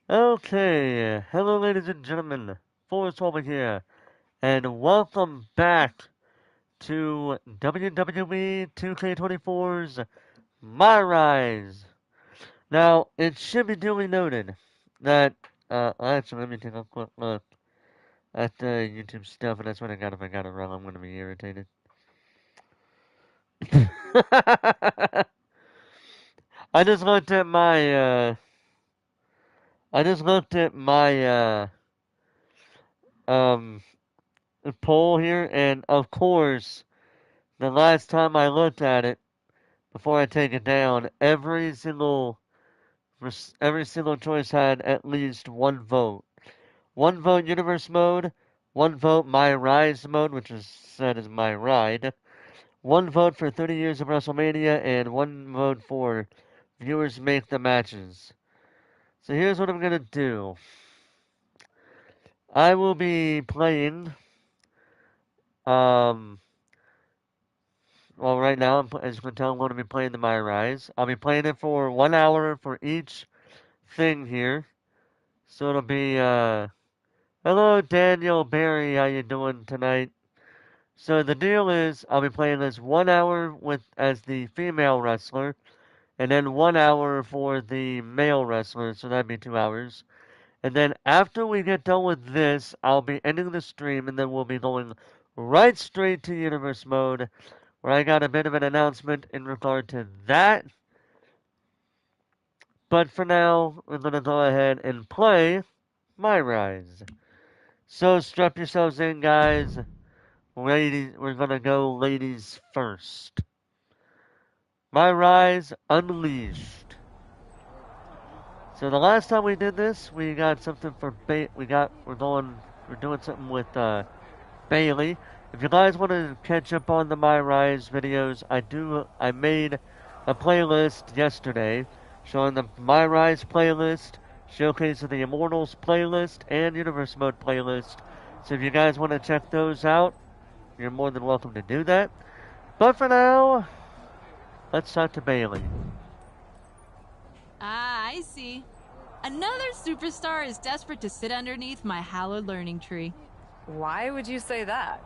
Okay, hello ladies and gentlemen, Forrest over here, and welcome back to WWE 2K24's MyRise. Now, it should be duly noted that, actually let me take a quick look at the YouTube stuff, and that's what I got. If I got it wrong, I'm gonna be irritated. I just looked at my um, poll here, and of course, the last time I looked at it, before I take it down, every single choice had at least one vote. One vote universe mode, one vote MyRise mode, which is said as my ride, one vote for 30 years of WrestleMania, and one vote for viewers make the matches. So here's what I'm gonna do. I will be playing, um, well, right now, as you can tell, I'm going to be playing the MyRise. I'll be playing it for 1 hour for each thing here. So it'll be, hello Daniel Barry, how you doing tonight? So the deal is, I'll be playing this 1 hour as the female wrestler, and then 1 hour for the male wrestler, so that'd be 2 hours. And then after we get done with this, I'll be ending the stream, and then we'll be going right straight to universe mode, where I got a bit of an announcement in regard to that. But for now, we're gonna go ahead and play MyRise. So strap yourselves in, guys. Ladies, we're gonna go ladies first. MyRise Unleashed. So the last time we did this, we got something for we're doing something with Bailey. If you guys want to catch up on the MyRise videos, I made a playlist yesterday showing the MyRise playlist, Showcase of the Immortals playlist, and Universe Mode playlist. So if you guys want to check those out, you're more than welcome to do that. But for now, let's talk to Bailey. Ah, I see. Another superstar is desperate to sit underneath my hallowed learning tree. Why would you say that?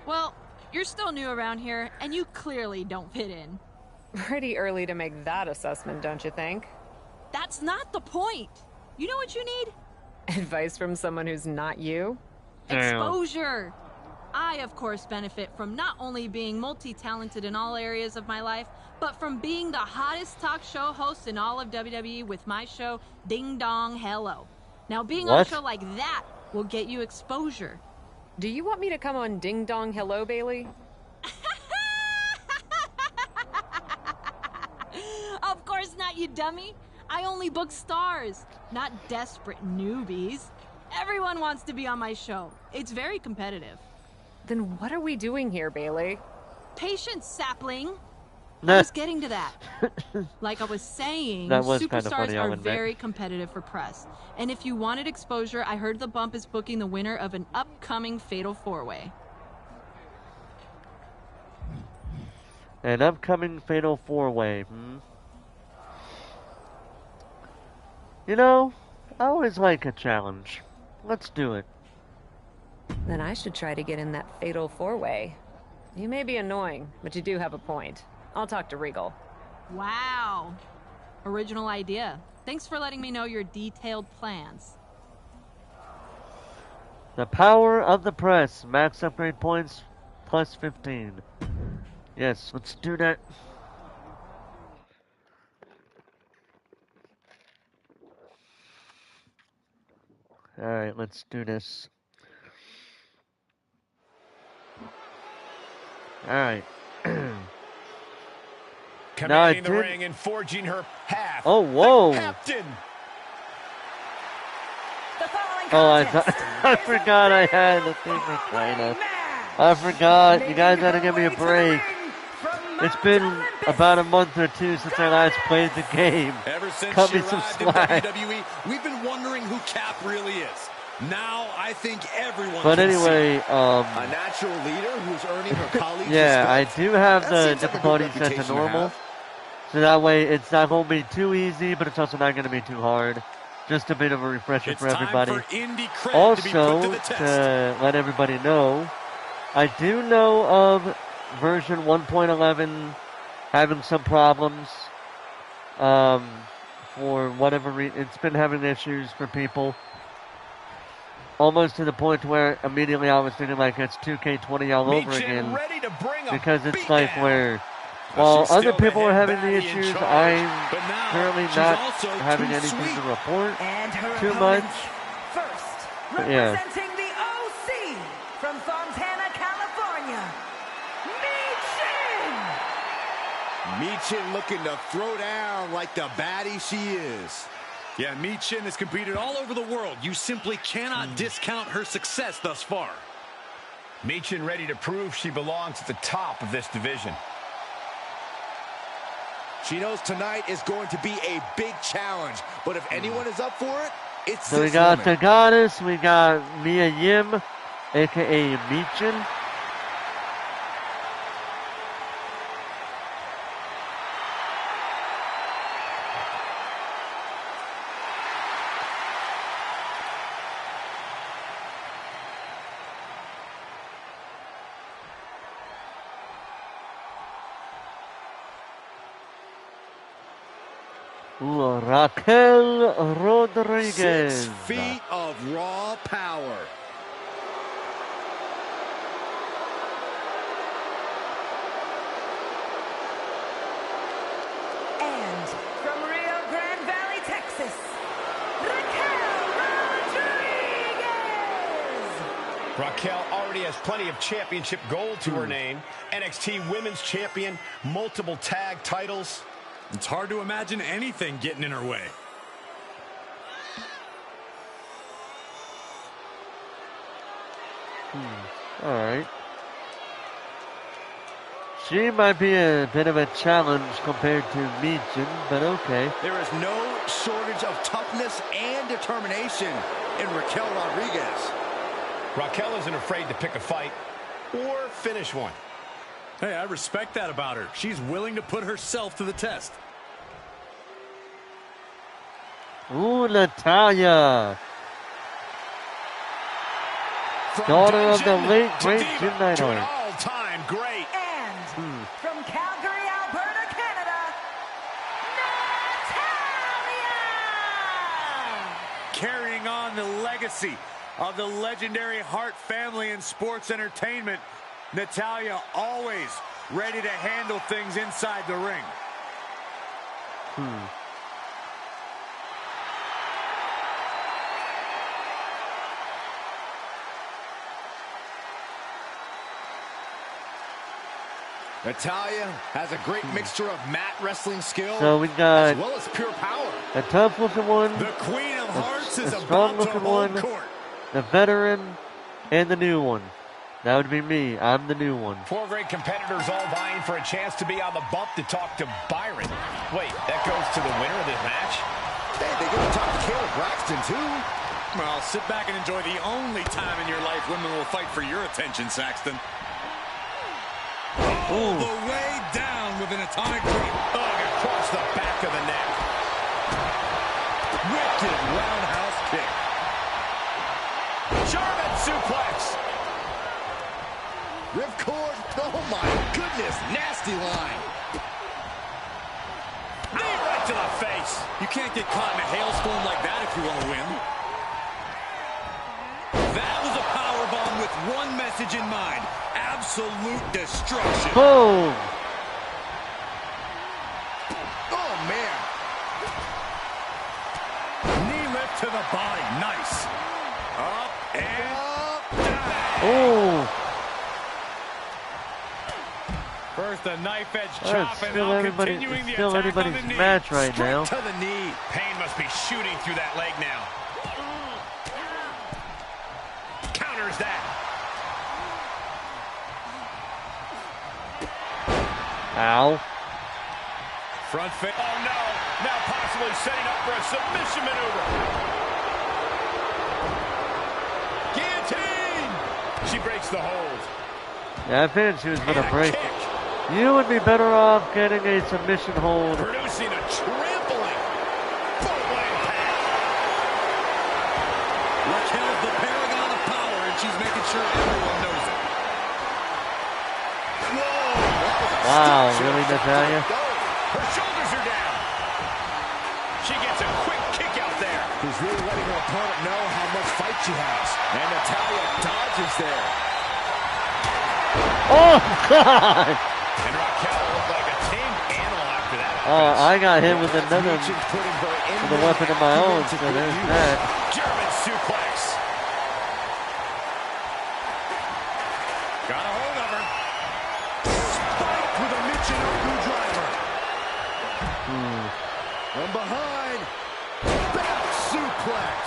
Well, you're still new around here, and you clearly don't fit in. Pretty early to make that assessment, don't you think? That's not the point. You know what you need? Advice from someone who's not you? Exposure. I, of course, benefit from not only being multi-talented in all areas of my life, but from being the hottest talk show host in all of WWE with my show, Ding Dong Hello. Now, being on a show like that will get you exposure. Do you want me to come on Ding Dong Hello, Bailey? Of course not, you dummy. I only book stars, not desperate newbies. Everyone wants to be on my show. It's very competitive. Then what are we doing here, Bailey? Patience, sapling. I was getting to that. Like I was saying, superstars are very competitive for press. And if you wanted exposure, I heard the Bump is booking the winner of an upcoming Fatal 4-Way. An upcoming Fatal 4-Way, You know, I always like a challenge. Let's do it. Then I should try to get in that Fatal 4-Way. You may be annoying, but you do have a point. I'll talk to Regal. Wow. Original idea. Thanks for letting me know your detailed plans. The power of the press. Max upgrade points plus 15. Yes, let's do that. Alright, let's do this. Alright. Commanding the ring and forging her path. Oh, whoa. Captain. I forgot I had the thing for China. I forgot. You guys gotta give me a break. It's been about a month or two since I last played the game. Ever since Cut she me some arrived in slack. WWE, we've been wondering who Cap really is. Now I think everyone But can anyway, see. A natural leader who's earning her colleagues' yeah, respect. I do have That the seems like a good difficulty set to reputation to normal. have. So that way it's not going to be too easy, but it's also not going to be too hard. Just a bit of a refresher It's for time everybody. for Indy cred Also, to be put to the test. to let everybody know, I do know of version 1.11 having some problems. For whatever reason, it's been having issues for people. Almost to the point where immediately I was thinking like it's 2K20 all over again. Because it's like where, while other people are having the issues, I'm currently not having anything to report too much. First, But yeah. representing the OC from Fontana, California, Michin looking to throw down like the baddie she is. Yeah, Michin has competed all over the world. You simply cannot discount her success thus far. Michin ready to prove she belongs at the top of this division. She knows tonight is going to be a big challenge, but if anyone is up for it, it's So we this got woman. the Goddess, we got Mia Yim, aka Michin. Ooh, Raquel Rodriguez. 6 feet of raw power. and from Rio Grande Valley, Texas, Raquel Rodriguez. Raquel already has plenty of championship gold to her name. NXT Women's Champion, multiple tag titles. It's hard to imagine anything getting in her way. All right. She might be a bit of a challenge compared to Michin, but okay. There is no shortage of toughness and determination in Raquel Rodriguez. Raquel isn't afraid to pick a fight or finish one. Hey, I respect that about her. She's willing to put herself to the test. Ooh, Natalia. From Daughter of the dungeon late, to great diva Jim to an Neidhart. all-time great. And from Calgary, Alberta, Canada, Natalia. Carrying on the legacy of the legendary Hart family in sports entertainment, Natalia always ready to handle things inside the ring. Natalia has a great mixture of mat wrestling skill So we got as well as pure power. a tough looking one, The Queen of Hearts is a strong about to looking hold one, court. the veteran, and the new one. That would be me. I'm the new one. Four great competitors all vying for a chance to be on the bump to talk to Byron. Wait, that goes to the winner of this match? Hey, they get to talk to Kayla Braxton too. Well, sit back and enjoy the only time in your life women will fight for your attention, Saxton. All the way down with an atomic drop. Oh, across the back of the neck. Wicked roundhouse kick. German suplex. Ripcord. Oh my goodness, nasty line. Knee right to the face. You can't get caught in a hailstorm like that if you want to win. That was a powerbomb with one message in mind. Absolute destruction. Boom! Oh man. Knee lift to the body. Nice. Up and down. Oh! First a knife edge That's chop and still now everybody, continuing the still attack on anybody's the knee. match right Straight now. to the knee. Pain must be shooting through that leg now. Counters that. Ow. Front face. Oh no. Now possibly setting up for a submission maneuver. Guillotine. She breaks the hold. Yeah, I figured she was And gonna a break. kick. You would be better off getting a submission hold. Producing a trampling. Full-blown impact. Raquel's the paragon of power, and she's making sure everyone knows it. Whoa! Wow, really, Natalia? Her shoulders are down. She gets a quick kick out there. Who's really letting her opponent know how much fight she has. And Natalia dodges there. Oh, God! And Raquel looked like a tame animal after that. I got hit with another with a weapon of my own, so there's that. German suplex. Got a hold of her. Spike with a Michinoku driver. From behind. Back suplex.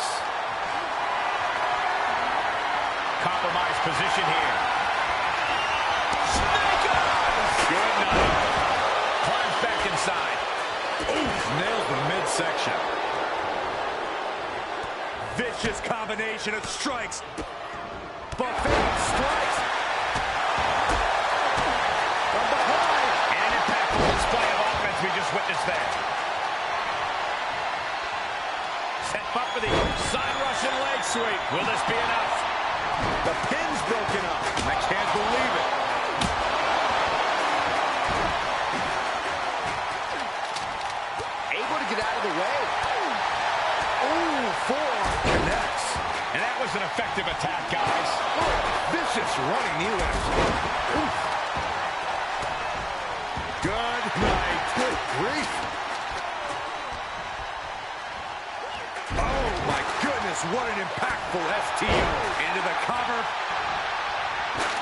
Compromised position here. Snake eyes. Good night. Climbs back inside. Oof, nails the midsection. Vicious combination of strikes. Buffet strikes. From behind. And an impactful display of offense we just witnessed there. Set up for the side Russian leg sweep. Will this be enough? The pin's broken up. I can't believe it. Able to get out of the way. Ooh, forearm connects. And that was an effective attack, guys. Vicious running knee lift. Oof. Good night. Good grief. Oh, my goodness, what an impactful STO. Into the cover.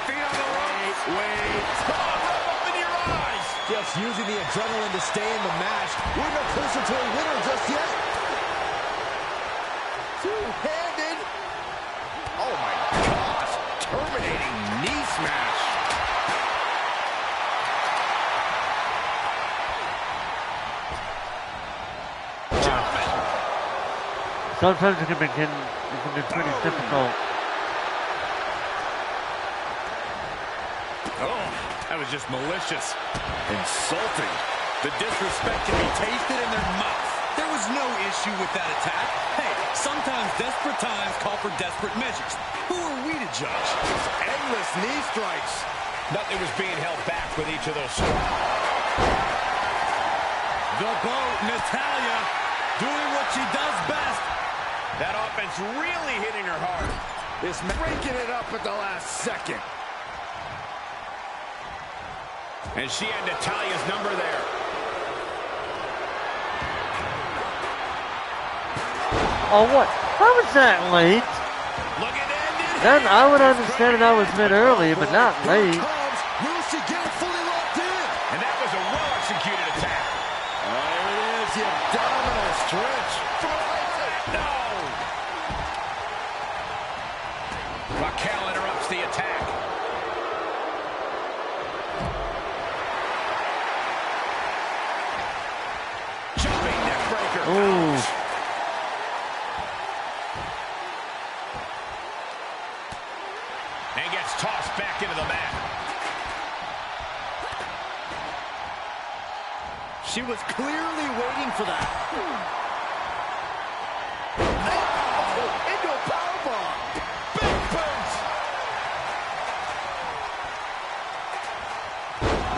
Feet on the ropes. Wait. Oh, right up in your eyes. Just using the adrenaline to stay in the match. We're no closer to a winner just yet. Two-handed. Oh, my gosh. Terminating knee smash. Sometimes it can be pretty difficult. Oh, that was just malicious. Insulting. The disrespect can be tasted in their mouth. There was no issue with that attack. Hey, sometimes desperate times call for desperate measures. Who are we to judge? Endless knee strikes. Nothing was being held back with each of those strikes. The boat, Natalia, doing what she does best. That offense really hitting her hard. This breaking it up at the last second. And she had Natalia's number there. Oh, what? How was that late? Look at that. Then I would understand it I was mid early, but not late. Will she get it fully locked in? And that was a well-executed attack. There it is, the abdominal stretch. No! Raquel interrupts the attack. Jumping neck breaker. Ooh. And gets tossed back into the mat. She was clearly waiting for that. Into a powerbomb. Big boots.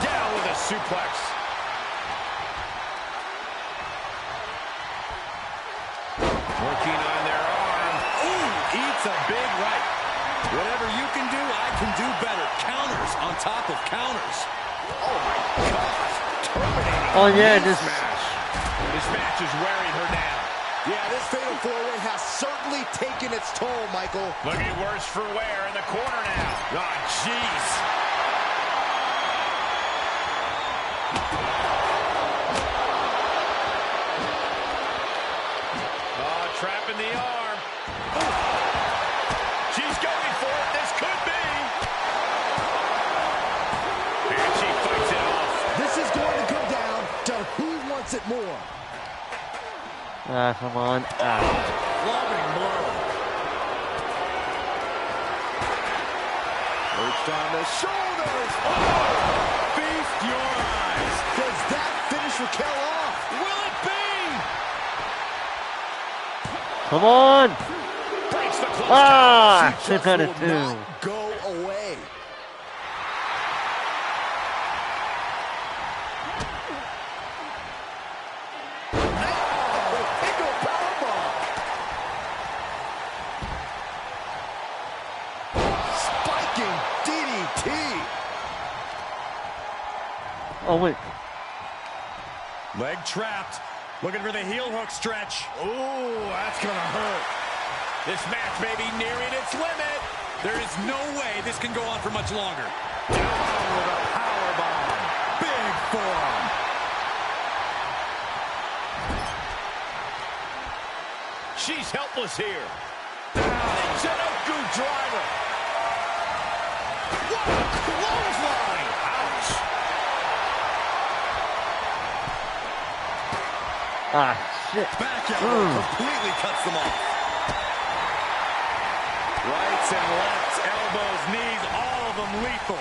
Down with a suplex. Working on their arm. Ooh, eats a big right. Whatever you can do, I can do better. Counters on top of counters. Oh, my gosh. Terminating. Oh, yeah, this... This match is wearing her down. Yeah, this fatal four-way has certainly taken its toll, Michael. Looking worse for wear in the corner now. Oh, jeez. Oh, trapping the arm. Ooh. She's going for it. This could be. And she fights it off. This is going to come down to who wants it more. Ah, come on. Ah. Loving blow. Perched on the shoulders. Oh, feast your Come on! Breaks the close Ah! count. She 6 just out of will 2. not go away. Spiking DDT. Oh, wait. Leg trapped. Looking for the heel hook stretch. Ooh, that's gonna hurt. This match may be nearing its limit. There is no way this can go on for much longer. Down with a power bomb. Big forearm. She's helpless here. Sudoku driver. What a clothesline. Ouch. Ah, shit. Back elbow completely cuts them off. Rights and lefts, elbows, knees, all of them lethal.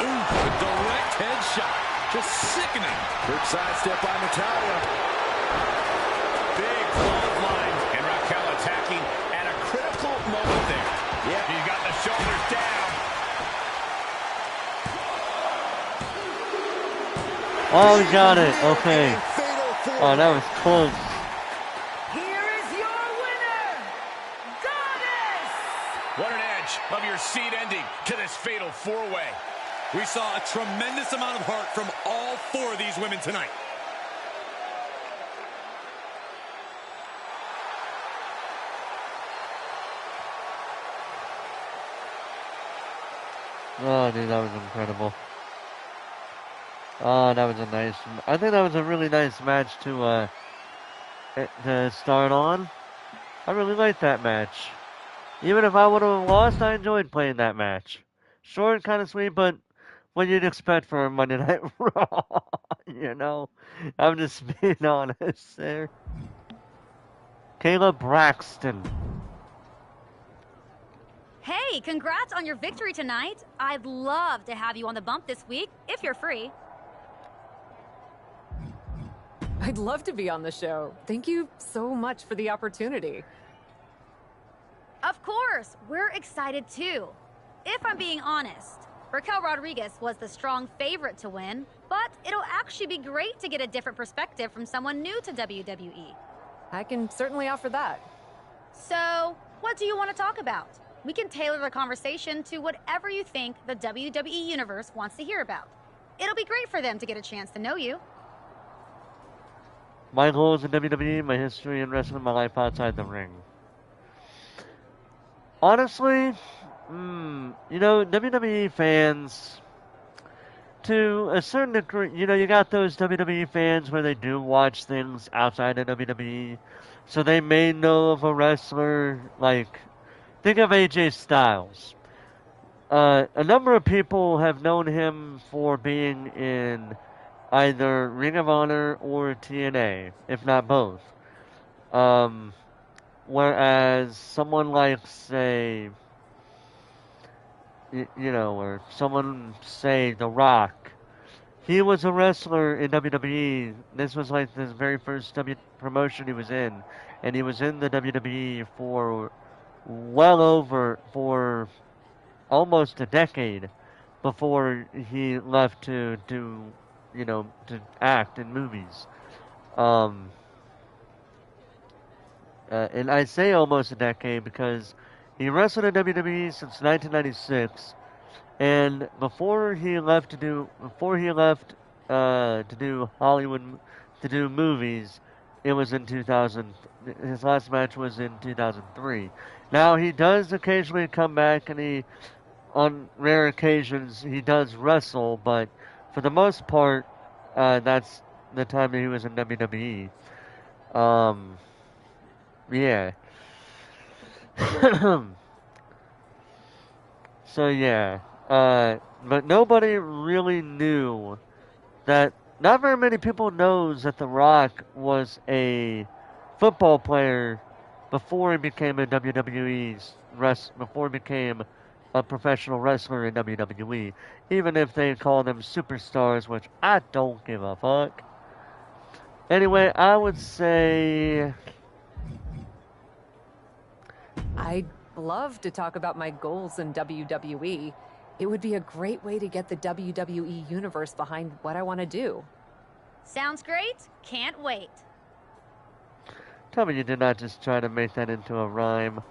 Ooh, a direct headshot. Just sickening. Quick sidestep by Natalya. Big clothesline. And Raquel attacking at a critical moment there. Yep, he's got the shoulders down. Oh, we got it. Okay. Fatal four. Oh, that was close. Here is your winner, Goddess! What an edge of your seat ending to this fatal four-way. We saw a tremendous amount of heart from all four of these women tonight. Oh, dude, that was incredible. Oh, that was a nice. I think that was a really nice match to start on. I really liked that match. Even if I would have lost, I enjoyed playing that match. Short, kind of sweet, but what you'd expect for a Monday Night Raw. You know, I'm just being honest there. Kayla Braxton. Hey, congrats on your victory tonight. I'd love to have you on the bump this week, if you're free. I'd love to be on the show. Thank you so much for the opportunity. Of course, we're excited too. If I'm being honest, Raquel Rodriguez was the strong favorite to win, but it'll actually be great to get a different perspective from someone new to WWE. I can certainly offer that. So, what do you want to talk about? We can tailor the conversation to whatever you think the WWE Universe wants to hear about. It'll be great for them to get a chance to know you. My goals in WWE, my history, and rest of my life outside the ring. Honestly, you know, WWE fans, to a certain degree, you know, you got those WWE fans where they do watch things outside of WWE, so they may know of a wrestler, like, think of AJ Styles. A number of people have known him for being in either Ring of Honor or TNA, if not both. Whereas someone like, say, you know, or someone, say, The Rock, he was a wrestler in WWE. This was like the very first promotion he was in, and he was in the WWE for for almost a decade before he left to do, you know, to act in movies. And I say almost a decade because he wrestled in WWE since 1996, and before he left to do Hollywood, to do movies, it was in 2000. His last match was in 2003. Now he does occasionally come back, and on rare occasions, he does wrestle, but for the most part, that's the time that he was in WWE. Yeah. So yeah, but nobody really knew that. Not very many people knows that The Rock was a football player before he became before he became a professional wrestler in WWE. Even if they call them superstars, which I don't give a fuck. Anyway, I would say... I'd love to talk about my goals in WWE. It would be a great way to get the WWE Universe behind what I want to do. Sounds great. Can't wait. Tell me you did not just try to make that into a rhyme.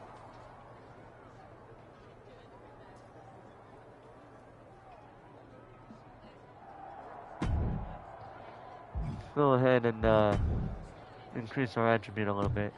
Go ahead and increase our attribute a little bit.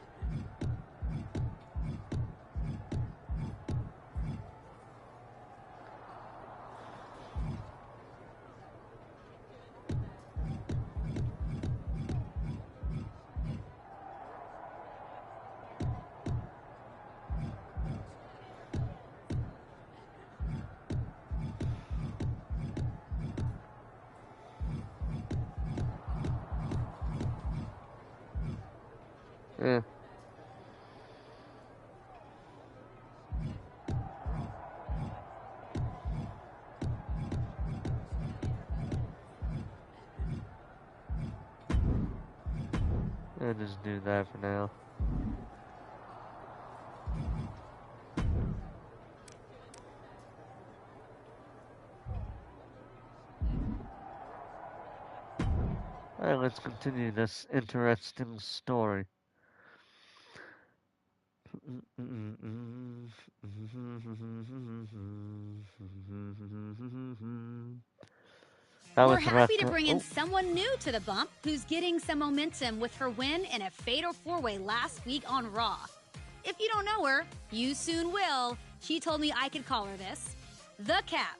Yeah. I'll just do that for now. Alright, let's continue this interesting story. We're happy to bring in someone new to the bump who's getting some momentum with her win in a fatal four-way last week on Raw. If you don't know her, you soon will. She told me I could call her this. The Cap.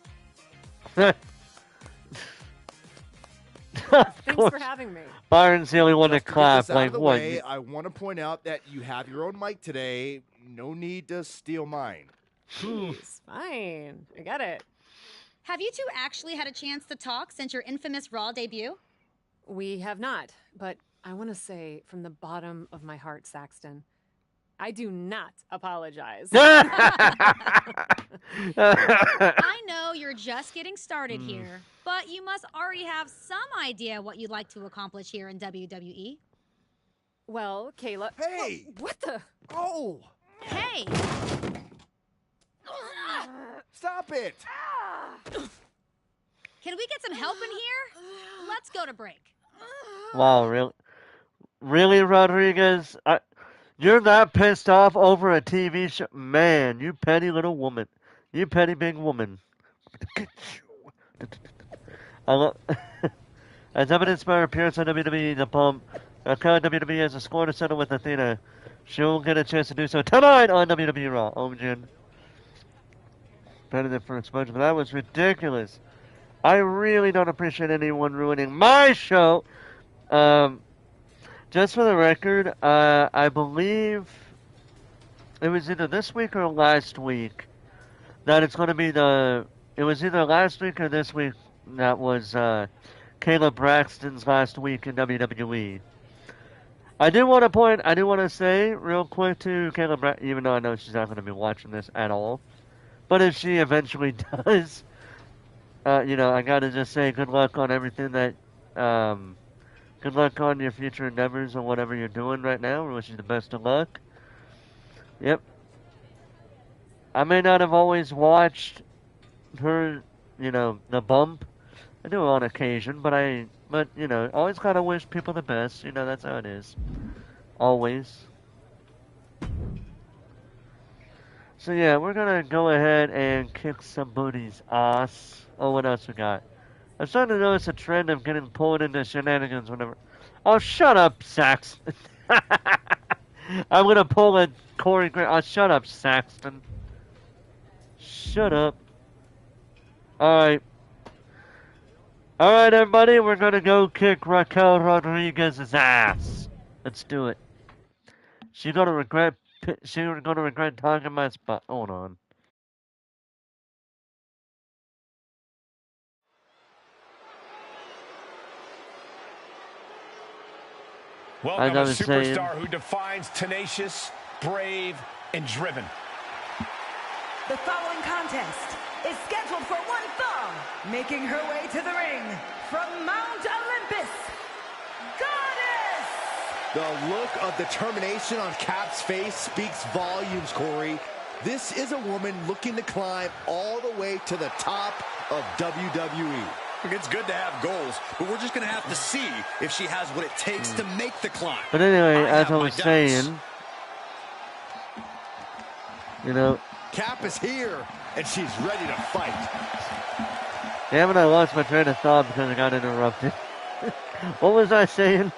Thanks for having me. Byron's the only one to clap. Like what? I want to point out that you have your own mic today. No need to steal mine. Jeez, fine. I get it. Have you two actually had a chance to talk since your infamous Raw debut? We have not, but I want to say from the bottom of my heart, Saxton, I do not apologize. I know you're just getting started here, but you must already have some idea what you'd like to accomplish here in WWE. Well, Kayla... Hey! What the... Oh! Hey! Stop it! Can we get some help in here? Let's go to break. Wow, really, Rodriguez? You're that pissed off over a TV show? Man, you petty little woman. You petty big woman. As evidenced by her appearance on WWE The Pump, WWE has a score to settle with Athena. She'll get a chance to do so tonight on WWE Raw. Omjin. Better than for exposure, but that was ridiculous. I really don't appreciate anyone ruining my show. Just for the record, I believe it was either this week or last week that it's going to be it was either last week or this week that was Caleb Braxton's last week in WWE. I do want to say real quick to Caleb Braxton, even though I know she's not going to be watching this at all, but if she eventually does, I got to just say good luck on everything that, good luck on your future endeavors or whatever you're doing right now. We wish you the best of luck. Yep. I may not have always watched her, The Bump. I do on occasion, but always kind of wish people the best. That's how it is. Always. So yeah, we're gonna go ahead and kick somebody's ass. Oh, what else we got? I'm starting to notice a trend of getting pulled into shenanigans whenever... Oh, shut up, Saxton. I'm gonna pull a Corey Grant. Oh, shut up, Saxton. Shut up. Alright. Alright, everybody, we're gonna go kick Raquel Rodriguez's ass. Let's do it. She's gonna regret talking my spot. Hold on. Welcome a superstar who defines tenacious, brave, and driven. The following contest is scheduled for one fall, making her way to the ring from Mount Olympus, Goddess The look of determination on Cap's face speaks volumes, Corey. This is a woman looking to climb all the way to the top of WWE. It's good to have goals, but we're just going to have to see if she has what it takes to make the climb. But anyway, as I was saying, you know, Cap is here, and she's ready to fight. damn it, I lost my train of thought because I got interrupted. What was I saying?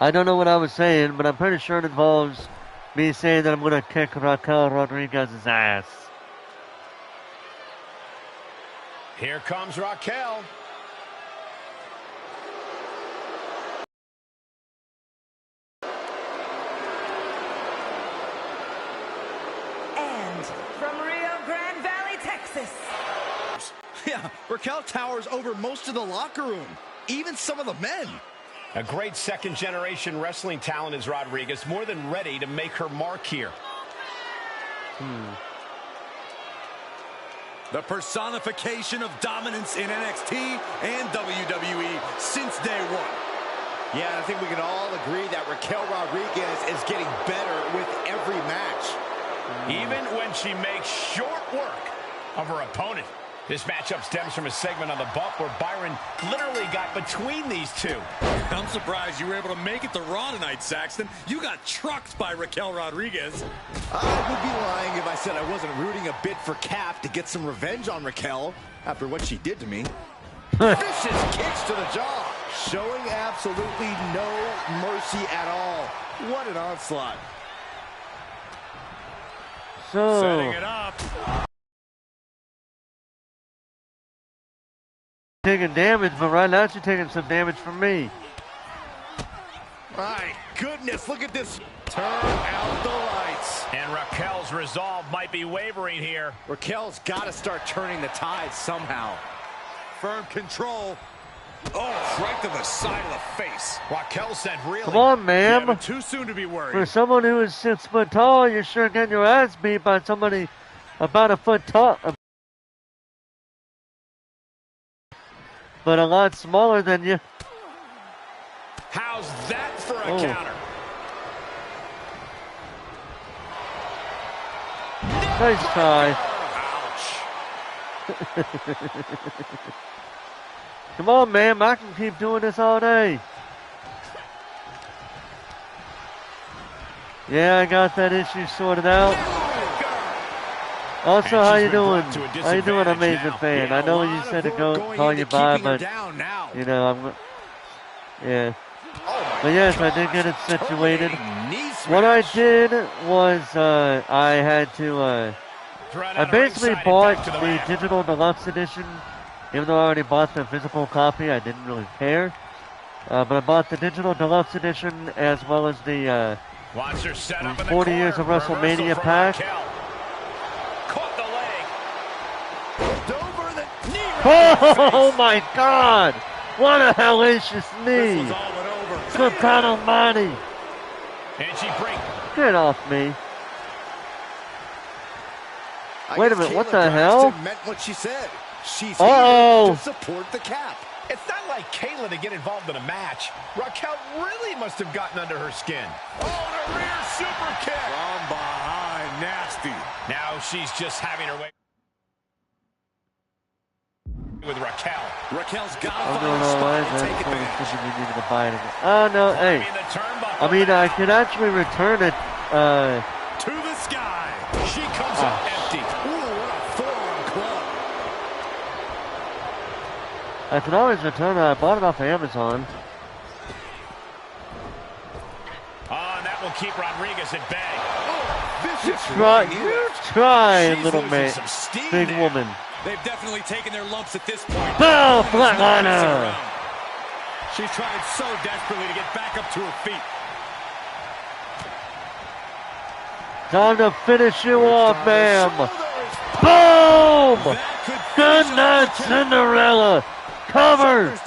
I don't know what I was saying, but I'm pretty sure it involves me saying that I'm going to kick Raquel Rodriguez's ass. Here comes Raquel. And from Rio Grande Valley, Texas. Yeah, Raquel towers over most of the locker room, even some of the men. A great second-generation wrestling talent is Rodriguez, more than ready to make her mark here. The personification of dominance in NXT and WWE since day one. Yeah, I think we can all agree that Raquel Rodriguez is getting better with every match. Even when she makes short work of her opponent. This matchup stems from a segment on the bump where Byron literally got between these two. I'm surprised you were able to make it to Raw tonight, Saxton. You got trucked by Raquel Rodriguez. I would be lying if I said I wasn't rooting a bit for Cap to get some revenge on Raquel after what she did to me. Vicious kicks to the jaw, showing absolutely no mercy at all. What an onslaught. So, setting it up. Taking damage, but right now she's taking some damage from me. My goodness, look at this. Turn out the lights. And Raquel's resolve might be wavering here. Raquel's got to start turning the tide somehow. Firm control. Oh, right to the side of the face. Raquel said really. Come on, ma'am. Yeah, too soon to be worried. For someone who is 6 foot tall, you're sure getting your ass beat by somebody about a foot tall, but a lot smaller than you. How's that for a counter? Nice try. Ouch. Come on, ma'am. I can keep doing this all day. Yeah, I got that issue sorted out. Also, how you doing? How you doing, Amazing Fan? I know you said to go call you by, but you know yeah. But yes, I did get it situated. What I did was I had to I basically bought the digital deluxe edition. Even though I already bought the physical copy, I didn't really care. But I bought the digital deluxe edition as well as the 40 years of WrestleMania pack. Oh my God! What a hellacious knee! Good God Almighty! And she breaks. Get off me! Wait a minute! What the hell? Meant what she said. She's here to support the Cap. It's not like Kayla to get involved in a match. Raquel really must have gotten under her skin. Oh, the rear super kick. From behind, nasty. Now she's just having her way with Raquel. Raquel's got I'm doing alright, man. We needed to buy it. Oh no, hey. I mean, I could actually return it. To the sky. She comes up empty. Ooh, what a forearm club. I can always return it. I bought it off of Amazon. Oh, and that will keep Rodriguez at bay. You try, little man, big woman. They've definitely taken their lumps at this point. Bow, flatliner. She's trying so desperately to get back up to her feet. Time to finish you off, ma'am. Boom! Good night, Cinderella. Cover.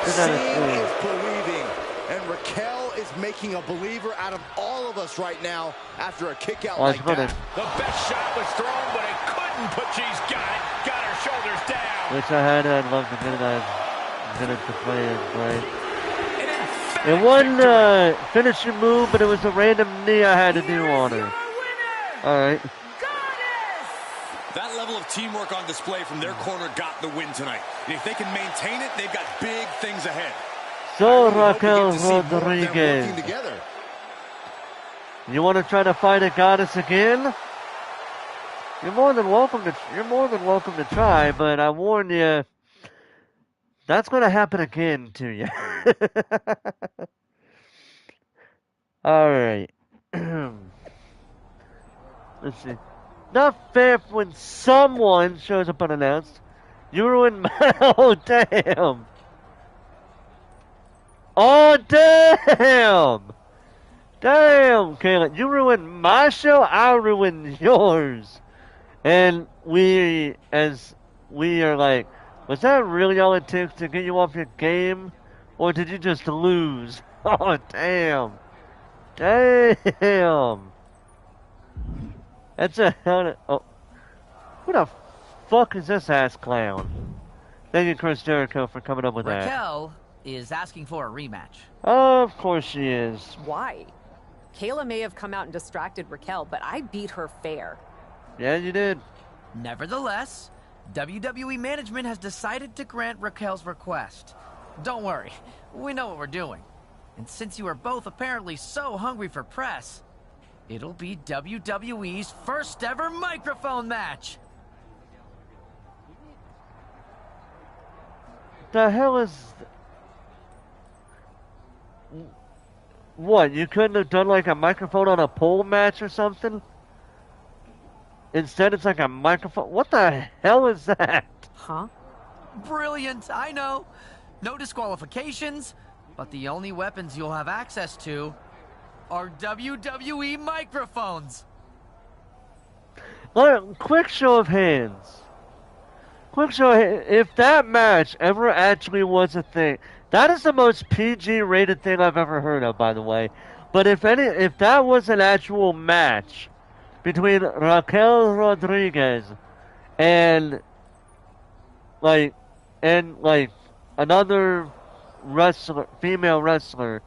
Seeing is believing, and Raquel is making a believer out of all of us right now after a kick out like that. The best shot was thrown, but it couldn't button, but she's got it. Got her shoulders down. Which I'd love to get it to play it, right? It wasn't a finishing move, but it was a random knee I had to do on her. Alright. That level of teamwork on display from their corner got the win tonight. And if they can maintain it, they've got big things ahead. So, Raquel Rodriguez, you want to try to fight a goddess again? You're more than welcome to try, but I warn you, that's going to happen again to you. All right. Let's see. Not fair when someone shows up unannounced. You ruined my... Oh, damn. Oh, damn. Damn, Kayla. You ruined my show, I ruined yours. And we are like, was that really all it took to get you off your game? Or did you just lose? Oh, damn. Damn. That's a hell of... Oh. Who the fuck is this ass clown? Thank you, Chris Jericho, for coming up with that. Raquel is asking for a rematch. Of course she is. Why? Kayla may have come out and distracted Raquel, but I beat her fair. Yeah, you did. Nevertheless, WWE management has decided to grant Raquel's request. Don't worry, we know what we're doing. And since you are both apparently so hungry for press, it'll be WWE's first ever microphone match. The hell is... What, you couldn't have done like a microphone on a pole match or something? Instead it's like a microphone... What the hell is that? Huh? Brilliant, I know. No disqualifications, but the only weapons you'll have access to are WWE microphones. Quick show of hands. Quick show of hands. If that match ever actually was a thing, that is the most PG rated thing I've ever heard of, by the way. But if that was an actual match between Raquel Rodriguez and another female wrestler,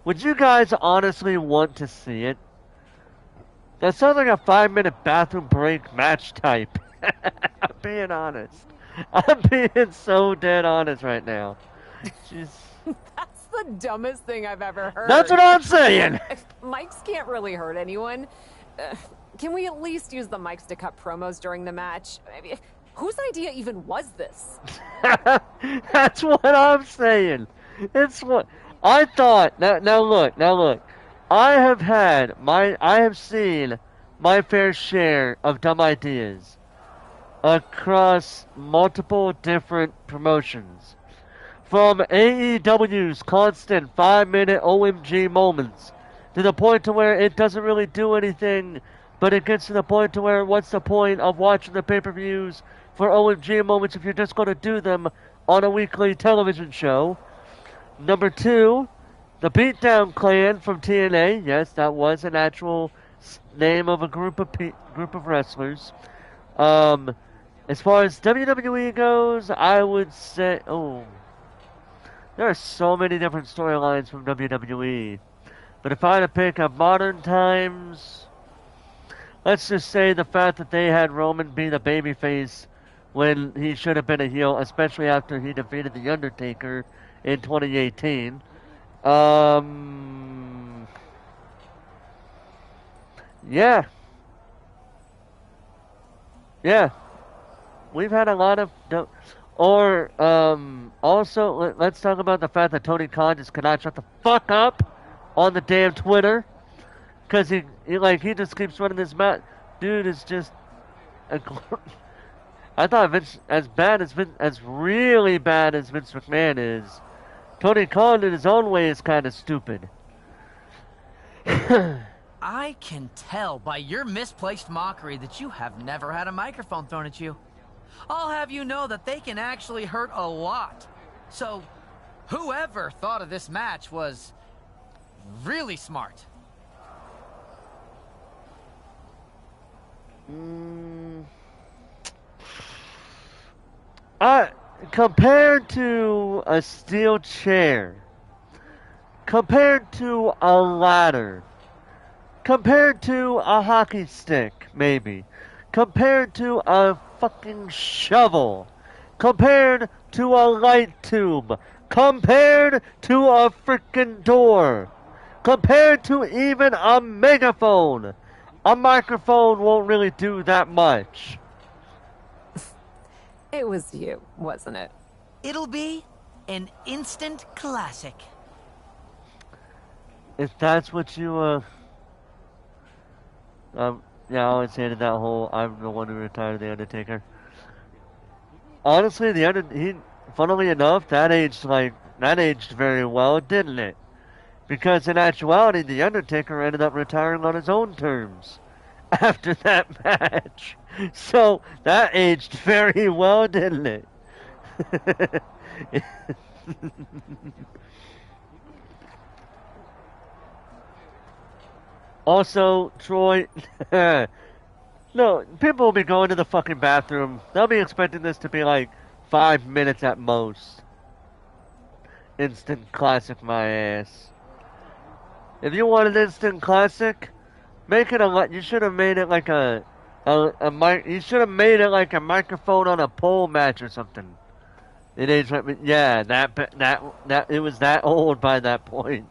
would you guys honestly want to see it? That sounds like a 5-minute bathroom break match type. I'm being honest. I'm being so dead honest right now. Jeez. That's the dumbest thing I've ever heard. That's what I'm saying! Mics can't really hurt anyone. Can we at least use the mics to cut promos during the match? Maybe. Whose idea even was this? That's what I'm saying. It's what I thought. Now look. I have seen my fair share of dumb ideas across multiple different promotions. From AEW's constant 5-minute OMG moments to the point to where it doesn't really do anything, but it gets to the point to where what's the point of watching the pay-per-views for OMG moments if you're just going to do them on a weekly television show. Number 2, the Beatdown Clan from TNA. Yes, that was an actual name of a group of wrestlers. As far as WWE goes, I would say... Oh, there are so many different storylines from WWE. But if I had to pick up modern times, let's just say the fact that they had Roman be the babyface when he should have been a heel, especially after he defeated The Undertaker in 2018. Yeah. We've had a lot of... also, let's talk about the fact that Tony Khan just cannot shut the fuck up on the damn Twitter. Because he just keeps running this match. Dude is just... I thought Vince, as really bad as Vince McMahon is, Tony Khan in his own way is kind of stupid. I can tell by your misplaced mockery that you have never had a microphone thrown at you. I'll have you know that they can actually hurt a lot. So, whoever thought of this match was really smart. Compared to a steel chair, compared to a ladder, compared to a hockey stick, maybe, compared to a fucking shovel, compared to a light tube, compared to a freaking door, compared to even a megaphone, a microphone won't really do that much. It was you, wasn't it? It'll be an instant classic. If that's what you, yeah, I always hated that whole I'm the one who retired the Undertaker. Honestly, funnily enough, that aged very well, didn't it? Because in actuality, the Undertaker ended up retiring on his own terms after that match. So that aged very well, didn't it? Also, Troy, no, people will be going to the fucking bathroom. They'll be expecting this to be like 5 minutes at most. Instant classic my ass. If you want an instant classic, make it you should have made it like you should have made it like a microphone on a pole match or something. It aged like, yeah, that it was that old by that point.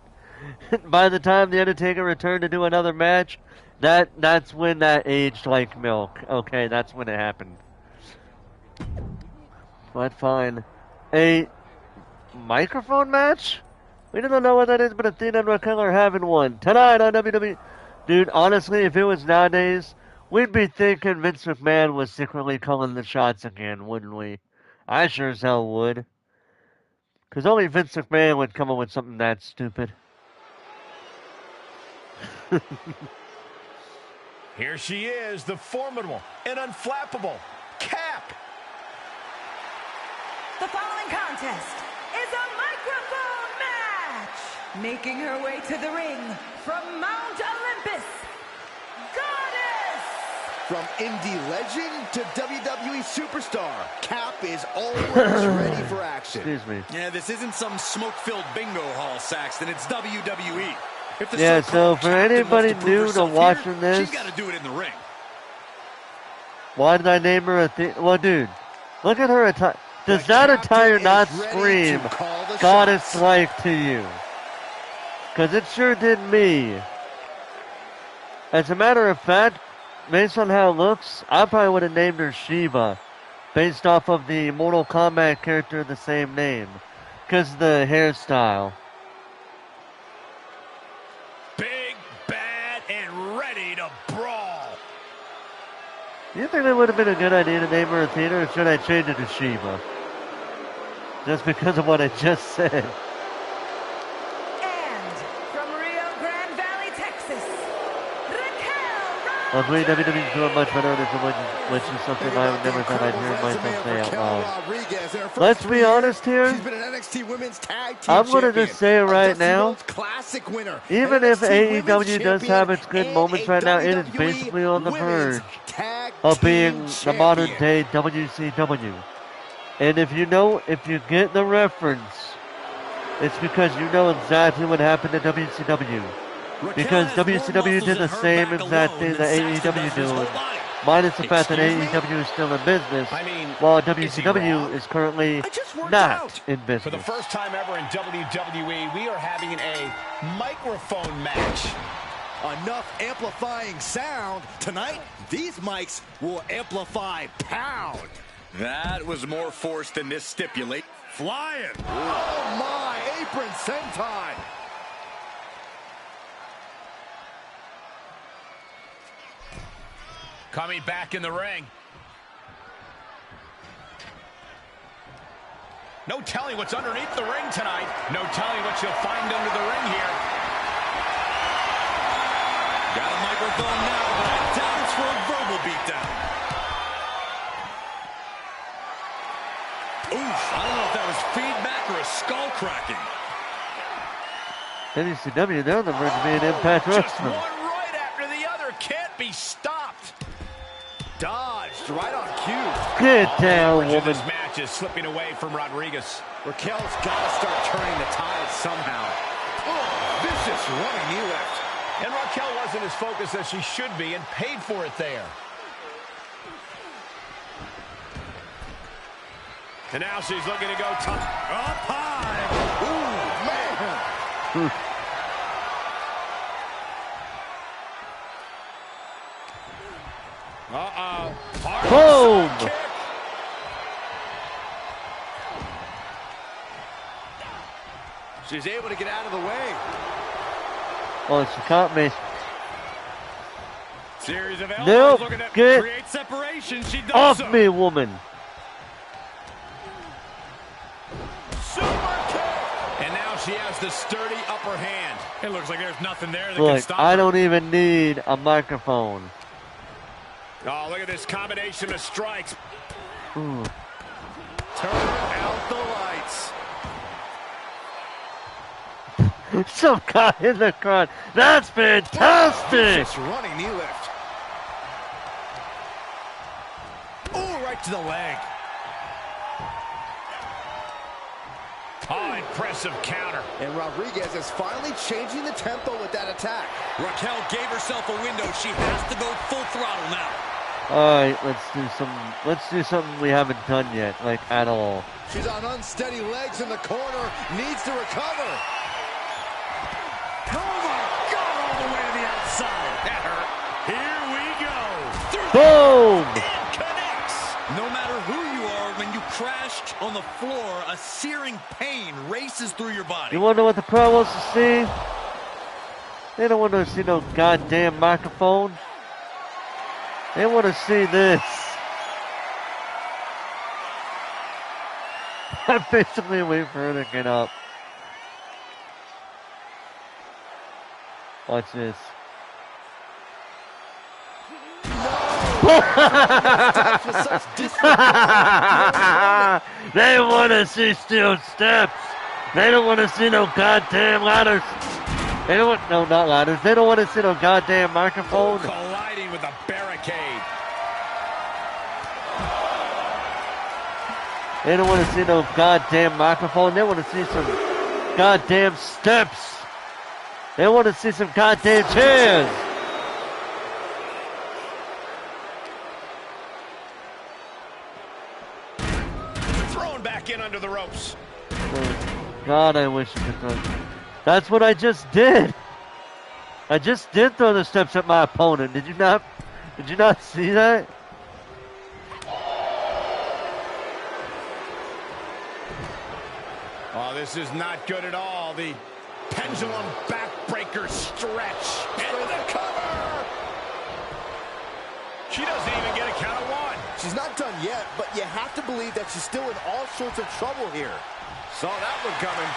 By the time the Undertaker returned to do another match, that's when that aged like milk. Okay, that's when it happened. But fine. A microphone match? We don't know what that is, but Athena and Raquel are having one tonight on WWE. Dude, honestly, if it was nowadays, we'd be thinking Vince McMahon was secretly calling the shots again, wouldn't we? I sure as hell would. Because only Vince McMahon would come up with something that stupid. Here she is, the formidable and unflappable Cap. The following contest is a microphone match. Making her way to the ring from Mount Olympus, Goddess. From indie legend to WWE superstar, Cap is always ready for action. Excuse me. Yeah, this isn't some smoke-filled bingo hall, Saxton. It's WWE. Yeah, so for anybody new to watching this, she's got to do it in the ring. Why did I name her well, dude, look at her attire. Does that attire not scream goddess-like to you? Because it sure did me. As a matter of fact, based on how it looks, I probably would have named her Shiva, based off of the Mortal Kombat character of the same name, because of the hairstyle. Big, bad, and ready to brawl. Do you think it would have been a good idea to name her Athena, or should I change it to Shiva? Just because of what I just said. And from Rio Grande Valley, Texas, Raquel Well, WWE's doing much better than which is something I never thought I'd hear myself say out loud. Let's be honest here. She's been an NXT Women's Tag Team I'm going to just say it right now. Classic winner. Even if AEW does have its good moments right now, it is basically on the verge of being the modern day WCW. And if you get the reference, it's because you know exactly what happened to WCW. Because WCW did the same exact thing that AEW did, minus the fact that AEW is still in business, while WCW is currently not in business. For the first time ever in WWE, we are having a microphone match. Enough amplifying sound. Tonight, these mics will amplify pound. That was more force than this stipulate. Flying. Oh my, apron senton. Coming back in the ring. No telling what's underneath the ring tonight. No telling what you'll find under the ring here. Got a microphone now, but I doubt it's for a verbal beatdown. Oof, I don't know if that was feedback or a skull cracking. WCW, they're on the verge of being Impact Just Wrestling. one right after the other. Can't be stopped. Dodged right on cue. Get down, woman. This match is slipping away from Rodriguez. Raquel's got to start turning the tide somehow. Oh, vicious running knee lift. And Raquel wasn't as focused as she should be and paid for it there. And now she's looking to go top. Up high. Ooh, man. Boom. She's able to get out of the way. Oh, she caught me. Series of elbows Nope. looking to Get create separation. She does off so. me, woman. Super kick. And now she has the sturdy upper hand. It looks like there's nothing there that can Look, stop I her. don't even need a microphone. Oh, look at this combination of strikes. Ooh. Turn out the lights. Some guy in the crowd. That's fantastic. Vicious running knee lift. Oh, right to the leg. Oh, impressive counter. And Rodriguez is finally changing the tempo with that attack. Raquel gave herself a window. She has to go full throttle now. All right, let's do something we haven't done yet, like at all. She's on unsteady legs in the corner. Needs to recover. Oh my God, all the way to the outside. That hurt. Here we go. Boom! It connects. No matter who you are, when you crash on the floor, a searing pain races through your body. You wonder what the crowd wants to see? They don't want to see no goddamn microphone. They want to see this. I basically wait for her to get up. Watch this. They want to see steel steps. They don't want to see no goddamn ladders. They don't want, no, not ladders. They don't want to see no goddamn microphone. Colliding with a barricade. They don't want to see no goddamn microphone. They want to see some goddamn steps. They want to see some goddamn chairs. Thrown back in under the ropes. God, I wish I could throw. That's what I just did. I just did throw the steps at my opponent. Did you not? Did you not see that? Oh, this is not good at all. The pendulum backbreaker stretch. Into the cover. She doesn't even get a count of one. She's not done yet, but you have to believe that she's still in all sorts of trouble here. Saw that one coming.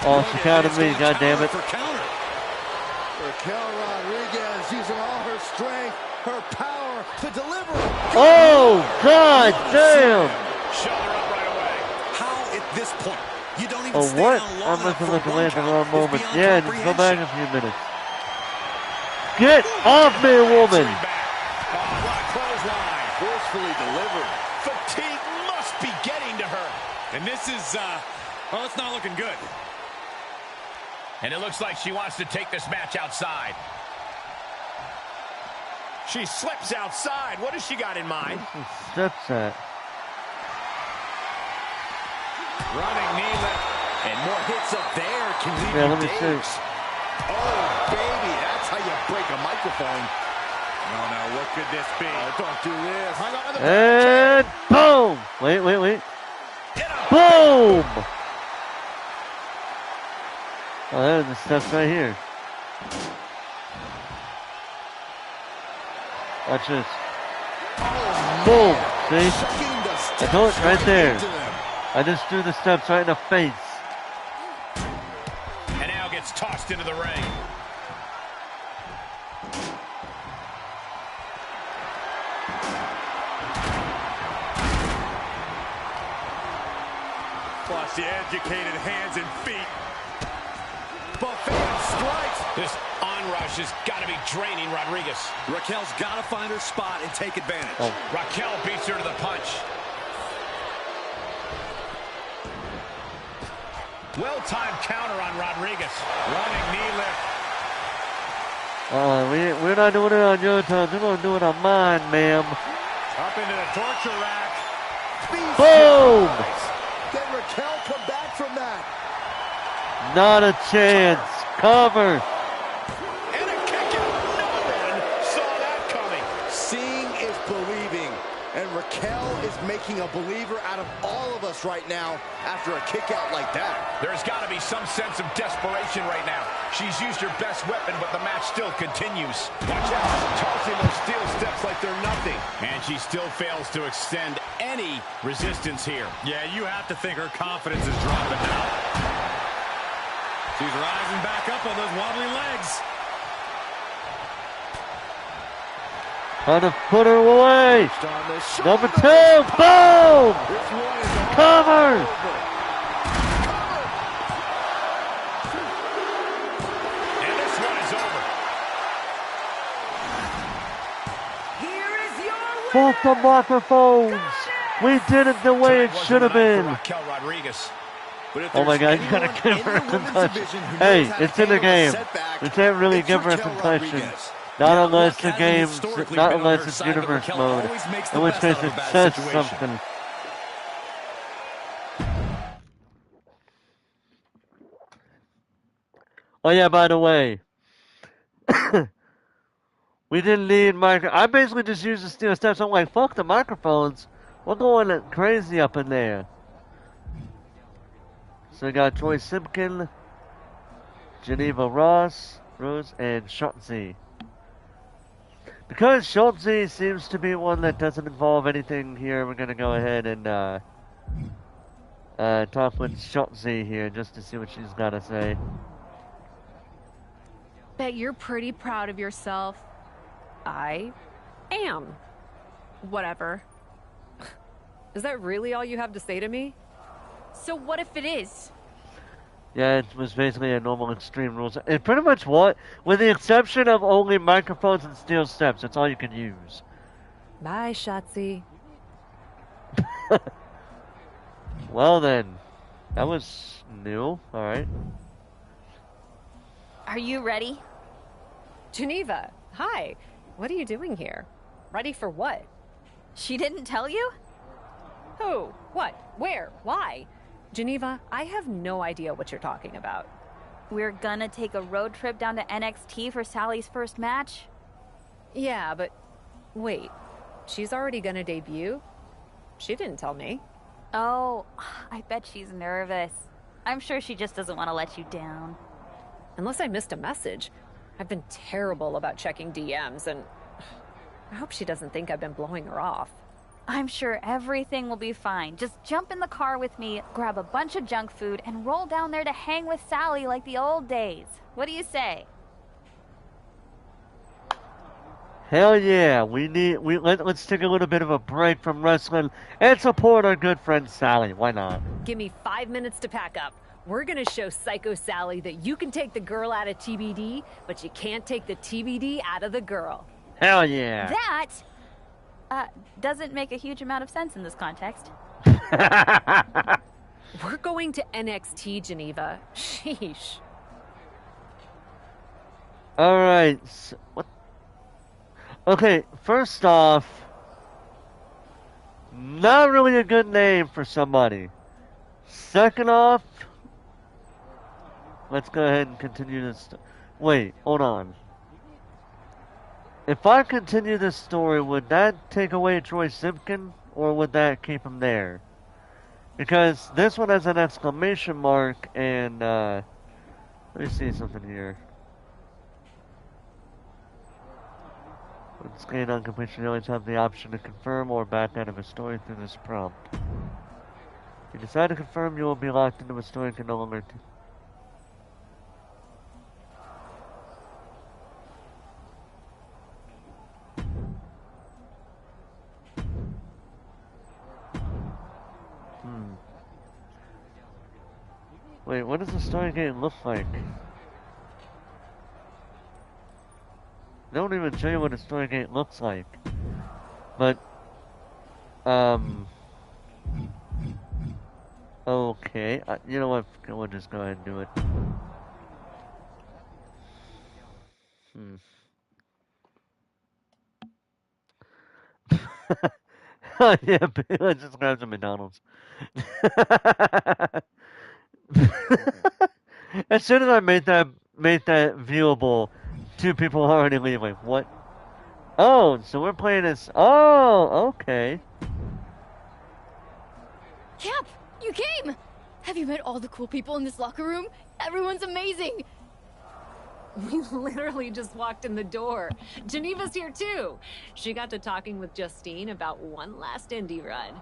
Oh, she counted me. God damn it. For counter. Raquel Rodriguez using all her strength, her power to deliver. Oh, God damn. Shoulder up right away. How at this point? You don't even Oh, stay what? down I long must enough have for looked one away at the count. wrong It's moment. beyond Yeah, just go back comprehension. a few minutes. Get off me, woman. Oh, what a clothesline. Forcefully delivered. Fatigue must be getting to her. And this is, well, it's not looking good. And it looks like she wants to take this match outside. She slips outside. What has she got in mind? Steps at. Running knee lift. And more hits up there can leave Yeah, you let me see. dazed. Oh, baby, that's how you break a microphone. Oh, no, what could this be? Oh, don't do this. Hung on to the And boom. Wait. Boom. Oh, there's the steps right here. Watch this. Boom. See? Chucking the I steps told it right there. into them. I just threw the steps right in the face. And now gets tossed into the ring. Plus the educated hands and feet. buffet of strikes. This onrush has got to be draining Rodriguez. Raquel's got to find her spot and take advantage. Oh. Raquel beats her to the punch. Well-timed counter on Rodriguez. Running knee lift. We're not doing it on your terms. We're going to do it on mine, ma'am. Up into the torture rack. Boom! Can Raquel come back from that? Not a chance. Cover. And a kick out. No one saw that coming. Seeing is believing. And Raquel is making a believer out of all of us right now after a kick out like that. There's got to be some sense of desperation right now. She's used her best weapon, but the match still continues. Watch out. Tossing those steel steps like they're nothing. And she still fails to extend any resistance here. Yeah, you have to think her confidence is dropping now. She's rising back up on those wobbly legs. Trying to put her away. Number 2. Boom! Cover! And this one is over. Here is your winner. Fuck the microphones. We did it the way it should have been. Raquel Rodriguez. Oh my God, you gotta give her a concussion. Hey, it's in the game. We can't really give her a concussion. Not unless the game's, not unless it's universe mode. In which case it says something. Oh yeah, by the way. We didn't need I basically just used the steel steps. I'm like, fuck the microphones. We're going crazy up in there. So we got Troy Simpkin, Geneva Rose, and Shotzi. Because Shotzi seems to be one that doesn't involve anything here, we're going to go ahead and talk with Shotzi here just to see what she's got to say. Bet you're pretty proud of yourself. I am. Whatever. Is that really all you have to say to me? So what if it is? Yeah, it was basically a normal Extreme Rules. It pretty much what, with the exception of only microphones and steel steps, that's all you can use. Bye, Shotzi. Well then, that was new. Alright. Are you ready? Geneva, hi. What are you doing here? Ready for what? She didn't tell you? Who? What? Where? Why? Geneva, I have no idea what you're talking about. We're gonna take a road trip down to NXT for Sally's first match? Yeah, but wait. She's already gonna debut? She didn't tell me. Oh, I bet she's nervous. I'm sure she just doesn't want to let you down. Unless I missed a message. I've been terrible about checking DMs, and I hope she doesn't think I've been blowing her off. I'm sure everything will be fine. Just jump in the car with me, grab a bunch of junk food, and roll down there to hang with Sally like the old days. What do you say? Hell yeah, let's take a little bit of a break from wrestling and support our good friend Sally. Why not? Give me 5 minutes to pack up. We're gonna show Psycho Sally that you can take the girl out of TBD, but you can't take the TBD out of the girl. Hell yeah. That doesn't make a huge amount of sense in this context. We're going to NXT, Geneva. Sheesh. Alright, so what? Okay, first off, not really a good name for somebody. Second off, let's go ahead and continue this. Wait, hold on. If I continue this story, would that take away Troy Simpkin, or would that keep him there? Because this one has an exclamation mark, and, let me see something here. When scanning on completion, you always have the option to confirm or back out of a story through this prompt. If you decide to confirm, you will be locked into a story and can no longer... Wait, what does the story game look like? don't even show you what a Stargate looks like. But, okay. You know what? We'll just go ahead and do it. Oh, yeah, let's just grab some McDonald's. As soon as I made that viewable, two people already leaving. What? Oh, so we're playing this. Oh, okay. Cap, you came! Have you met all the cool people in this locker room? Everyone's amazing! We literally just walked in the door. Geneva's here too. She got to talking with Justine about one last indie run.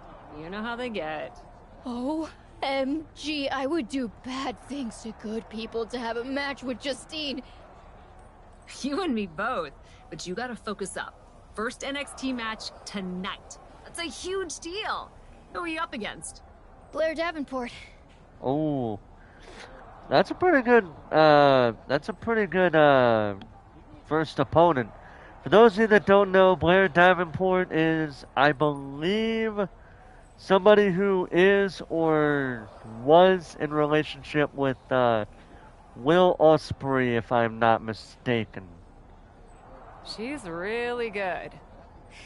You know how they get. OMG, I would do bad things to good people to have a match with Justine. You and me both. But you gotta focus up. First NXT match tonight. That's a huge deal. Who are you up against? Blair Davenport. Oh. That's a pretty good, first opponent. For those of you that don't know, Blair Davenport is, I believe, somebody who is or was in relationship with, Will Ospreay, if I'm not mistaken. She's really good.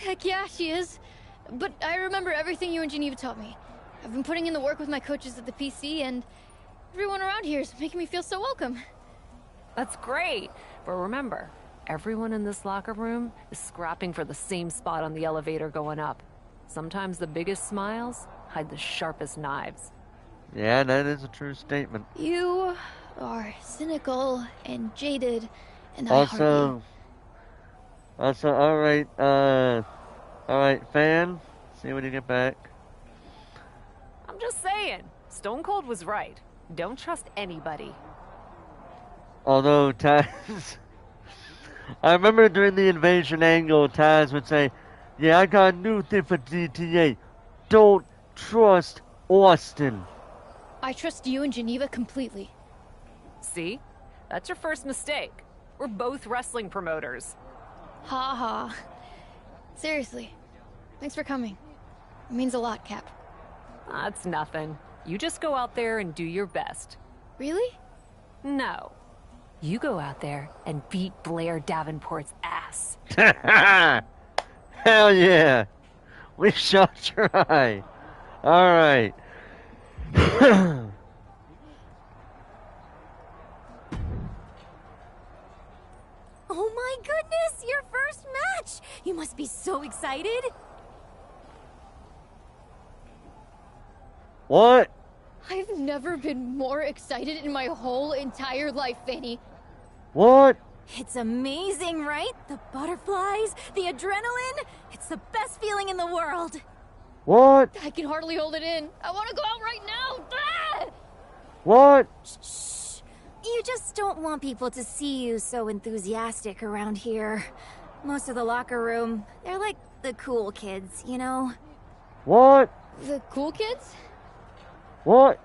Heck yeah, she is. But I remember everything you and Geneva taught me. I've been putting in the work with my coaches at the PC, and everyone around here is making me feel so welcome. That's great. But remember, everyone in this locker room is scrapping for the same spot on the elevator going up. Sometimes the biggest smiles hide the sharpest knives. Yeah, that is a true statement. You are cynical and jaded, and Also, alright, fan, see when you get back. I'm just saying, Stone Cold was right. Don't trust anybody. Although Taz, I remember during the invasion angle, Taz would say, "Yeah, I got a new thing for GTA. Don't trust Austin." I trust you and Geneva completely. See? That's your first mistake. We're both wrestling promoters. Ha ha. Seriously, thanks for coming. It means a lot, Cap. That's nothing. You just go out there and do your best. Really? No. You go out there and beat Blair Davenport's ass. Hell yeah. We shall try. Alright. Oh my goodness, your first match! You must be so excited. What? I've never been more excited in my whole entire life, Fanny. What? It's amazing, right? The butterflies, the adrenaline. It's the best feeling in the world. What? I can hardly hold it in. I want to go out right now. Ah! What? Shh. You just don't want people to see you so enthusiastic around here. Most of the locker room, they're like the cool kids, you know? What? The cool kids? What?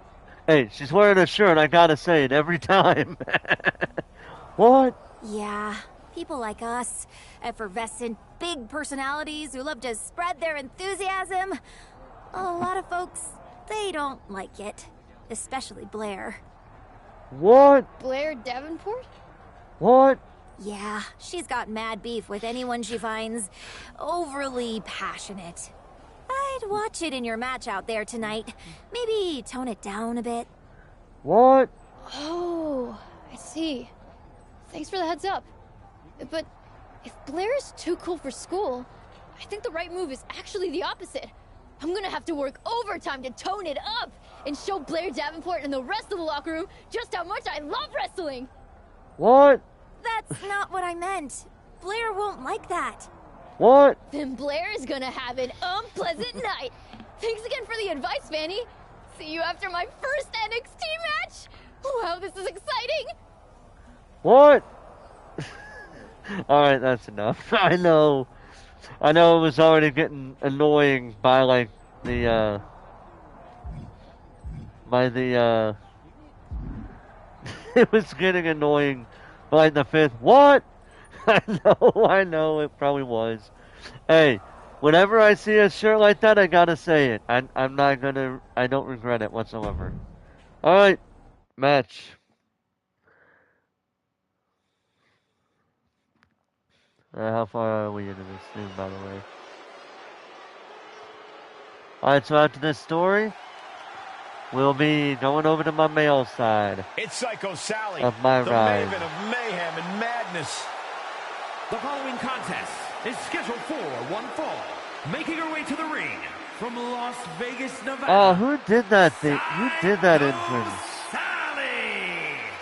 Hey, she's wearing a shirt, I gotta say it every time. What? Yeah, people like us, effervescent, big personalities who love to spread their enthusiasm. A lot of folks, they don't like it. Especially Blair. What? Blair Davenport? What? Yeah, she's got mad beef with anyone she finds overly passionate. I'd watch it in your match out there tonight. Maybe tone it down a bit. What? Oh, I see. Thanks for the heads up. But if Blair is too cool for school, I think the right move is actually the opposite. I'm gonna have to work overtime to tone it up and show Blair Davenport and the rest of the locker room just how much I love wrestling. What? That's not what I meant. Blair won't like that. What? Then Blair is gonna have an unpleasant night. Thanks again for the advice, Fanny. See you after my first NXT match. Wow, this is exciting. What? Alright, that's enough. I know it was already getting annoying by like the it was getting annoying by the fifth. What? I know, it probably was. Hey, whenever I see a shirt like that, I gotta say it. I'm not gonna, I don't regret it whatsoever. Alright, match. How far are we into this thing, by the way? Alright, so after this story, we'll be going over to my male side. It's Psycho Sally, of MyRise. the maven of mayhem and madness. The following contest is scheduled for one fall. Making her way to the ring from Las Vegas, Nevada. Oh, who did that thing? Who did that entrance?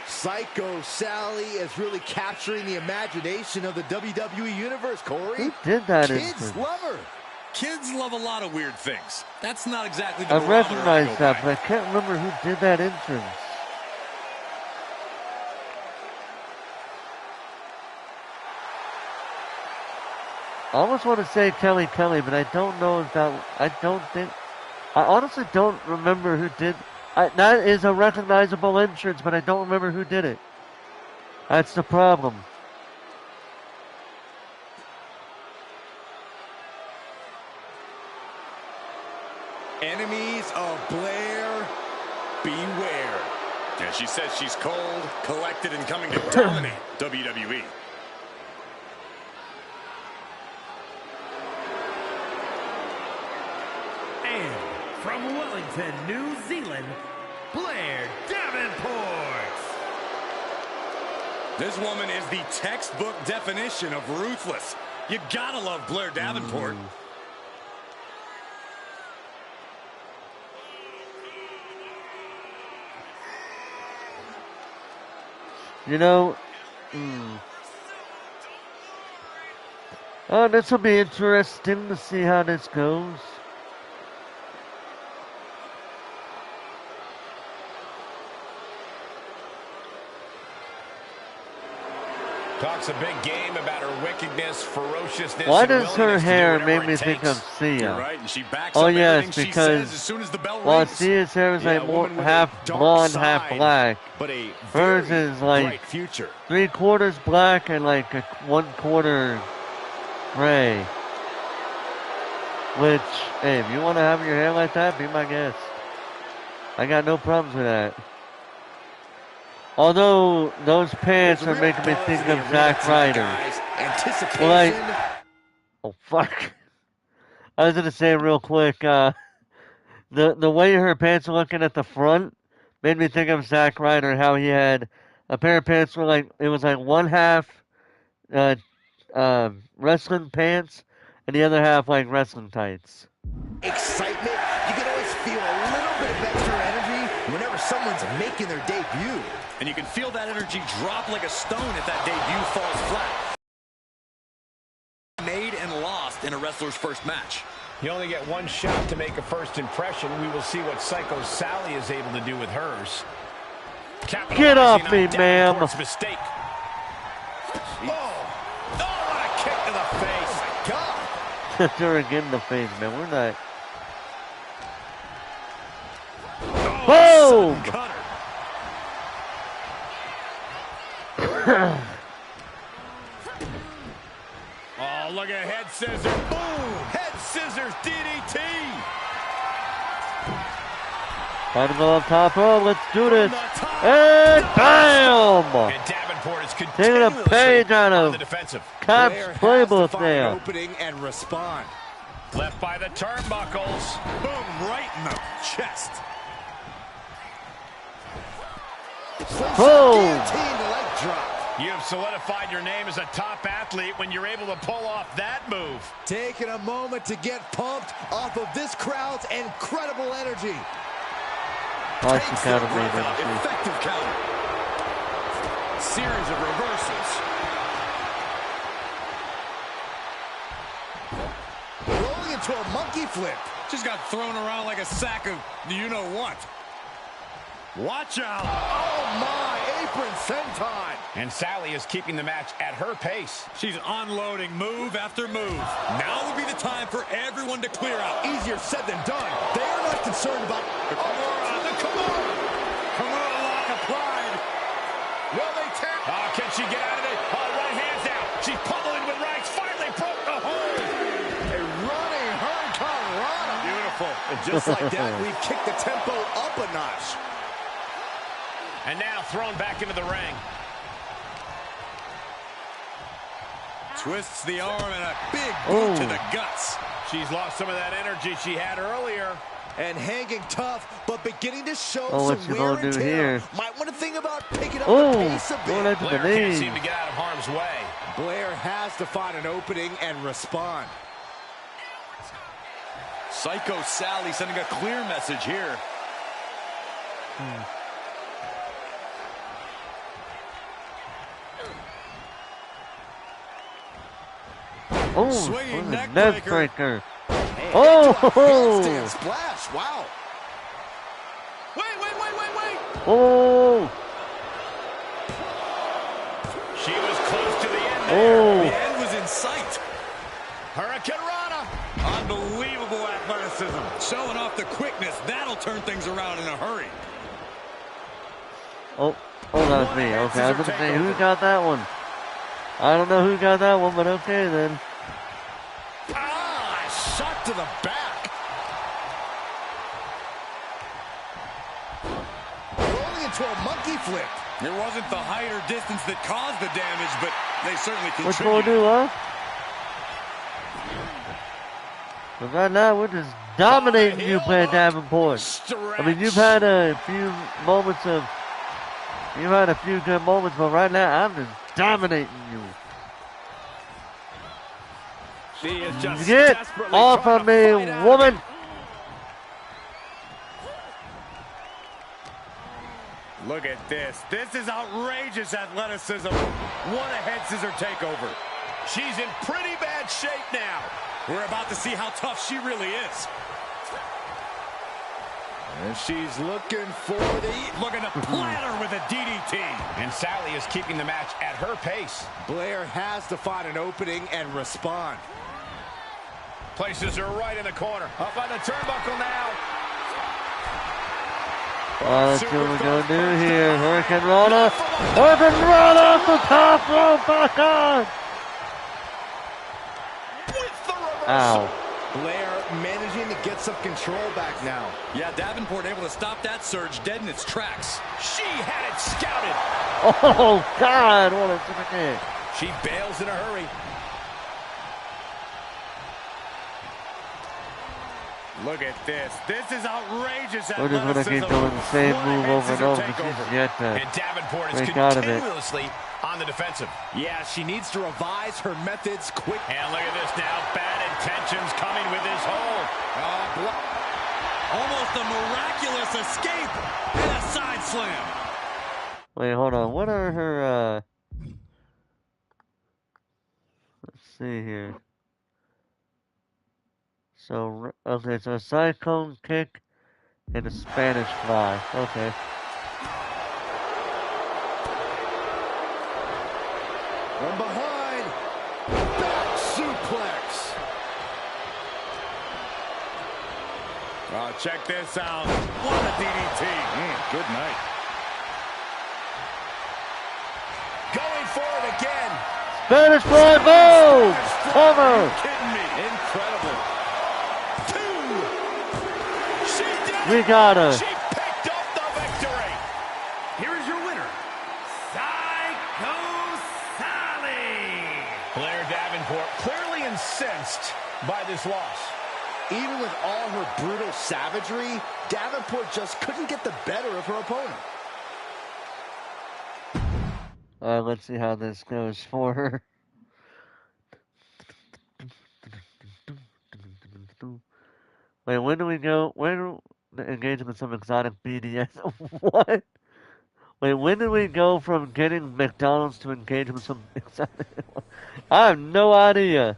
Psycho Sally is really capturing the imagination of the WWE Universe, Corey. Who did that Kids entrance? love her. Kids love a lot of weird things. That's not exactly the I barometer recognize go that, by. but I can't remember who did that entrance. I almost want to say Kelly Kelly, but I don't know if that. I honestly don't remember who did. That is a recognizable entrance, but I don't remember who did it. That's the problem. Enemies of Blair, beware. And she says she's cold, collected, and coming to dominate WWE. And from Wellington, New Zealand, Blair Davenport. This woman is the textbook definition of ruthless. You gotta love Blair Davenport. You know, oh, this will be interesting to see how this goes. Talks a big game about her wickedness, ferociousness. Why and does her willingness to do hair whatever make me it think takes. of Sia? You're right, and she backs Oh up yes, everything she because says as soon as the bell while rings. Sia's hair is Yeah, like a woman with a half dark blonde, side, half black, but a hers very is like bright future. 3/4 black and like a 1/4 gray. Which, hey, if you want to have your hair like that, be my guest. I got no problems with that. Although those pants are making me think of Zack Ryder. Anticipation. Well, oh fuck! I was gonna say real quick. The way her pants are looking at the front made me think of Zack Ryder. How he had a pair of pants were like it was like one half wrestling pants and the other half like wrestling tights. Excitement. You can always feel a little bit of extra energy whenever someone's making their debut. And you can feel that energy drop like a stone if that debut falls flat. Made and lost in a wrestler's first match. You only get one shot to make a first impression. We will see what Psycho Sally is able to do with hers. Get off me, ma'am! Mistake. Oh, what a kick to the face! Oh my God! They're again in the face, man. We're not. Oh, boom! cutter. Oh, look at head scissors. Boom! Head scissors DDT. Time to go up top row. Let's do this. And bam! And Davenport is taking a page out on of the defensive. Cap's playbook there. Opening and respond. Left by the turnbuckles. Boom, right in the chest. Boom! Leg drop. You have solidified your name as a top athlete when you're able to pull off that move. Taking a moment to get pumped off of this crowd's incredible energy. Nice counter move, Effective counter. Series of reversals. Rolling into a monkey flip. Just got thrown around like a sack of you-know-what. Watch out. Oh, my. Apron senton. And Sally is keeping the match at her pace. She's unloading move after move. Now would be the time for everyone to clear out. Easier said than done. They are not concerned about the Kimura lock applied. Will they tap? Oh, can she get out of it? Oh, right hand's down. just like that, we've kicked the tempo up a notch. And now thrown back into the ring. Twists the arm and a big boot to the guts. She's lost some of that energy she had earlier. And hanging tough, but beginning to show what's some she wear gonna and do tear. here? Might want to think about picking up the pace a bit. Blair can't seem to get out of harm's way. Blair has to find an opening and respond. Psycho Sally sending a clear message here. Swinging neck breaker. Oh! Handstand splash. Wow. Wait. Oh! She was close to the end there. Oh! The end was in sight. Hurricane Rana. Unbelievable athleticism. Showing off the quickness. That'll turn things around in a hurry. Oh, that was me. Okay, I was going to say, who got that one? I don't know who got that one, but okay then. Shot to the back. Rolling into a monkey flip. It wasn't the height or distance that caused the damage, but they certainly contributed. What's going to do, huh? But right now, we're just dominating you, Blair Davenport. I mean, you've had a few moments of... You've had a few good moments, but right now, I'm just dominating you. She is just Get off of me, woman! Look at this. This is outrageous athleticism. What a head scissor takeover. She's in pretty bad shape now. We're about to see how tough she really is. And she's looking for looking to platter with a DDT. And Sally is keeping the match at her pace. Blair has to find an opening and respond. Places her right in the corner. Up on the turnbuckle now. Let's see what we're going to do here. Hurricane Rana. Hurricane Rana off the top rope. Back on. Ow. Blair managing to get some control back now. Yeah, Davenport able to stop that surge dead in its tracks. She had it scouted. Oh, God. What a super kick. She bails in a hurry. Look at this. This is outrageous We're just going to keep doing the same move over and over. She's yet to and Davenport is break out of it. continuously on the defensive. Yeah, she needs to revise her methods quick. And look at this now. Bad intentions coming with this hold. Almost a miraculous escape and a side slam. Wait, hold on. What are her, let's see here. So, okay, so a cyclone kick and a Spanish fly. Okay. From behind, back suplex. Oh, check this out. What a DDT. Good night. Going for it again. Spanish fly, boom! Cover! Are you kidding me? Incredible. We got her. She picked up the victory. Here is your winner, Psycho Sally. Blair Davenport clearly incensed by this loss. Even with all her brutal savagery, Davenport just couldn't get the better of her opponent. Let's see how this goes for her. Wait, when do we go? Engaging in some exotic BDS. What? Wait, when did we go from getting McDonald's to engaging with some exotic? I have no idea.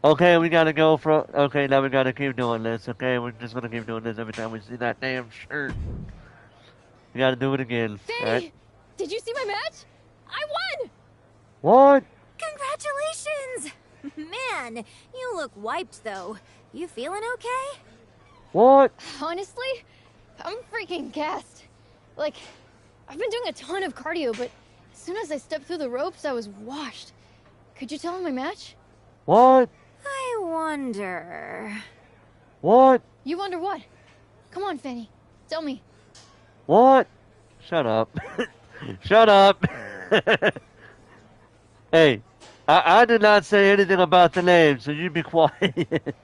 Okay, we gotta go from. Okay, now we gotta keep doing this. Okay, we're just gonna keep doing this every time we see that damn shirt. We gotta do it again. Danny, right? did you see my match? I won! What? Congratulations! Man, you look wiped though. You feeling okay? What? Honestly, I'm freaking gassed. Like, I've been doing a ton of cardio, but as soon as I stepped through the ropes, I was washed. Could you tell him my match? What? I wonder... What? You wonder what? Come on, Fanny. Tell me. What? Shut up. Shut up. Hey, I did not say anything about the name, so you be quiet. Remember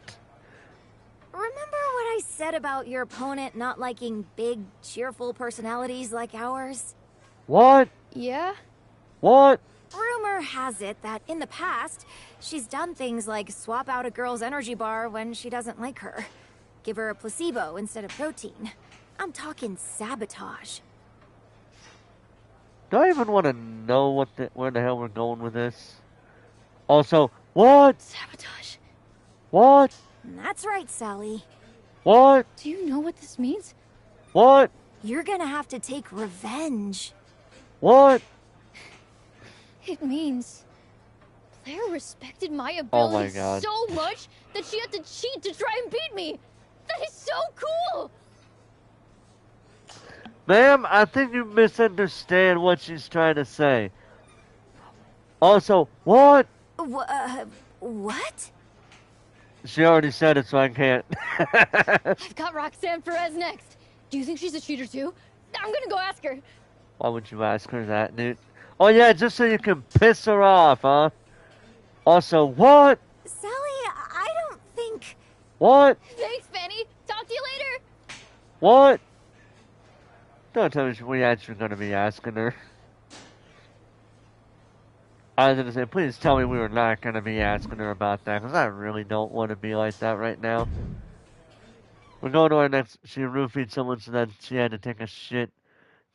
what I said about your opponent not liking big, cheerful personalities like ours? What? Yeah? What? Rumor has it that in the past, she's done things like swap out a girl's energy bar when she doesn't like her. Give her a placebo instead of protein. I'm talking sabotage. Do I even want to know where the hell we're going with this? Also, what? Sabotage. What? That's right, Sally. What? Do you know what this means? What? You're gonna have to take revenge. What? It means Blair respected my Oh my abilities God. so much that she had to cheat to try and beat me. That is so cool. Ma'am, I think you misunderstand what she's trying to say. Also, what? What? She already said it, so I can't. I've got Roxanne Perez next. Do you think she's a cheater too? I'm gonna go ask her. Why would you ask her that, dude? Oh yeah, just so you can piss her off, huh? Also, what? Sally, I don't think... What? Thanks, Fanny. Talk to you later. What? Don't tell me we actually going to be asking her. I was going to say, please tell me we were not going to be asking her about that, because I really don't want to be like that right now. We're going to our next... She roofied someone so that she had to take a shit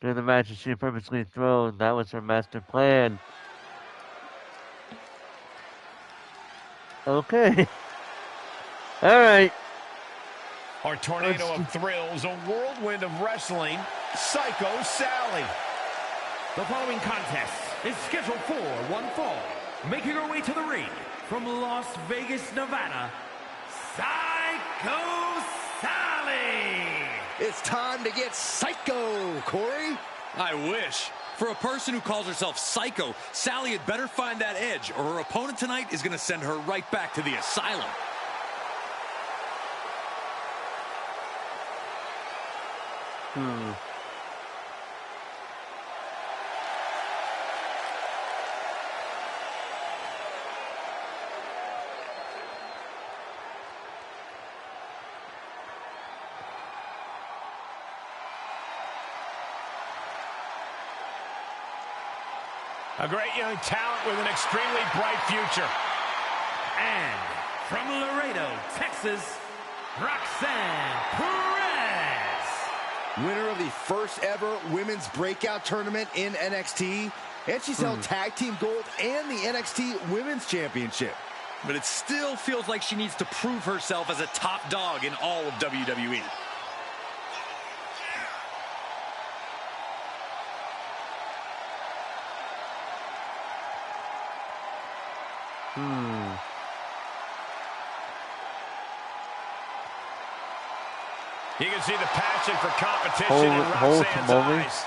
during the match, and she purposely thrown. That was her master plan. Okay. Alright. Our tornado of thrills, a whirlwind of wrestling, Psycho Sally. The following contest is scheduled for one fall. Making her way to the ring from Las Vegas, Nevada, Psycho Sally. It's time to get psycho, Corey. I wish. For a person who calls herself Psycho, Sally had better find that edge, or her opponent tonight is going to send her right back to the asylum. A great young talent with an extremely bright future. And from Laredo, Texas, Roxanne Perez. Winner of the first ever women's breakout tournament in NXT. And she's held tag team gold and the NXT Women's Championship. But it still feels like she needs to prove herself as a top dog in all of WWE. You can see the passion for competition in Roxanne's eyes.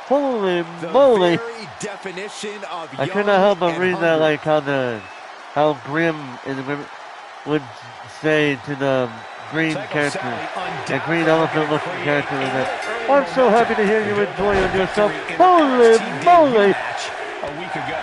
Holy The moly! very definition of I young couldn't help but and read that, hungry. like how Grim would say to the green character, the green elephant looking character, that I'm so happy to hear you enjoying yourself. Holy moly! A week ago.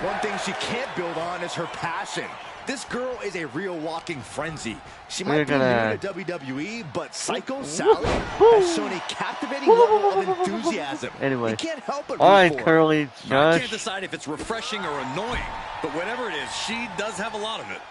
One thing she can't build on is her passion. This girl is a real walking frenzy. She might be new to WWE, but Psycho Sally has shown a captivating level of enthusiasm. Anyway, you can't help but all root right, for her. Curly, I Josh. can't decide if it's refreshing or annoying, but whatever it is, she does have a lot of it.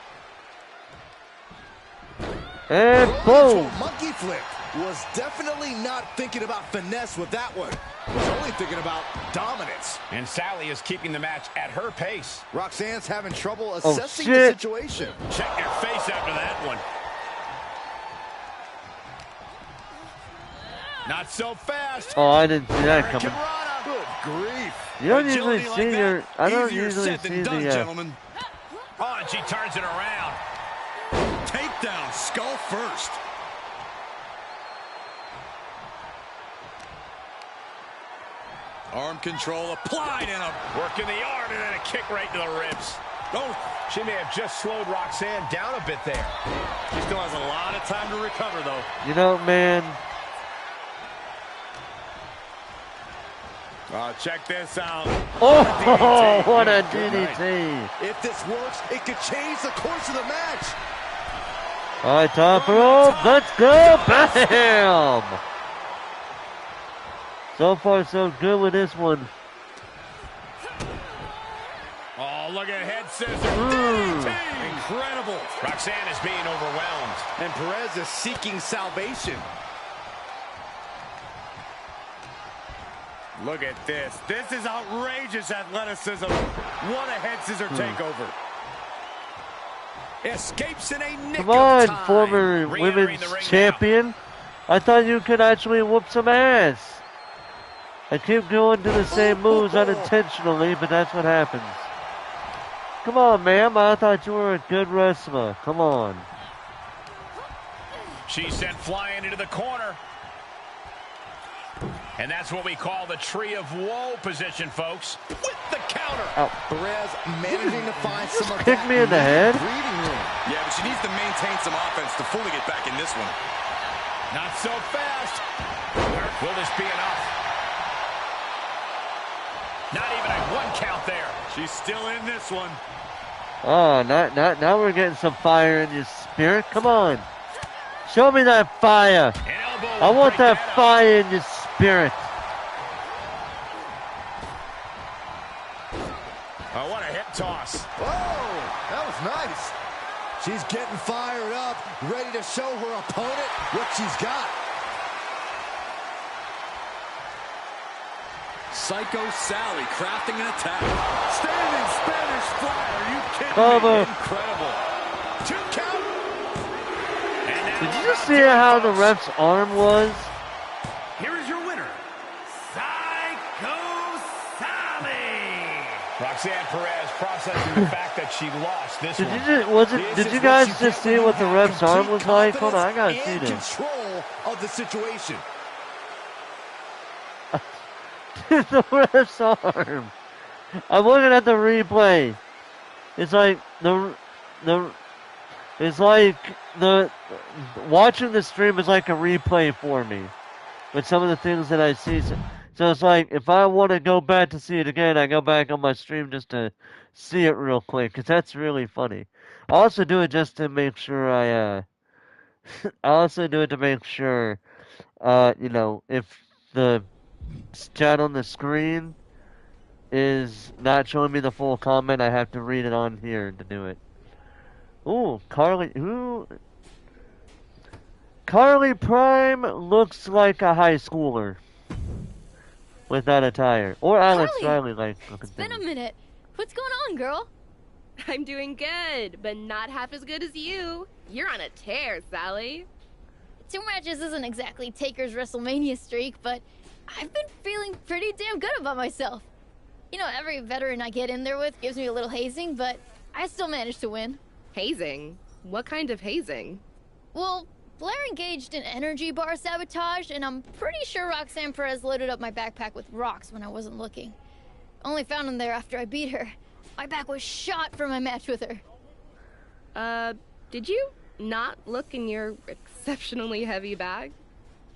And boom! Monkey flip was definitely not thinking about finesse with that one. Was only thinking about dominance. And Sally is keeping the match at her pace. Roxanne's having trouble assessing the shit. situation. Check your face after that one. Not so fast. Oh, I didn't see that coming. Good grief. You don't Agility usually like see that, I don't easier usually said than see done, the, gentlemen. Oh, and she turns it around. Takedown, skull first. Arm control applied and a Working the arm and then a kick right to the ribs. Oh, she may have just slowed Roxanne down a bit there. She still has a lot of time to recover, though. You know, man. Check this out. Oh, what a DDT. If this works, it could change the course of the match. All right, top rope. Let's go. Bam. So far, so good with this one. Oh, look at head scissors. Incredible. Roxanne is being overwhelmed. And Perez is seeking salvation. Look at this. This is outrageous athleticism. What a head scissor takeover. Escapes in a nick Come on, of time. former women's champion. I thought you could actually whoop some ass. I keep going to the same moves unintentionally, but that's what happens. Come on, ma'am. I thought you were a good wrestler. Come on. She's sent flying into the corner. And that's what we call the tree of woe position, folks. With the counter. Ow. Perez managing to find some of Kick that me in the head. breathing room. Yeah, but she needs to maintain some offense to fully get back in this one. Not so fast. Will this be enough? Not even a 1 count there. She's still in this one. Oh, now we're getting some fire in your spirit. Come on. Show me that fire. I want that fire in your spirit. Oh, what a hip toss. Whoa, that was nice. She's getting fired up, ready to show her opponent what she's got. Psycho Sally crafting an attack. Standing Spanish fly. Are you kidding Cover. me? Incredible. 2 count. Did you just see how the ref's arm was? Here is your winner, Psycho Sally. Roxanne Perez processing the fact that she lost this one. Did you guys just see what the ref's arm was like? Hold on, I gotta see this. Control of the situation. The ref's arm. I'm looking at the replay. It's like watching the stream is like a replay for me with some of the things that I see. So it's like if I want to go back to see it again, I go back on my stream just to see it real quick because that's really funny. I also do it just to make sure I also do it to make sure if the chat on the screen is not showing me the full comment, I have to read it on here to do it. Ooh, Carly Prime looks like a high schooler with that attire. Or Alex Riley like looking. It's been a minute. What's going on, girl? I'm doing good, but not half as good as you. You're on a tear, Sally. 2 matches isn't exactly Taker's WrestleMania streak, but I've been feeling pretty damn good about myself. You know, every veteran I get in there with gives me a little hazing, but I still managed to win. Hazing? What kind of hazing? Well, Blair engaged in energy bar sabotage, and I'm pretty sure Roxanne Perez loaded up my backpack with rocks when I wasn't looking. Only found them there after I beat her. My back was shot from my match with her. Did you not look in your exceptionally heavy bag?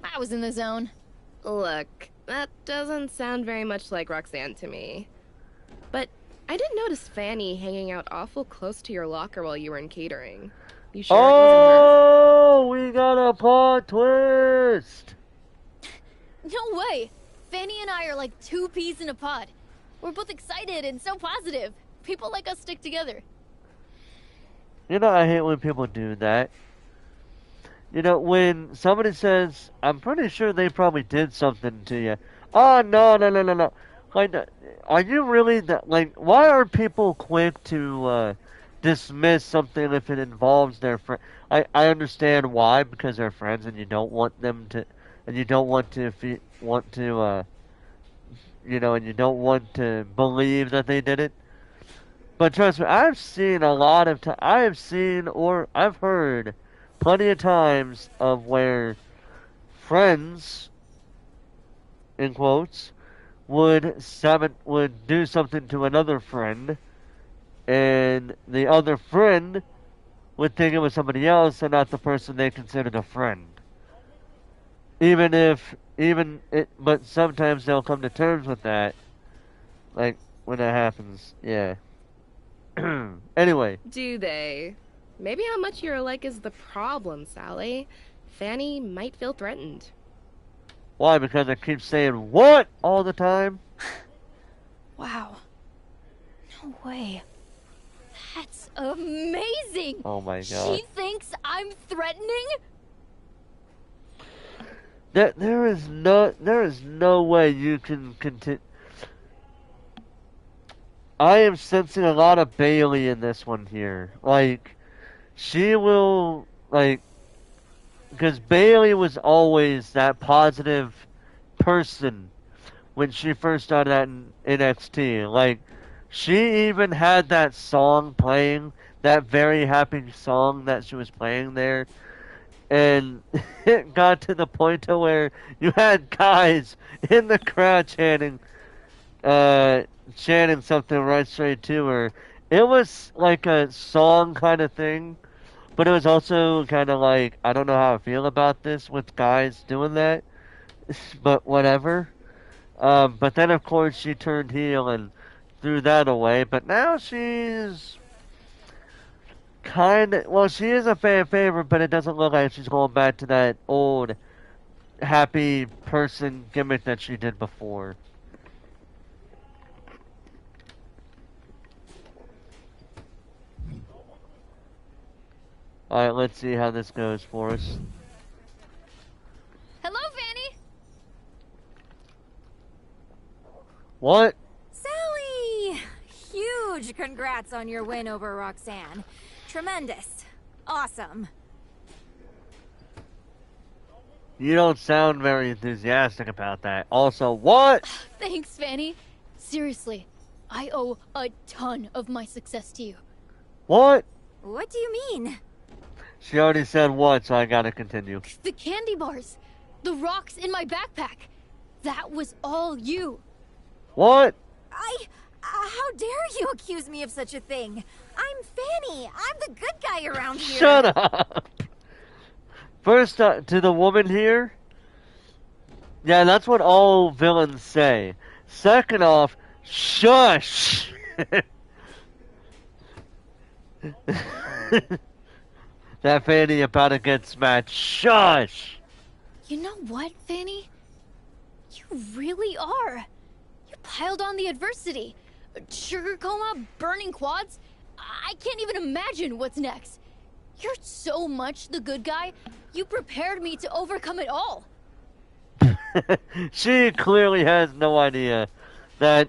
I was in the zone. Look, that doesn't sound very much like Roxanne to me. But I did notice Fanny hanging out awful close to your locker while you were in catering. You sure it wasn't Oh, we got a plot twist! No way! Fanny and I are like 2 peas in a pod. We're both excited and so positive. People like us stick together. You know, I hate when people do that. You know, when somebody says, I'm pretty sure they probably did something to you. Oh, no. Like, are you really that, like, why are people quick to dismiss something if it involves their friend? I understand why, because they're friends and you don't want them to, and you don't want to, and you don't want to believe that they did it. But trust me, I've seen a lot of I've heard plenty of times of where friends, in quotes, would do something to another friend and the other friend would think it was somebody else and not the person they considered a friend. But sometimes they'll come to terms with that, like when that happens. Yeah. Anyway. Do they? Maybe how much you're alike is the problem, Sally. Fanny might feel threatened. Why? Because I keep saying what all the time? Wow. No way. That's amazing! Oh my god. She thinks I'm threatening? There is no way you can continue. I am sensing a lot of Bailey in this one here. Like, she will, like, because Bailey was always that positive person when she first started out in NXT. Like, she even had that song playing, that very happy song that she was playing there. And it got to the point to where you had guys in the crowd chanting something right straight to her. It was like a song kind of thing, but it was also kind of like, I don't know how I feel about this with guys doing that, but whatever. But then, of course, she turned heel and threw that away, but now she's she is a fan favorite, but it doesn't look like she's going back to that old happy person gimmick that she did before. Alright, let's see how this goes for us. Hello, Fanny! What? Sally! Huge congrats on your win over Roxanne. Tremendous. Awesome. You don't sound very enthusiastic about that. Also, what? Thanks, Fanny. Seriously, I owe a ton of my success to you. What? What do you mean? She already said what, so I gotta continue. The candy bars, the rocks in my backpack, that was all you. What? How dare you accuse me of such a thing? I'm Fanny. I'm the good guy around here. Shut up. First, to the woman here. Yeah, that's what all villains say. Second off, shush. That Fanny about to get smacked. Shush. You know what, Fanny? You really are. You piled on the adversity. Sugar coma, burning quads. I can't even imagine what's next. You're so much the good guy, you prepared me to overcome it all. She clearly has no idea that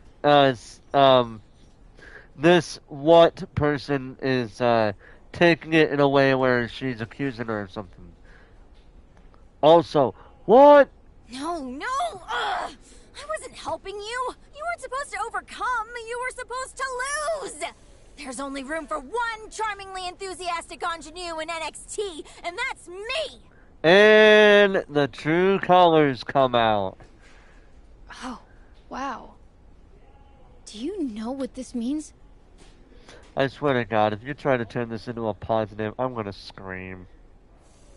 this what person is taking it in a way where she's accusing her of something. Also, what? No. I wasn't helping you. You weren't supposed to overcome. You were supposed to lose. There's only room for one charmingly enthusiastic ingenue in NXT, and that's me. And the true colors come out. Oh, wow. Do you know what this means? I swear to God, if you try to turn this into a positive, I'm gonna scream.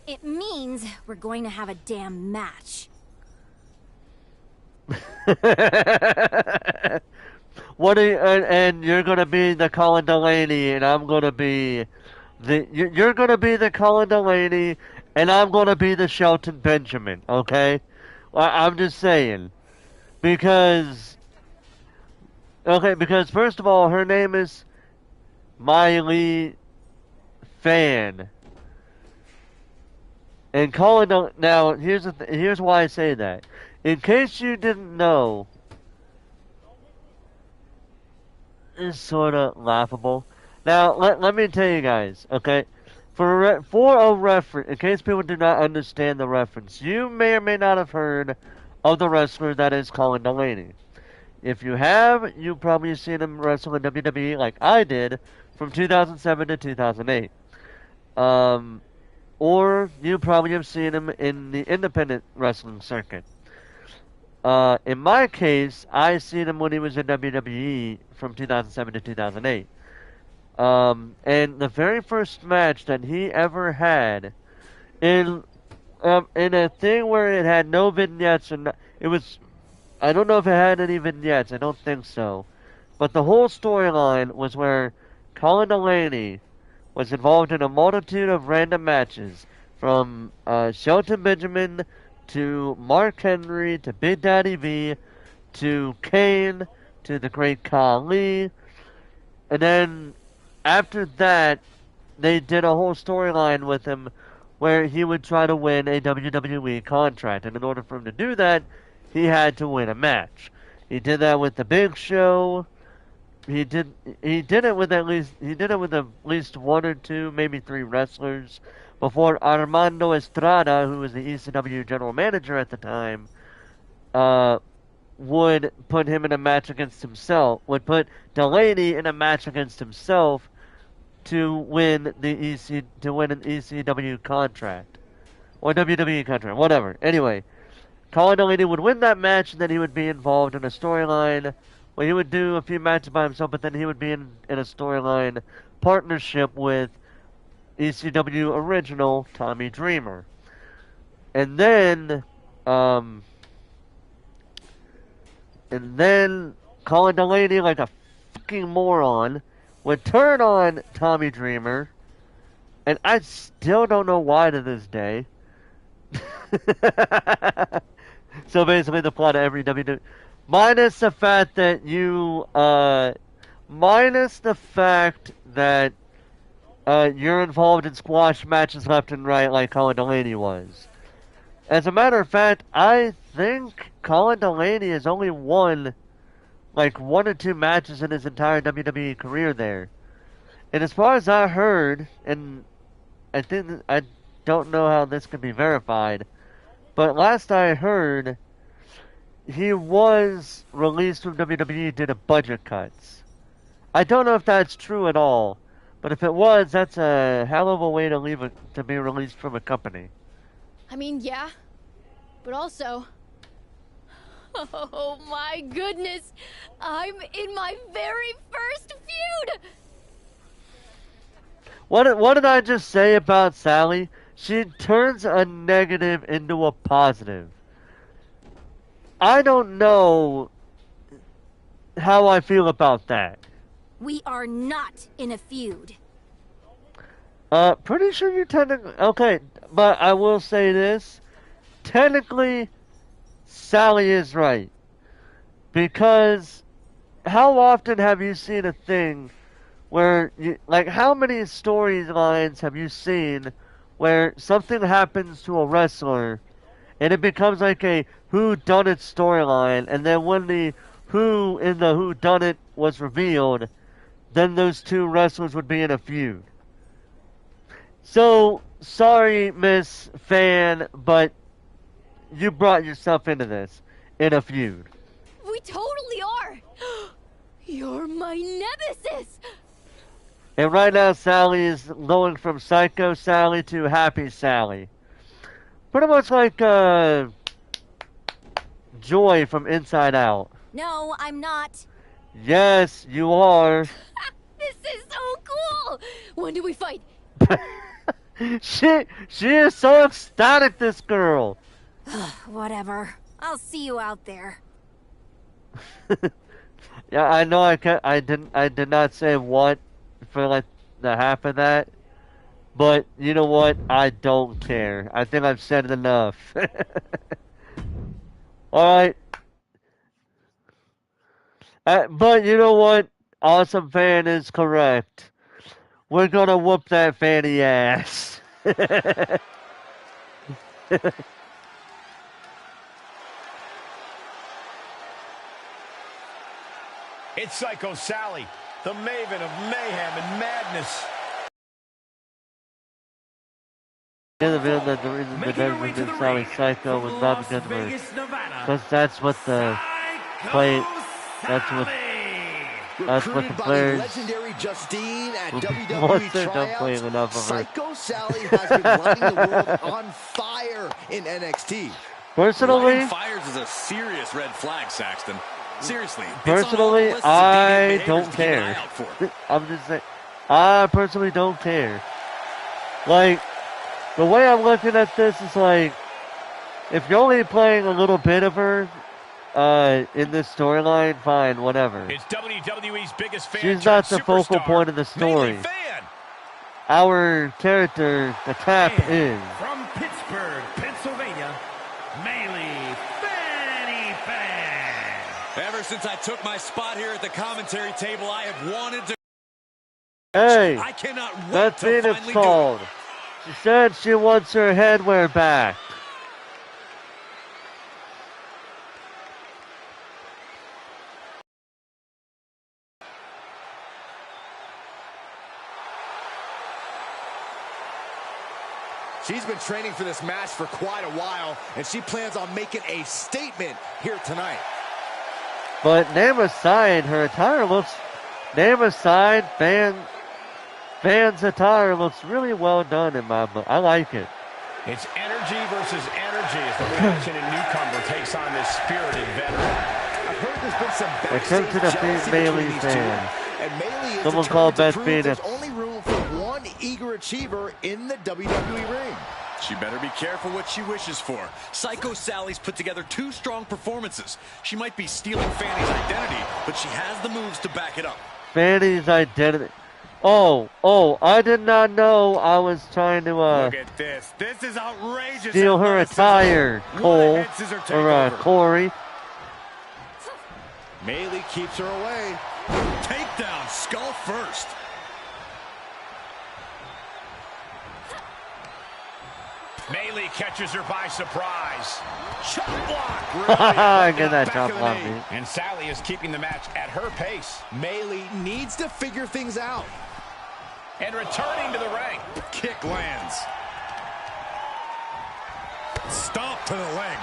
It means we're going to have a damn match. What are you, and you're gonna be the Colin Delaney, and I'm gonna be you're gonna be the Colin Delaney, and I'm gonna be the Shelton Benjamin. Okay, I'm just saying, because first of all, her name is Miley Fan, and Colin. Now here's why I say that. In case you didn't know. Is sort of laughable. Now, let me tell you guys, okay? For a reference, in case people do not understand the reference, you may or may not have heard of the wrestler that is Colin Delaney. If you have, you've probably seen him wrestle in WWE like I did from 2007 to 2008. Or you probably have seen him in the independent wrestling circuit. In my case, I seen him when he was in WWE from 2007 to 2008. And the very first match that he ever had in a thing where it had no vignettes and it was, I don't know if it had any vignettes. I don't think so. But the whole storyline was where Colin Delaney was involved in a multitude of random matches, from Shelton Benjamin to Mark Henry to Big Daddy V to Kane to the Great Khali. And then after that, they did a whole storyline with him where he would try to win a WWE contract. And in order for him to do that, he had to win a match. He did that with the Big Show. He did it with at least one or two, maybe three wrestlers before Armando Estrada, who was the ECW general manager at the time, would put him in a match against himself. Would put Delaney in a match against himself to win an ECW contract or WWE contract, whatever. Anyway, Colin Delaney would win that match, and then he would be involved in a storyline. Well, he would do a few matches by himself, but then he would be in a storyline partnership with ECW original Tommy Dreamer. And then Colin Delaney, like a fucking moron, would turn on Tommy Dreamer, and I still don't know why to this day. So basically, the plot of every WWE, minus the fact that you're involved in squash matches left and right, like Colin Delaney was. As a matter of fact, I think Colin Delaney has only won like one or two matches in his entire WWE career there. And as far as I heard, and I don't know how this can be verified, but last I heard, he was released from WWE due to budget cuts. I don't know if that's true at all, but if it was, that's a hell of a way to be released from a company. I mean, yeah, but also, oh my goodness, I'm in my very first feud! What did I just say about Sally? She turns a negative into a positive. I don't know how I feel about that. We are not in a feud. Pretty sure you're technically... Okay, but I will say this. Technically, Sally is right. Because how often have you seen a thing where... how many storylines have you seen where something happens to a wrestler and it becomes like a whodunit storyline, and then when the who in the whodunit was revealed, then those two wrestlers would be in a feud. So, sorry, Miss Fan, but you brought yourself into this, in a feud. We totally are! You're my nemesis! And right now, Sally is going from Psycho Sally to Happy Sally. Pretty much like, Joy from Inside Out. No, I'm not. Yes, you are. This is so cool! When do we fight? She is so ecstatic, this girl. Whatever. I'll see you out there. Yeah, I know. I did not say what for like the half of that, but you know what? I don't care. I think I've said enough. All right. But you know what? Awesome Fan is correct. We're gonna whoop that fanny ass. It's Psycho Sally, the maven of mayhem and madness. The reveal that the reason the never been Sally Psycho was not because of her, because that's what the play. That's what the players. Legendary Justine at Once WWE they're done playing tryouts, enough of her. Psycho Sally has been lighting the world on fire in NXT. Personally, Lighting fires is a serious red flag, Saxton. Seriously. Personally, I don't care. I'm just saying. I personally don't care. Like, the way I'm looking at this is like, if you're only playing a little bit of her in this storyline, fine, whatever. It's WWE's biggest fan. She's not the focal point of the story. Our character, the Tap, is. From Pittsburgh, Pennsylvania, Maylee Fanny Fan. Ever since I took my spot here at the commentary table, I have wanted to. Hey, I cannot wait that's to Phoenix finally called. She said she wants her headwear back. She's been training for this match for quite a while, and she plans on making a statement here tonight. But name aside, her attire looks. Name aside, fans' attire looks really well done in my book. I like it. It's energy versus energy as the passionate newcomer takes on this spirited veteran. I've heard there's been some Attempt to defeat Maylee fan. And Maylee is Someone called Beth Phoenix. Phoenix. There's only room for one eager achiever in the WWE ring. She better be careful what she wishes for. Psycho Sally's put together 2 strong performances. She might be stealing Fanny's identity, but she has the moves to back it up. Fanny's identity. Oh, I did not know I was trying to Look at this. This is outrageous. steal her attire, Cole, or Corey. Maylee keeps her away. Takedown, skull first. Maylee catches her by surprise. Chop block. Really Get that chop block, dude. And Sally is keeping the match at her pace. Maylee needs to figure things out. And returning to the ring. Kick lands. Stomp to the leg.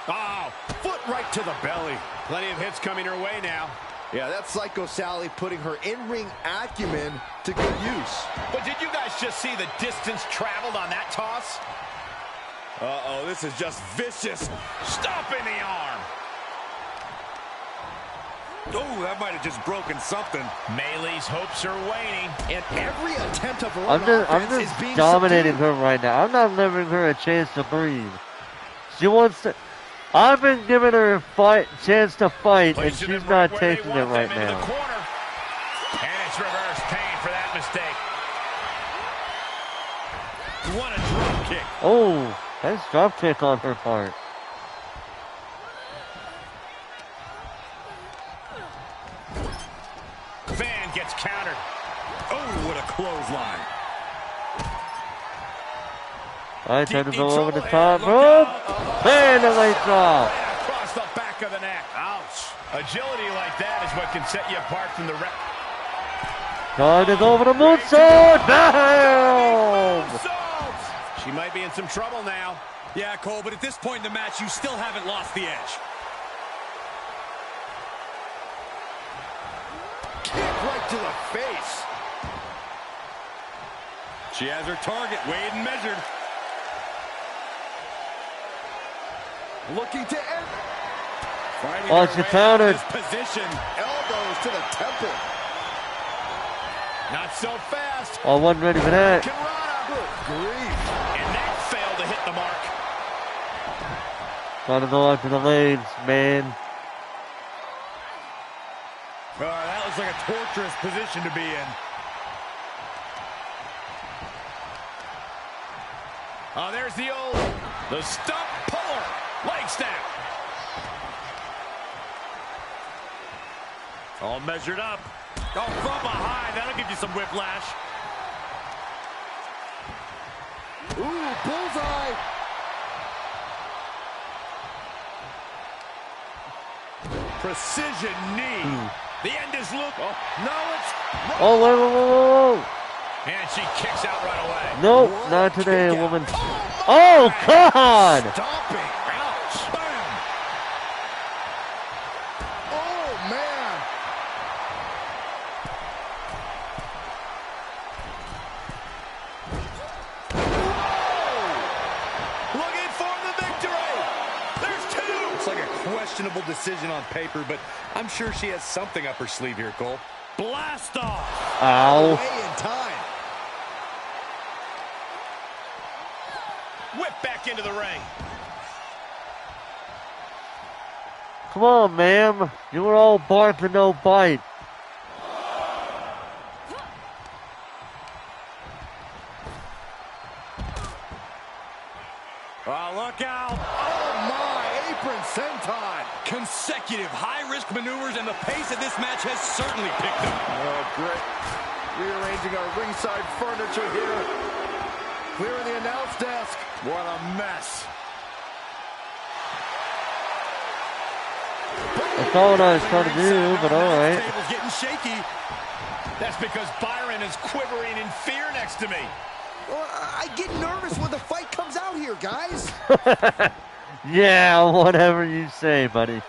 Oh, foot right to the belly. Plenty of hits coming her way now. Yeah, that's Psycho Sally putting her in-ring acumen to good use. But did you guys just see the distance traveled on that toss? Uh-oh, this is just vicious. Stomping the arm. Oh, that might have just broken something. Maylee's hopes are waning. And every attempt of her I'm offense is just being dominating subdued. her right now. I'm not giving her a chance to breathe. She wants to. I've been giving her a chance to fight, and she's not taking it right now. And it's reverse pain for that mistake. What a drop kick. Oh, nice drop kick on her part. Van gets countered. Oh, what a clothesline. All right, time to go over the top rope. And a late drop. Across the back of the neck. Ouch. Agility like that is what can set you apart from the rest. Time to go over the moonsault. Bam! She might be in some trouble now. Yeah, Cole, but at this point in the match, you still haven't lost the edge. Kick right to the face. She has her target weighed and measured. Looking to end. Oh, she countered. Position. Elbows to the temple. Not so fast. Oh, wasn't ready for that. Good grief. And that failed to hit the mark. Trying to go onto the legs, man. That was like a torturous position to be in. Oh, there's the stump puller. Leg snap. All measured up. Oh, from behind. That'll give you some whiplash. Ooh, bullseye. Precision knee. The end is loop. Oh, no, it's... Oh, whoa. And she kicks out right away. Nope, not today, woman. Oh, God! Stomping. Ouch. Bam. Oh, man. Looking for the victory. There's two. It's like a questionable decision on paper, but I'm sure she has something up her sleeve here, Cole. Blast off. Ow. Way in time. Whip back into the ring. Come on, ma'am. You were all bark and no bite. Oh, look out. Oh, my. Apron senton. Consecutive high-risk maneuvers, and the pace of this match has certainly picked up. Oh, great. Rearranging our ringside furniture here. Clearing the announce desk. What a mess. That's not what I was trying to do, but alright. Table's getting shaky. That's because Byron is quivering in fear next to me. Well, I get nervous when the fight comes out here, guys. Yeah, whatever you say, buddy.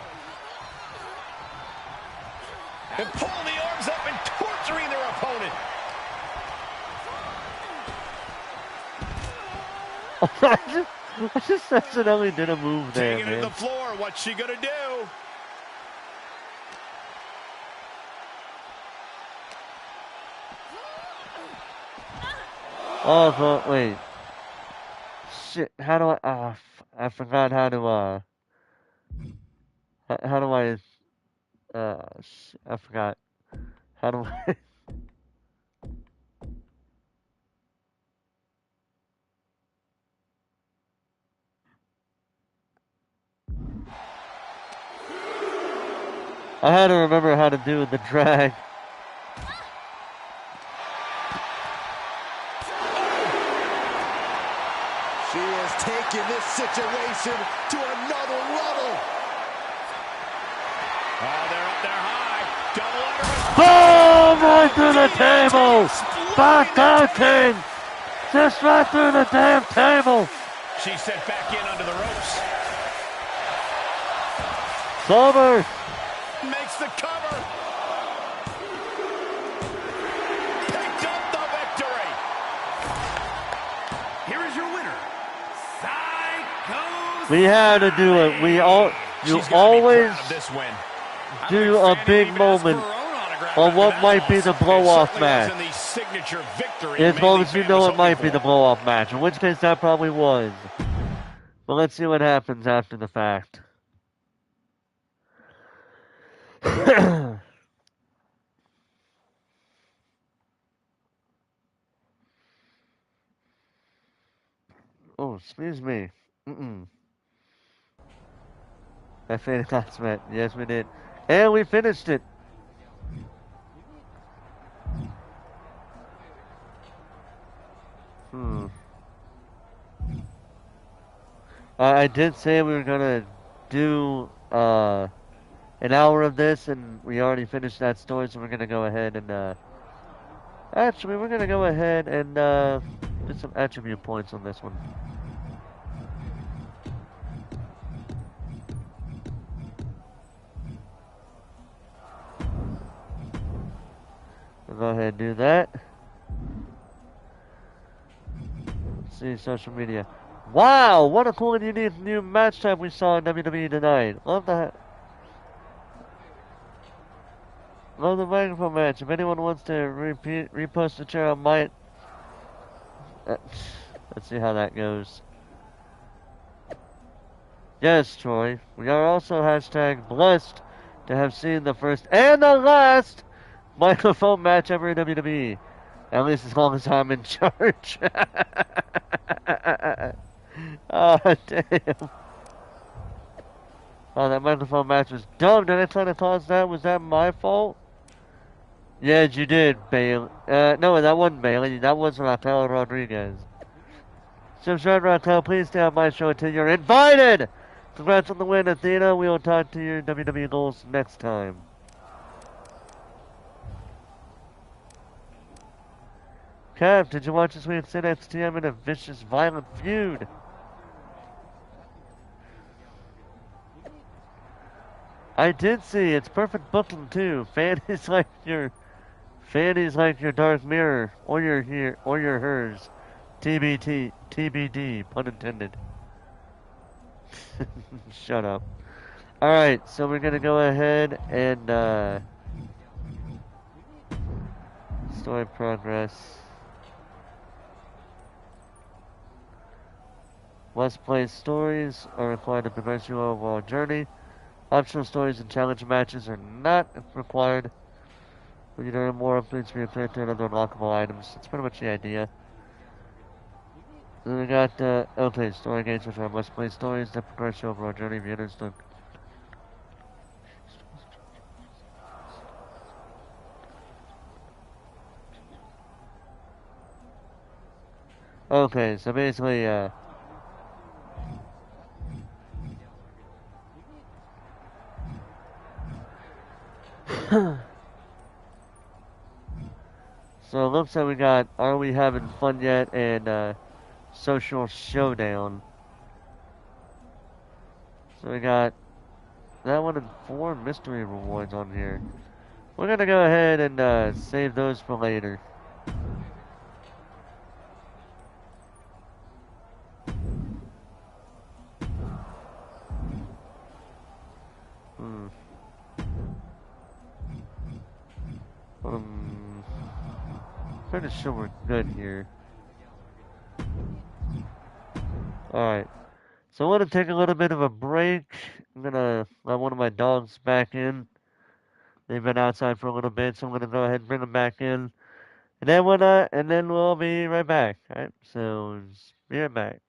And pulling the arms up and torturing their opponent. I just accidentally did a move there, Taking it to man. the floor. What's she gonna do? Oh, but wait. Shit, how do I, I forgot how to, how do I, I forgot. How do I, I had to remember how to do the drag. She is taking this situation to another level. Oh, they're up there high. Boom! Double Right through the table! Back counting! Just right through the damn table! She's sent back in under the ropes. Somers! Makes the cover. Picked up the victory. Here is your winner, Psycho. We had to do it. You She's gotta be always proud of this win. do a big moment on what might be the blow-off match. As long as you know it might be the blow-off match, in which case that probably was. But let's see what happens after the fact. Oh, excuse me. I finished last match. Yes, we did. And we finished it. I did say we were gonna do an hour of this, and we already finished that story, so we're gonna go ahead and actually we're gonna go ahead and do some attribute points on this one. We'll go ahead and do that. Let's see social media. Wow, what a cool and unique new match type we saw in WWE tonight. Love the microphone match. If anyone wants to repost the chair, I might. Let's see how that goes. Yes, Troy. We are also hashtag blessed to have seen the first and the last microphone match ever in WWE. At least as long as I'm in charge. Oh, damn. Oh, that microphone match was dumb. Did I try to cause that? Was that my fault? Yes, you did, Bailey. No, that wasn't Bailey. That was Raquel Rodriguez. Subscribe, Raquel. Please stay on my show until you're invited. Congrats on the win, Athena. We will talk to your WWE goals next time. Cap, did you watch this week's NXT? I'm in a vicious, violent feud. I did see. It's perfect booking too. Fanny's like your dark mirror, or your hers. TBD, pun intended. Shut up. All right, so we're gonna go ahead and Story progress. Must play stories are required to progress your overall journey. Optional stories and challenge matches are not required. But you earn more upgrades for your character and other unlockable items. That's pretty much the idea. Then we got, okay, story games, which are must play stories that progress your overall journey. If you understand. Okay, so basically, so it looks like we got Are We Having Fun Yet and Social Showdown. So we got that one and 4 mystery rewards on here. We're gonna go ahead and save those for later. Hmm. Pretty sure we're good here. Alright. So I want to take a little bit of a break. I'm gonna let one of my dogs back in. They've been outside for a little bit, so I'm gonna go ahead and bring them back in. And then we'll be right back. Alright, so be right back.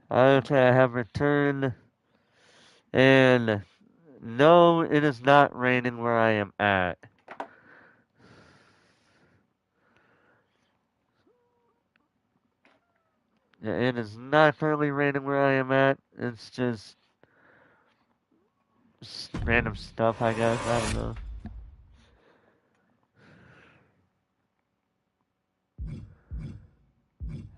Okay, I have returned, and no, it is not raining where I am at. Yeah, it is not currently raining where I am at. It's just random stuff, I guess. I don't know.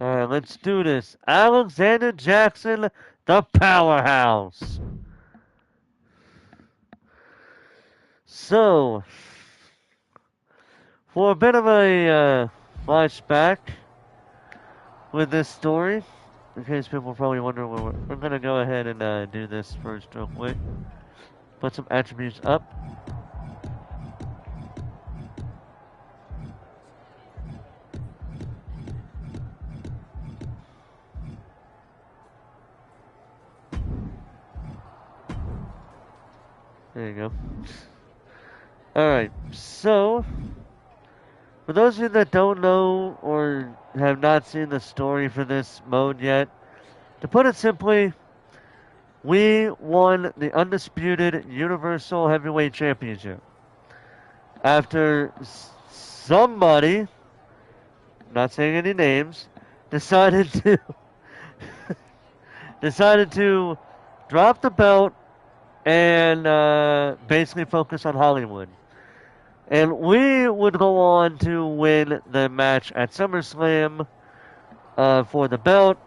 Alright, let's do this. Alexander Jackson, the powerhouse. So, for a bit of a flashback with this story, in case people are probably wondering where we're going to go ahead and do this first real quick. Put some attributes up. There you go. Alright, so, for those of you that don't know or have not seen the story for this mode yet, to put it simply, we won the undisputed Universal Heavyweight Championship. After somebody, not saying any names, decided to drop the belt and basically focus on Hollywood. And we would go on to win the match at SummerSlam for the belt.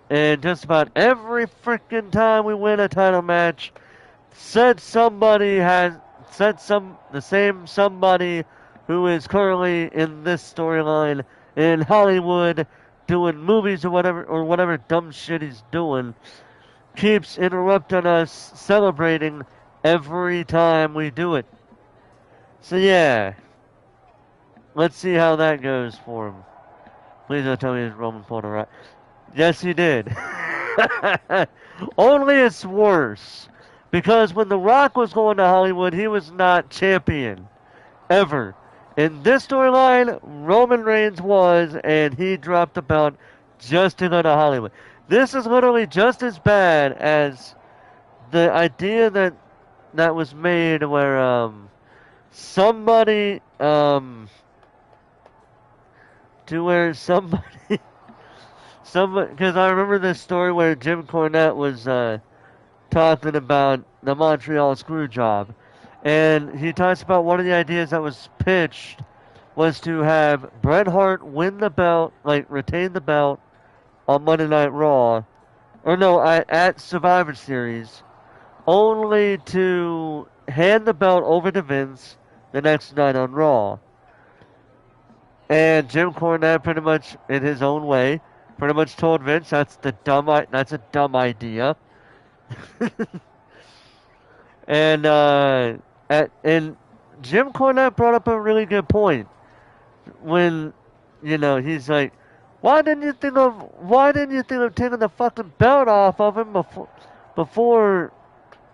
And just about every freaking time we win a title match, the same somebody who is currently in this storyline in Hollywood doing movies or whatever dumb shit he's doing keeps interrupting us celebrating every time we do it. So yeah, let's see how that goes for him. Please don't tell me it's Roman pulled a right. Yes, he did. Only it's worse. Because when The Rock was going to Hollywood, he was not champion. Ever. In this storyline, Roman Reigns was, and he dropped the belt just to go to Hollywood. This is literally just as bad as the idea that was made where somebody because I remember this story where Jim Cornette was talking about the Montreal screw job, and he talks about one of the ideas that was pitched was to have Bret Hart win the belt, like retain the belt on Monday Night Raw, or no, at Survivor Series, only to hand the belt over to Vince the next night on Raw. And Jim Cornette, pretty much in his own way, pretty much told Vince that's a dumb idea. and and Jim Cornette brought up a really good point when he's like, why didn't you think of taking the fucking belt off of him before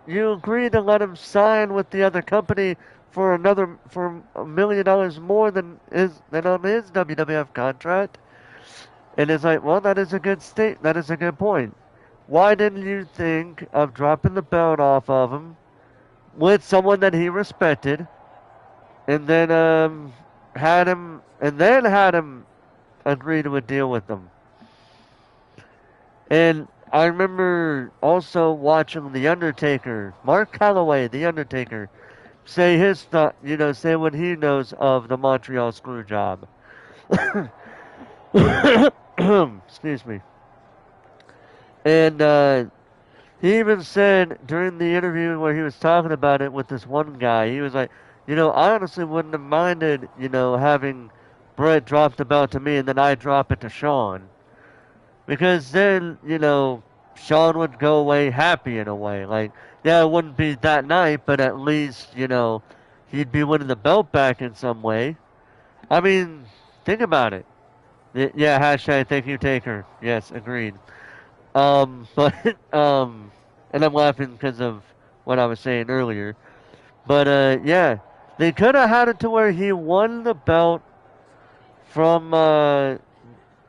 you agreed to let him sign with the other company for $1 million more than on his WWF contract? And it's like, well, that is a good point. Why didn't you think of dropping the belt off of him with someone that he respected, and then had him agree to a deal with them? And I remember also watching The Undertaker, Mark Calloway, The Undertaker, say his thought, say what he knows of the Montreal screw job. Excuse me. And he even said during the interview where he was talking about it with this one guy, he was like, I honestly wouldn't have minded, having Brett drop the belt to me and then I drop it to Shawn. Because then, Shawn would go away happy in a way. Like, yeah, it wouldn't be that night, but at least, he'd be winning the belt back in some way. I mean, think about it. Yeah, hashtag thank you, Taker. Yes, agreed. But, and I'm laughing because of what I was saying earlier. But, yeah, they could have had it to where he won the belt from,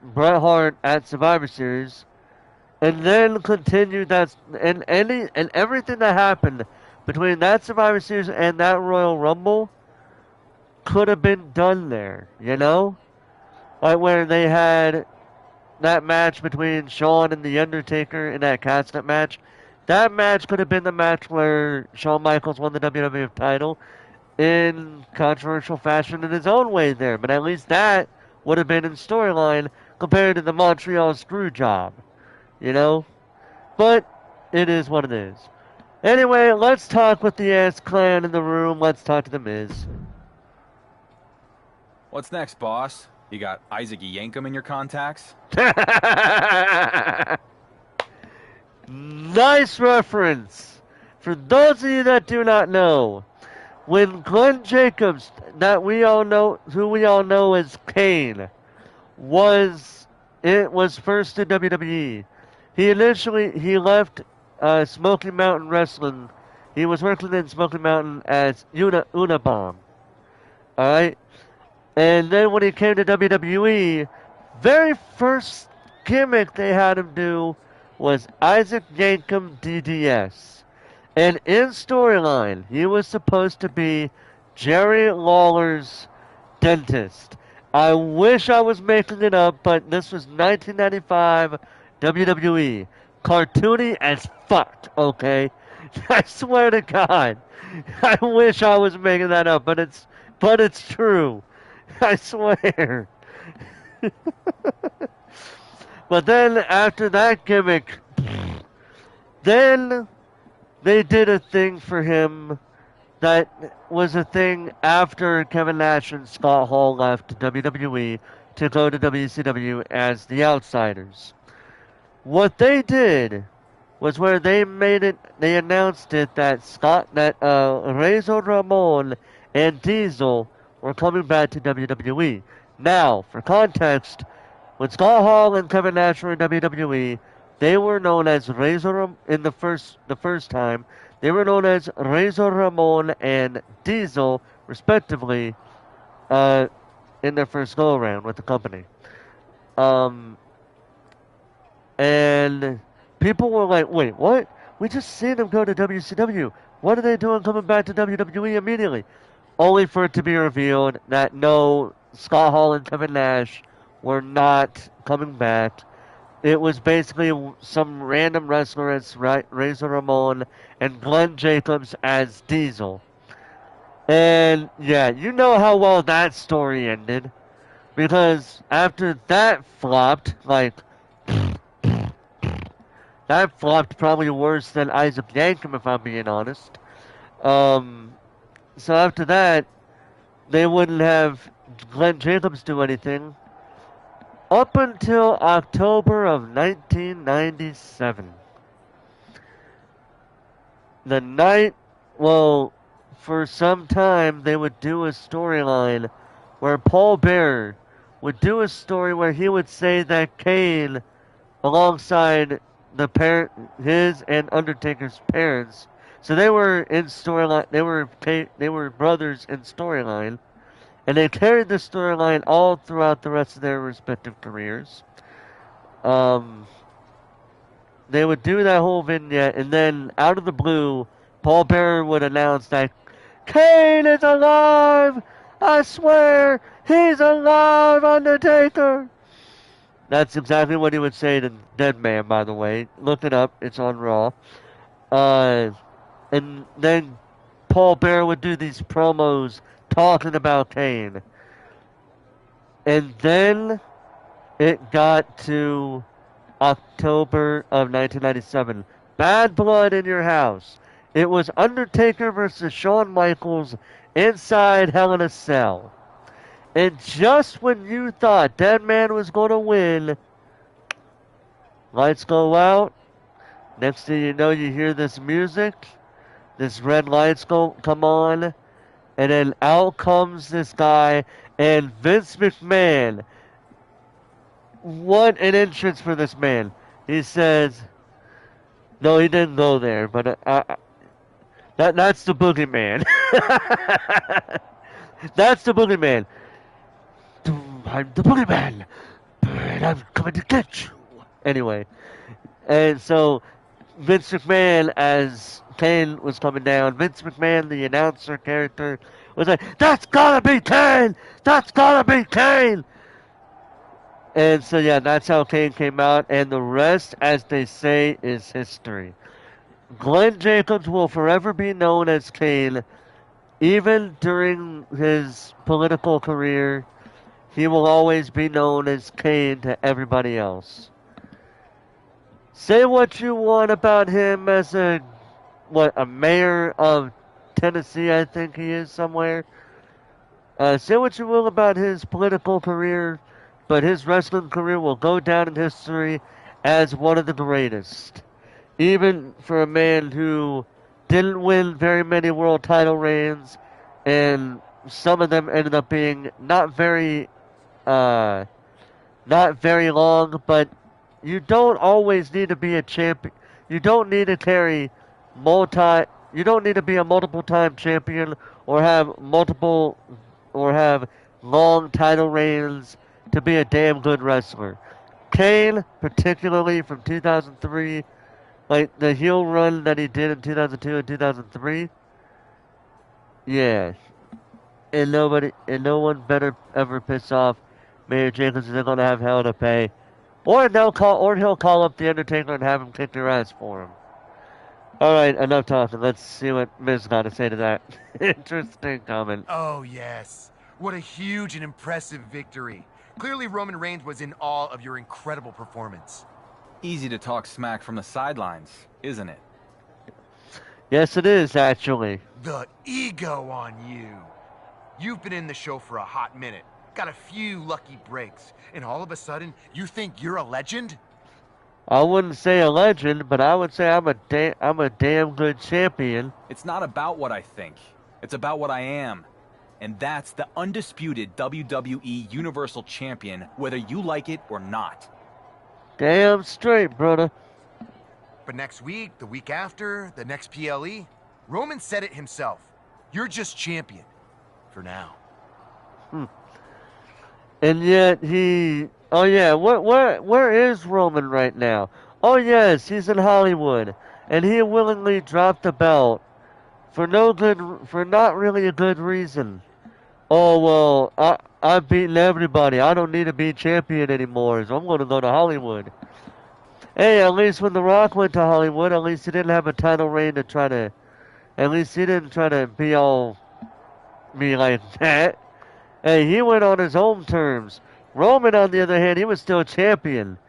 Bret Hart at Survivor Series, and then continued that, and everything that happened between that Survivor Series and that Royal Rumble could have been done there, you know? Like where they had that match between Shawn and The Undertaker in that casket match. That match could have been the match where Shawn Michaels won the WWF title in controversial fashion in his own way there, but at least that would have been in storyline compared to the Montreal screw job, you know? But it is what it is. Anyway, let's talk with the Ass Clan in the room. Let's talk to the Miz. What's next, boss? You got Isaac Yankum in your contacts? Nice reference. For those of you that do not know, when Glenn Jacobs, who we all know as Kane, was first in WWE, he left Smoky Mountain Wrestling. He was working in Smoky Mountain as Unabomb. Alright? And then when he came to WWE, very first gimmick they had him do was Isaac Yankum DDS. And in storyline, he was supposed to be Jerry Lawler's dentist. I wish I was making it up, but this was 1995 WWE. Cartoony as fuck, okay? I swear to God. I wish I was making that up, but it's true. I swear. But then after that gimmick, then they did a thing for him that was a thing after Kevin Nash and Scott Hall left WWE to go to WCW as the Outsiders. What they did was where they announced it that Razor Ramon and Diesel were coming back to WWE. Now, for context, when Scott Hall and Kevin Nash were in WWE, they were known as in the first time. They were known as Razor Ramon and Diesel, respectively, in their first go around with the company. And people were like, "Wait, what? We just seen them go to WCW. What are they doing coming back to WWE immediately?" Only for it to be revealed that no, Scott Hall and Kevin Nash were not coming back. It was basically some random wrestler as Razor Ramon and Glenn Jacobs as Diesel. And yeah, you know how well that story ended. Because after that flopped, that flopped probably worse than Isaac Yankum, if I'm being honest. So after that, they wouldn't have Glenn Jacobs do anything up until October of 1997. For some time, they would do a storyline where Paul Bearer would do a story where he would say that Kane, alongside his and Undertaker's parents, so they were in storyline. They were brothers in storyline, and they carried the storyline all throughout the rest of their respective careers. They would do that whole vignette, and then out of the blue, Paul Bearer would announce that Kane is alive. I swear, he's alive, Undertaker. That's exactly what he would say to Dead Man, by the way. Look it up. It's on Raw. And then Paul Bearer would do these promos talking about Kane. And then it got to October of 1997. Bad blood in your house. It was Undertaker versus Shawn Michaels inside Hell in a Cell. And just when you thought Dead Man was going to win, lights go out. Next thing you know, you hear this music. This red lights come on. And then out comes this guy. And Vince McMahon. What an entrance for this man. He says, no, he didn't go there, but that's the boogeyman. That's the boogeyman. I'm the boogeyman, and I'm coming to get you. Anyway, And so Vince McMahon, as Kane was coming down, Vince McMahon, the announcer character, was like, "That's gotta be Kane! That's gotta be Kane!" And so yeah, that's how Kane came out, and the rest, as they say, is history. Glenn Jacobs will forever be known as Kane, even during his political career. He will always be known as Kane to everybody else. Say what you want about him as a mayor of Tennessee, I think he is somewhere. Say what you will about his political career, but his wrestling career will go down in history as one of the greatest. Even for a man who didn't win very many world title reigns, and some of them ended up being uh, not very long, but you don't always need to be a champion. You don't need to carry multi. You don't need to be a multiple time champion or have long title reigns to be a damn good wrestler. Kane, particularly from 2003, like the heel run that he did in 2002 and 2003. Yeah, and no one better ever piss off Mayor Jacobs. They're gonna have hell to pay, or he'll call up the Undertaker and have him kick their ass for him. All right, enough talking. Let's see what Miz got to say to that. Interesting comment. Oh yes, what a huge and impressive victory. Clearly, Roman Reigns was in awe of your incredible performance. Easy to talk smack from the sidelines, isn't it? Yes, it is, actually. The ego on you. You've been in the show for a hot minute, got a few lucky breaks, and all of a sudden, you think you're a legend? I wouldn't say a legend, but I would say I'm a damn good champion. It's not about what I think. It's about what I am. And that's the undisputed WWE Universal Champion, whether you like it or not. Damn straight, brother. But next week, the week after, the next PLE, Roman said it himself. You're just champion. For now. And yet oh yeah, where is Roman right now? Oh yes, he's in Hollywood, and he willingly dropped the belt for not really a good reason. Oh well, I've beaten everybody. I don't need to be champion anymore, so I'm going to go to Hollywood. Hey, at least when The Rock went to Hollywood, at least he didn't have a title reign to try to. At least he didn't try to be like that. Hey, he went on his own terms. Roman, on the other hand, he was still champion.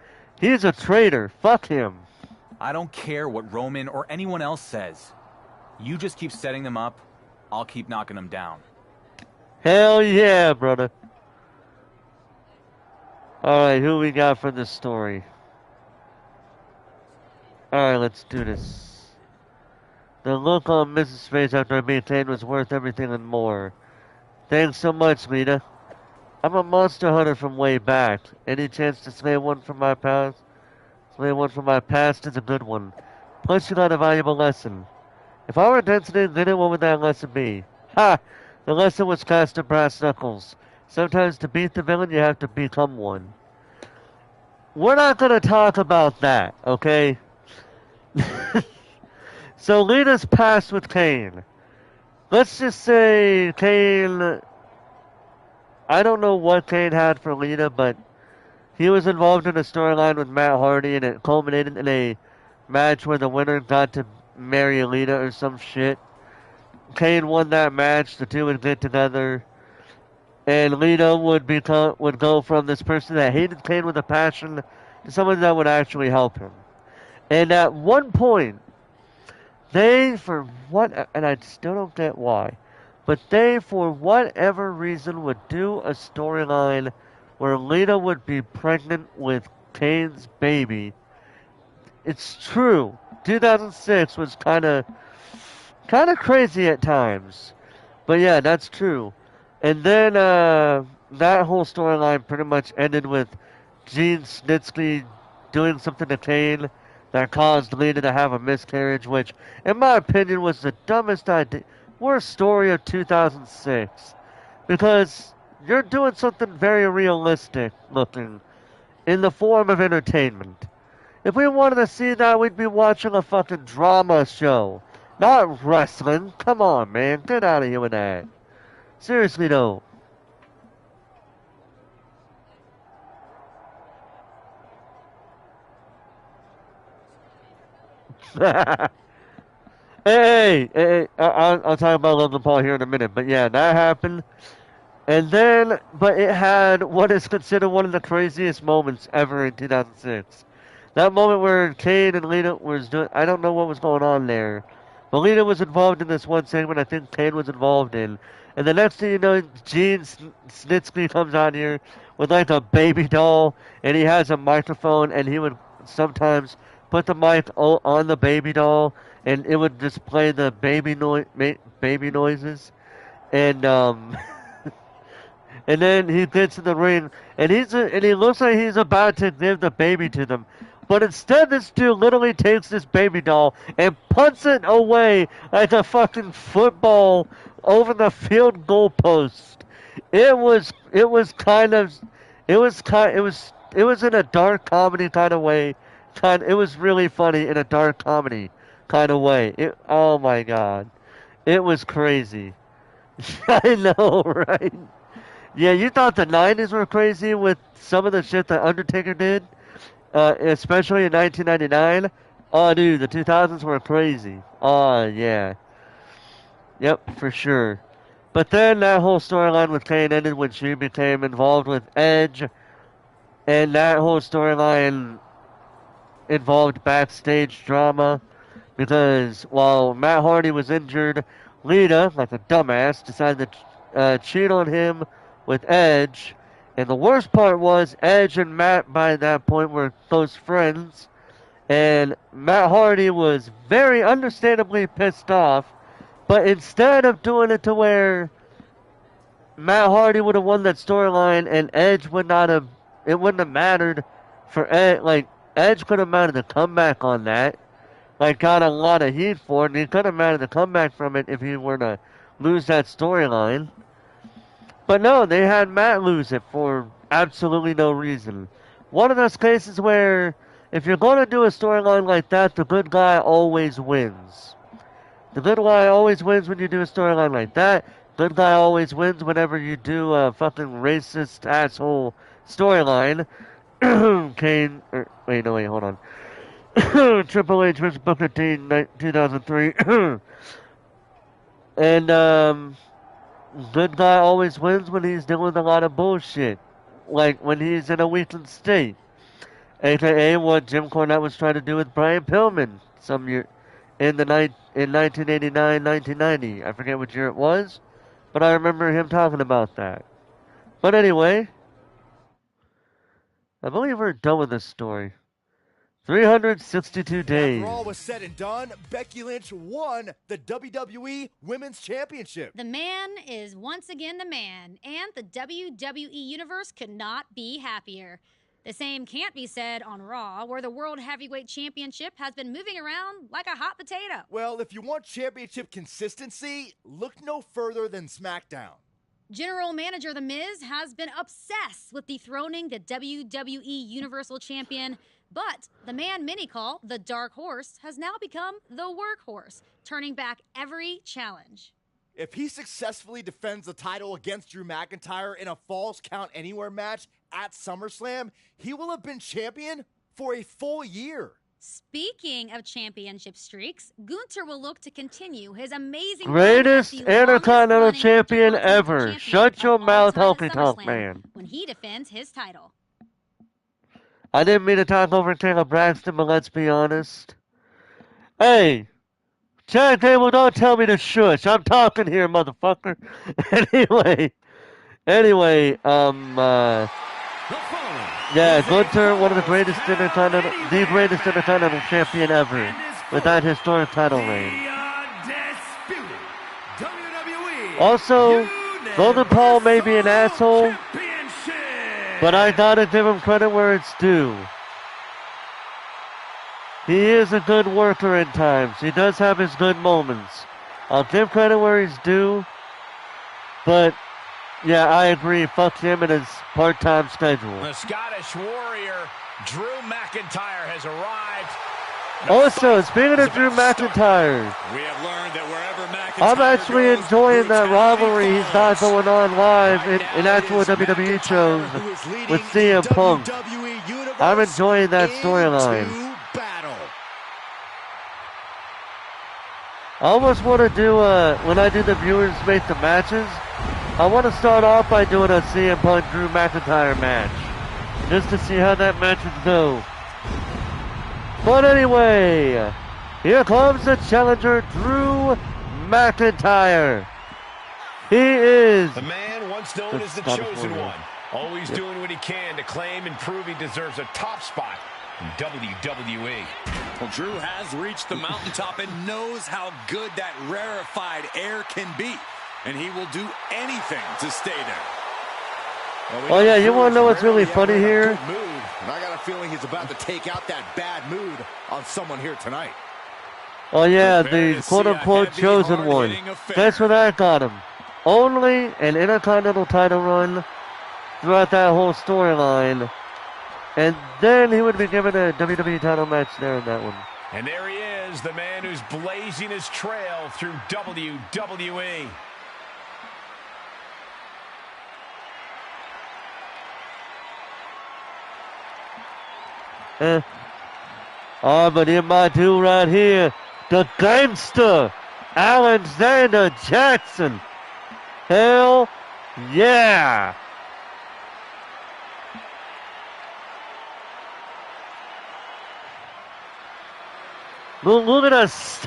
He's a traitor. Fuck him. I don't care what Roman or anyone else says. You just keep setting them up. I'll keep knocking them down. Hell yeah, brother. Alright, who we got for this story? Alright, let's do this. The look on Mrs. face after I maintained was worth everything and more. Thanks so much, Lita. I'm a monster hunter from way back. Any chance to slay one from my past? Slay one from my past is a good one. Plus you got a valuable lesson. If I were Density Lita, what would that lesson be? Ha! The lesson was cast in brass knuckles. Sometimes to beat the villain, you have to become one. We're not gonna talk about that, okay? So Lita's past with Kane. Let's just say Kane, I don't know what Kane had for Lita, but he was involved in a storyline with Matt Hardy, and it culminated in a match where the winner got to marry Lita or some shit. Kane won that match, the two would get together, and Lita would go from this person that hated Kane with a passion to someone that would actually help him. And at one point, and I still don't get why, but they, for whatever reason, would do a storyline where Lita would be pregnant with Kane's baby. It's true. 2006 was kind of crazy at times. But yeah, that's true. And then that whole storyline pretty much ended with Gene Snitsky doing something to Kane that caused Lita to have a miscarriage, which, in my opinion, was the dumbest worst story of 2006. Because you're doing something very realistic looking in the form of entertainment. If we wanted to see that, we'd be watching a fucking drama show, not wrestling. Come on, man. Get out of here with that. Seriously, though. Hey, I'll talk about Logan Paul here in a minute. But yeah, that happened. And then, but it had what is considered one of the craziest moments ever in 2006. That moment where Kane and Lita was doing, I don't know what was going on there. But Lita was involved in this one segment I think Kane was involved in. And the next thing you know, Gene Snitsky comes on here with like a baby doll. And he has a microphone and he would sometimes put the mic on the baby doll. And it would display the baby noises. And, and then he gets in the ring, and he looks like he's about to give the baby to them. But instead, this dude literally takes this baby doll and punts it away like a fucking football over the field goal post. It was in a dark comedy kind of way. It was really funny in a dark comedy kind of way. Oh my god, it was crazy. I know, right? Yeah, you thought the 90s were crazy with some of the shit that Undertaker did, especially in 1999. Oh, dude, the 2000s were crazy. Oh, yeah. Yep, for sure. But then that whole storyline with Kane ended when she became involved with Edge, and that whole storyline involved backstage drama because while Matt Hardy was injured, Lita, like a dumbass, decided to cheat on him with Edge. And the worst part was Edge and Matt by that point were close friends. And Matt Hardy was very understandably pissed off. But instead of doing it to where Matt Hardy would have won that storyline and Edge would not have, it wouldn't have mattered for Edge. Like, Edge could have mounted a comeback on that. Like, got a lot of heat for it. And he could have mounted a comeback from it if he were to lose that storyline. But no, they had Matt lose it for absolutely no reason. One of those cases where if you're going to do a storyline like that, the good guy always wins. The good guy always wins when you do a storyline like that. Good guy always wins whenever you do a fucking racist asshole storyline. Kane, hold on. Triple H vs. Booker T, 2003. And, good guy always wins when he's doing a lot of bullshit. Like when he's in a weakened state. AKA what Jim Cornette was trying to do with Brian Pillman some year in 1989, 1990. I forget what year it was, but I remember him talking about that. But anyway, I believe we're done with this story. 362 days. After all was said and done, Becky Lynch won the WWE Women's Championship. The man is once again the man, and the WWE Universe could not be happier. The same can't be said on Raw, where the World Heavyweight Championship has been moving around like a hot potato. Well, if you want championship consistency, look no further than SmackDown. General Manager The Miz has been obsessed with dethroning the WWE Universal Champion, but the man many call the Dark Horse has now become the Workhorse, turning back every challenge. If he successfully defends the title against Drew McIntyre in a Falls Count Anywhere match at SummerSlam, he will have been champion for a full year. Speaking of championship streaks, Gunther will look to continue his amazing greatest Intercontinental Champion ever. Shut your mouth, Honky Tonk Man. When he defends his title. I didn't mean to talk over Taylor Braxton, but let's be honest. Hey, Chad Gable, don't tell me to shush. I'm talking here, motherfucker. Anyway, yeah, Gunther, one of the greatest Intercontinental champion ever, with that historic title reign. Also, Logan Paul may be an asshole, but I gotta give him credit where it's due. He is a good worker at times. He does have his good moments. I'll give credit where he's due, but yeah, I agree. Fuck him and his part-time schedule. The Scottish Warrior Drew McIntyre has arrived. Also, speaking of Drew McIntyre, We have learned that wherever McIntyre I'm actually goes, enjoying that rivalry he's got follows. going on live in actual WWE shows with CM Punk. I'm enjoying that storyline. Battle. I almost want to do, when I do the viewers make the matches, I want to start off by doing a CM Punk Drew McIntyre match. Just to see how that match would go. But anyway, here comes the challenger, Drew McIntyre. He is the man once known as the chosen one. Always doing what he can to claim and prove he deserves a top spot in WWE. Well, Drew has reached the mountaintop and knows how good that rarefied air can be. And he will do anything to stay there. Oh yeah, you want to know what's really funny here? And I got a feeling he's about to take out that bad mood on someone here tonight. Oh yeah, the quote-unquote chosen one. Guess what that got him? Only an Intercontinental title run throughout that whole storyline. And then he would be given a WWE title match there in that one. And there he is, the man who's blazing his trail through WWE. Oh, but in my two right here, the gangster, Alexander Jackson. Hell yeah. Look at us.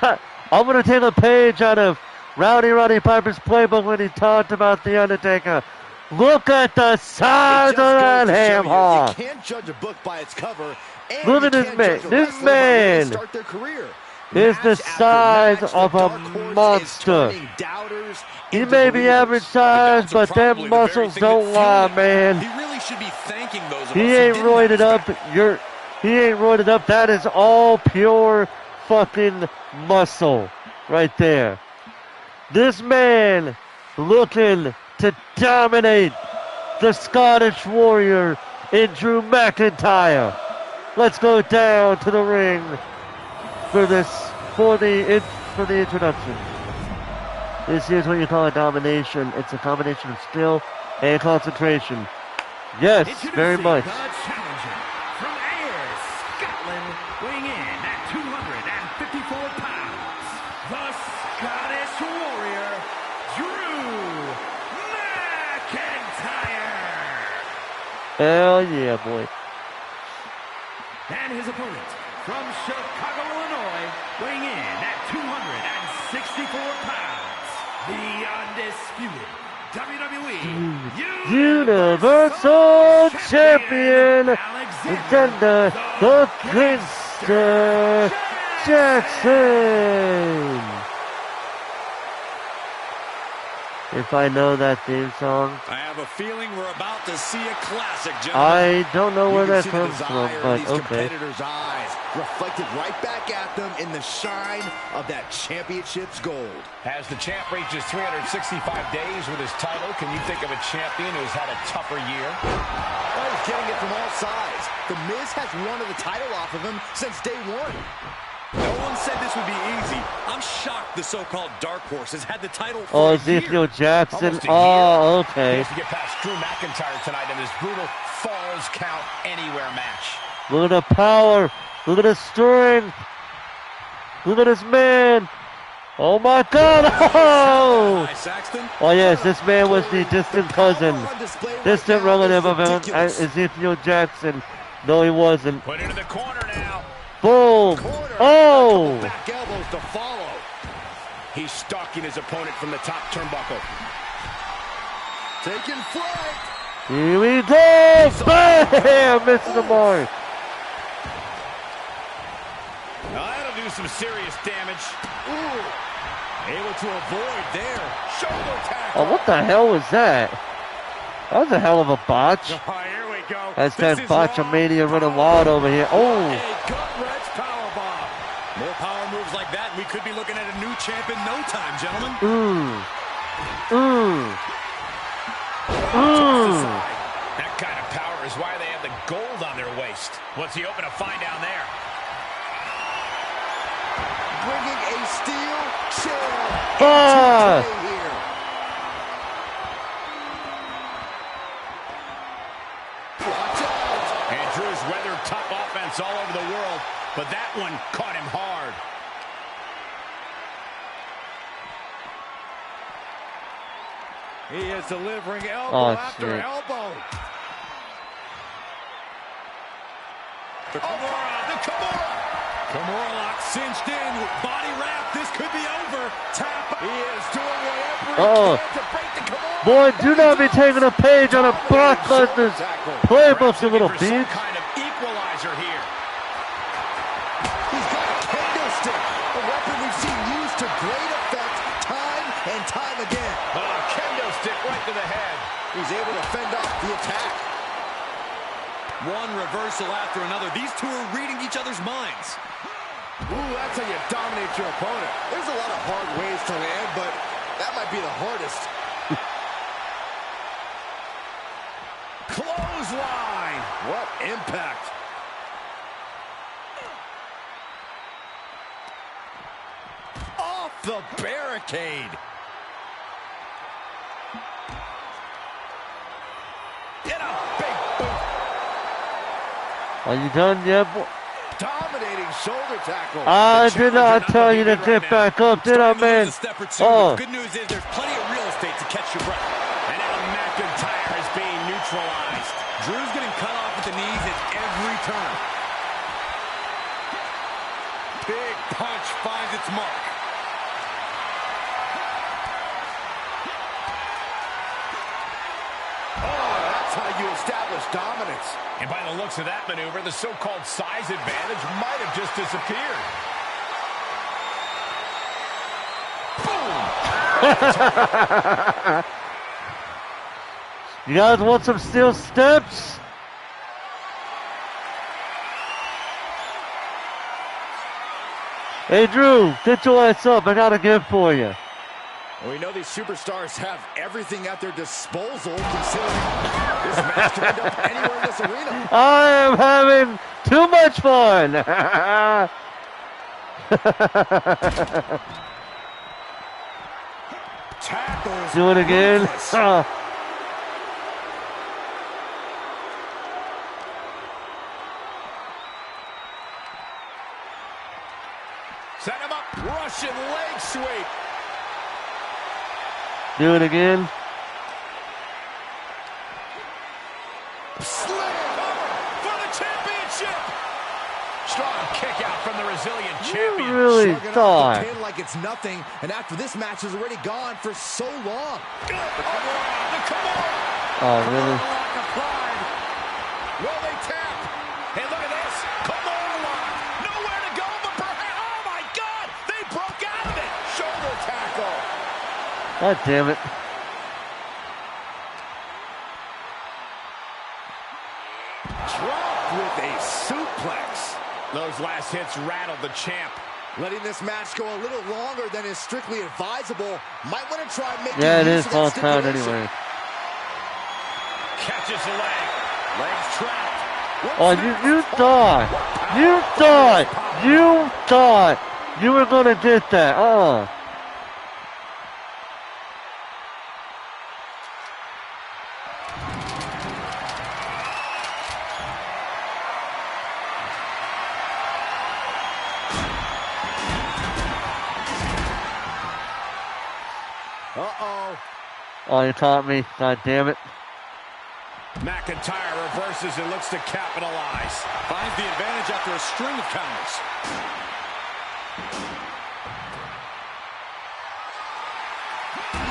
I'm going to take a page out of Roddy Piper's playbook when he talked about The Undertaker. Look at the size of that ham hock. You can't judge a book by its cover. And Look at this man. This man is the size of a monster. He may be average size, but them muscles don't lie, man. He really should be thanking those of us He who ain't didn't roided have up. He ain't roided up. That is all pure fucking muscle right there. This man looking to dominate the Scottish Warrior in Drew McIntyre. Let's go down to the ring for the introduction. This is what you call a domination. It's a combination of skill and concentration. Yes, very much. The challenger from Ayr, Scotland, weighing in at 254 pounds, the Scottish Warrior, Drew McIntyre. Hell yeah, boy. And his opponent from Chicago, Illinois, weighing in at 264 pounds, the undisputed WWE Universal Champion, Alexander the Gangster Jackson. If I know that theme song. I have a feeling we're about to see a classic, gentlemen. I don't know where that comes from, but okay. Competitors' eyes reflected right back at them in the shine of that championship's gold. As the champ reaches 365 days with his title, can you think of a champion who's had a tougher year? Oh, he's getting it from all sides. The Miz has wanted the title off of him since day one. No one said this would be easy. I'm shocked the so-called Dark Horse has had the title for Oh, a Ezekiel year. Jackson. Oh, He okay. has to get past Drew McIntyre tonight in this brutal Falls Count Anywhere match. Look at the power. Look at the strength. Look at this man. Oh my God. Oh, oh yes, this man was the distant cousin, distant relative of Ezekiel Jackson. No, he wasn't. Put into the corner now. Boom. Oh. Back elbows to follow. He's stalking his opponent from the top turnbuckle. Taking flight. Here we go. Bam. Misses the mark. Now that'll do some serious damage. Ooh. Able to avoid there. Shoulder tackle. Oh, what the hell was that? That was a hell of a botch. Oh, here we go. That's that botchamania running wild over here. Oh. A gut-wrench powerbomb. More power moves like that, we could be looking at a new champ in no time, gentlemen. That kind of power is why they have the gold on their waist. What's he open to find down there? Bringing a steel chair Ah! into play here. Watch out. And Drew's weathered tough offense all over the world, but that one caught him hard. He is delivering elbow after elbow. The Kimura. Kimura lock cinched in. Body wrap. This could be over. Tap. He is doing whatever he can to break the Kimura. Boy, do not be taking a page on a Brock Lesnar's playbook, you little bitch. Kind of equalizer here. He's got a kendo stick, a weapon we've seen used to great effect time and time again. Kendo stick right to the head. He's able to fend off the attack. One reversal after another. These two are reading each other's minds. Ooh, that's how you dominate your opponent. There's a lot of hard ways to land, but that might be the hardest. Clothesline. What impact. Off the barricade. Get a big boot. Are you done yet, boy? Dominating shoulder tackle. I did not tell you to get back up, did I, man? Oh. Good news is there's plenty of real estate to catch your breath. And now McIntyre is being neutralized. Drew's getting cut off at the knees at every turn. Big punch finds its mark. How you establish dominance. And by the looks of that maneuver, the so-called size advantage might have just disappeared. You guys want some steel steps? Hey, Drew, get your ass up. I got a gift for you. Well, we know these superstars have everything at their disposal, considering this match can end up anywhere in this arena. I am having too much fun. Tackles. Do it again. Set him up. Russian leg sweep. Do it again. Slam for the championship. Strong kick out from the resilient champion. You really thought. Pretend like it's nothing, and after this match is already gone for so long. Oh, really? Will they tap? Hey, look at this. Kimura lock. Nowhere to go, but perhaps. Oh my God! They broke out of it. Shoulder tackle. God damn it. Dropped with a suplex. Those last hits rattled the champ. Letting this match go a little longer than is strictly advisable. Might want to try making Yeah, it use is of full that time stipulation. anyway. Catches the leg. Legs trapped. Oh, you thought you were gonna get that. Oh, you caught me. God damn it. McIntyre reverses and looks to capitalize. Finds the advantage after a string of counters.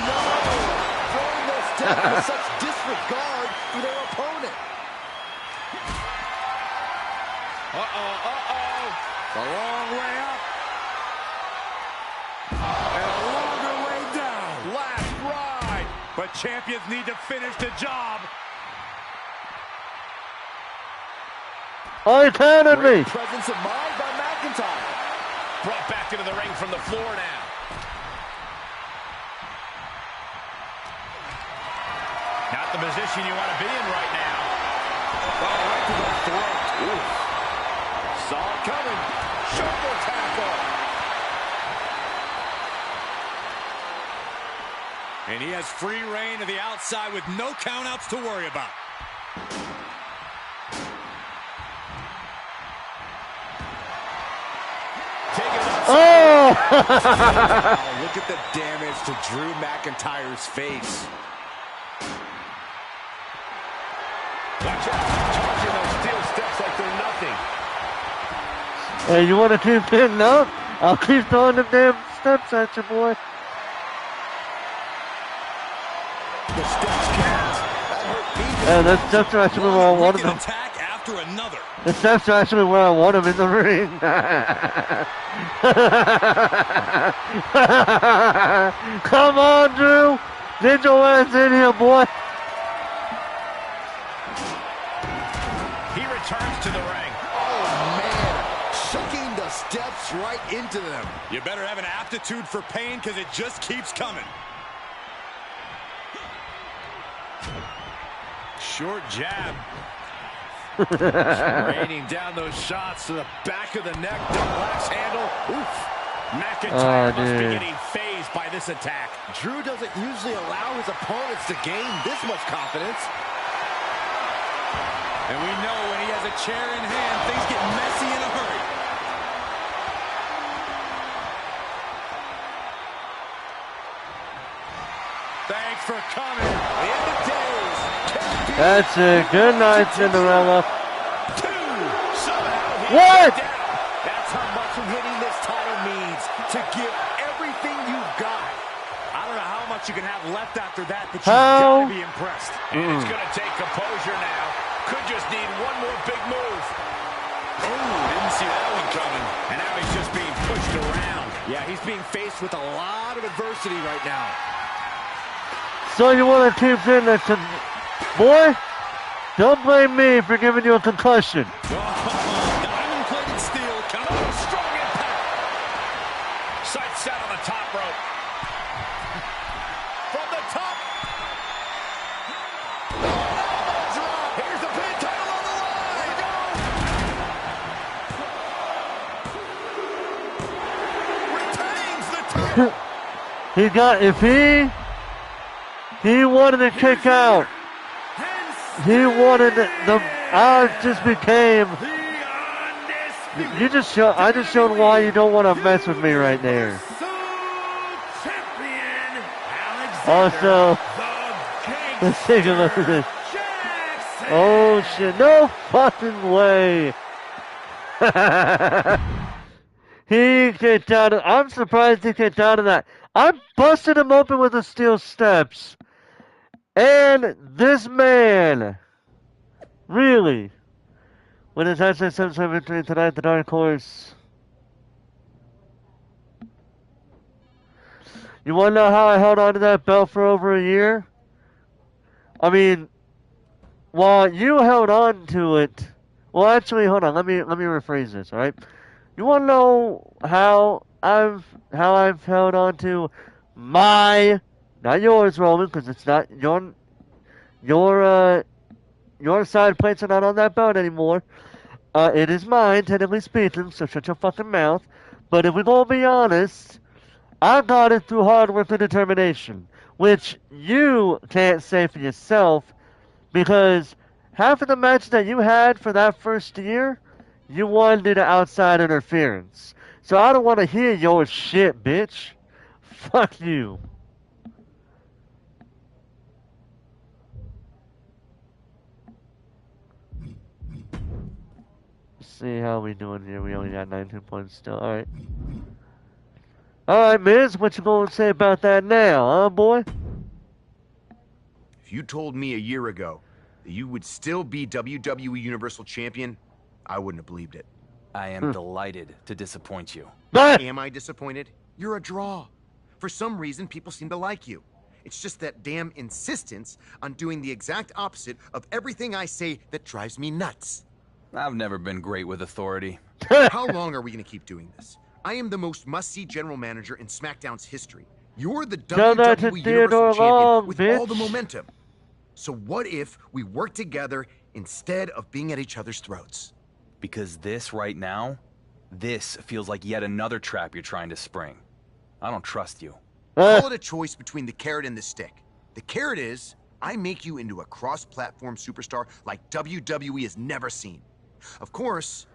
No! Throwing this down with such disregard for their opponent. The long way up. And a longer way down. Last ride. But champions need to finish the job. Oh, he counted me. Presence of mind by McIntyre. Brought back into the ring from the floor now. Not the position you want to be in right now. Right to the throat. Ooh. Saw it coming. Shoulder tackle. And he has free reign to the outside with no countouts to worry about. Oh! Look at the damage to Drew McIntyre's face. Watch out. Charging those steel steps like they're nothing. Hey, you want to keep hitting up? I'll keep throwing them damn steps at you, boy. The steps count. That hurt me. Yeah, the steps are actually where I wanted them. Attack after another. The steps are actually where I want them in the ring. Come on, Drew. Get your ass in here, boy. He returns to the ring. Oh, man. Chucking the steps right into them. You better have an aptitude for pain because it just keeps coming. Short jab. Raining down those shots to the back of the neck. Double axe handle. Oof. McIntyre must be getting phased by this attack. Drew doesn't usually allow his opponents to gain this much confidence. And we know when he has a chair in hand, things get messy in a hurry. Thanks for coming. The end of days. That's it. Good night, Cinderella. What? That's how much winning this title means. To give everything you've got. I don't know how much you can have left after that, but you've How? got to be impressed. And it's going to take composure now. Could just need one more big move. Oh, didn't see that one coming. And now he's just being pushed around. Yeah, he's being faced with a lot of adversity right now. So you want to keep in that, boy? Don't blame me for giving you a concussion. Diamond-plated steel coming on. Strong impact. Sights set on the top rope. From the top. Here's the pin, title on the line. Retains the title. He got, if he wanted to kick out. He wanted I just became. I just showed why you don't want to mess with me right there. Also, let's take a look at this. Oh shit! No fucking way. He kicked out of. I'm surprised he kicked out of that. I busted him open with the steel steps. And this man, really, when it's actually 7-7 victory tonight, the Dark Horse. You want to know how I held on to that belt for over a year? I mean, while you held on to it, well, actually, hold on. Let me rephrase this. All right. You want to know how I've held on to my. Not yours, Roman, because it's not your side plates are not on that belt anymore. It is mine, technically speaking, so shut your fucking mouth. But if we're gonna be honest, I got it through hard work and determination, which you can't say for yourself, because half of the matches that you had for that first year, you won due to outside interference. So I don't want to hear your shit, bitch. Fuck you. See how we doing here. We only got 19 points still. Alright. Alright, Miz, what you gonna say about that now, huh, boy? If you told me a year ago that you would still be WWE Universal Champion, I wouldn't have believed it. I am delighted to disappoint you. Am I disappointed? You're a draw. For some reason, people seem to like you. It's just that damn insistence on doing the exact opposite of everything I say that drives me nuts. I've never been great with authority. How long are we going to keep doing this? I am the most must-see general manager in SmackDown's history. You're the WWE Universal Champion with all the momentum. So what if we work together instead of being at each other's throats? Because this right now, this feels like yet another trap you're trying to spring. I don't trust you. Call it a choice between the carrot and the stick. The carrot is, I make you into a cross-platform superstar like WWE has never seen. Of course,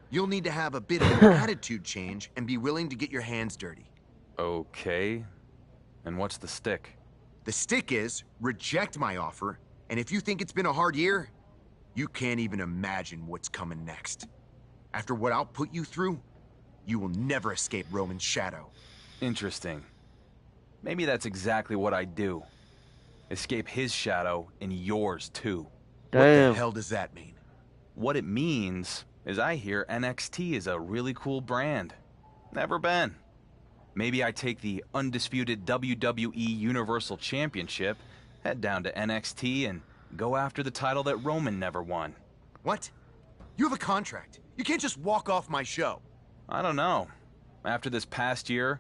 you'll need to have a bit of an attitude change and be willing to get your hands dirty. Okay. And what's the stick? The stick is, reject my offer, and if you think it's been a hard year, you can't even imagine what's coming next. After what I'll put you through, you will never escape Roman's shadow. Interesting. Maybe that's exactly what I do. Escape his shadow and yours too. What the hell does that mean? What it means is I hear NXT is a really cool brand. Never been. Maybe I take the undisputed WWE Universal Championship, head down to NXT, and go after the title that Roman never won. What? You have a contract. You can't just walk off my show. I don't know. After this past year,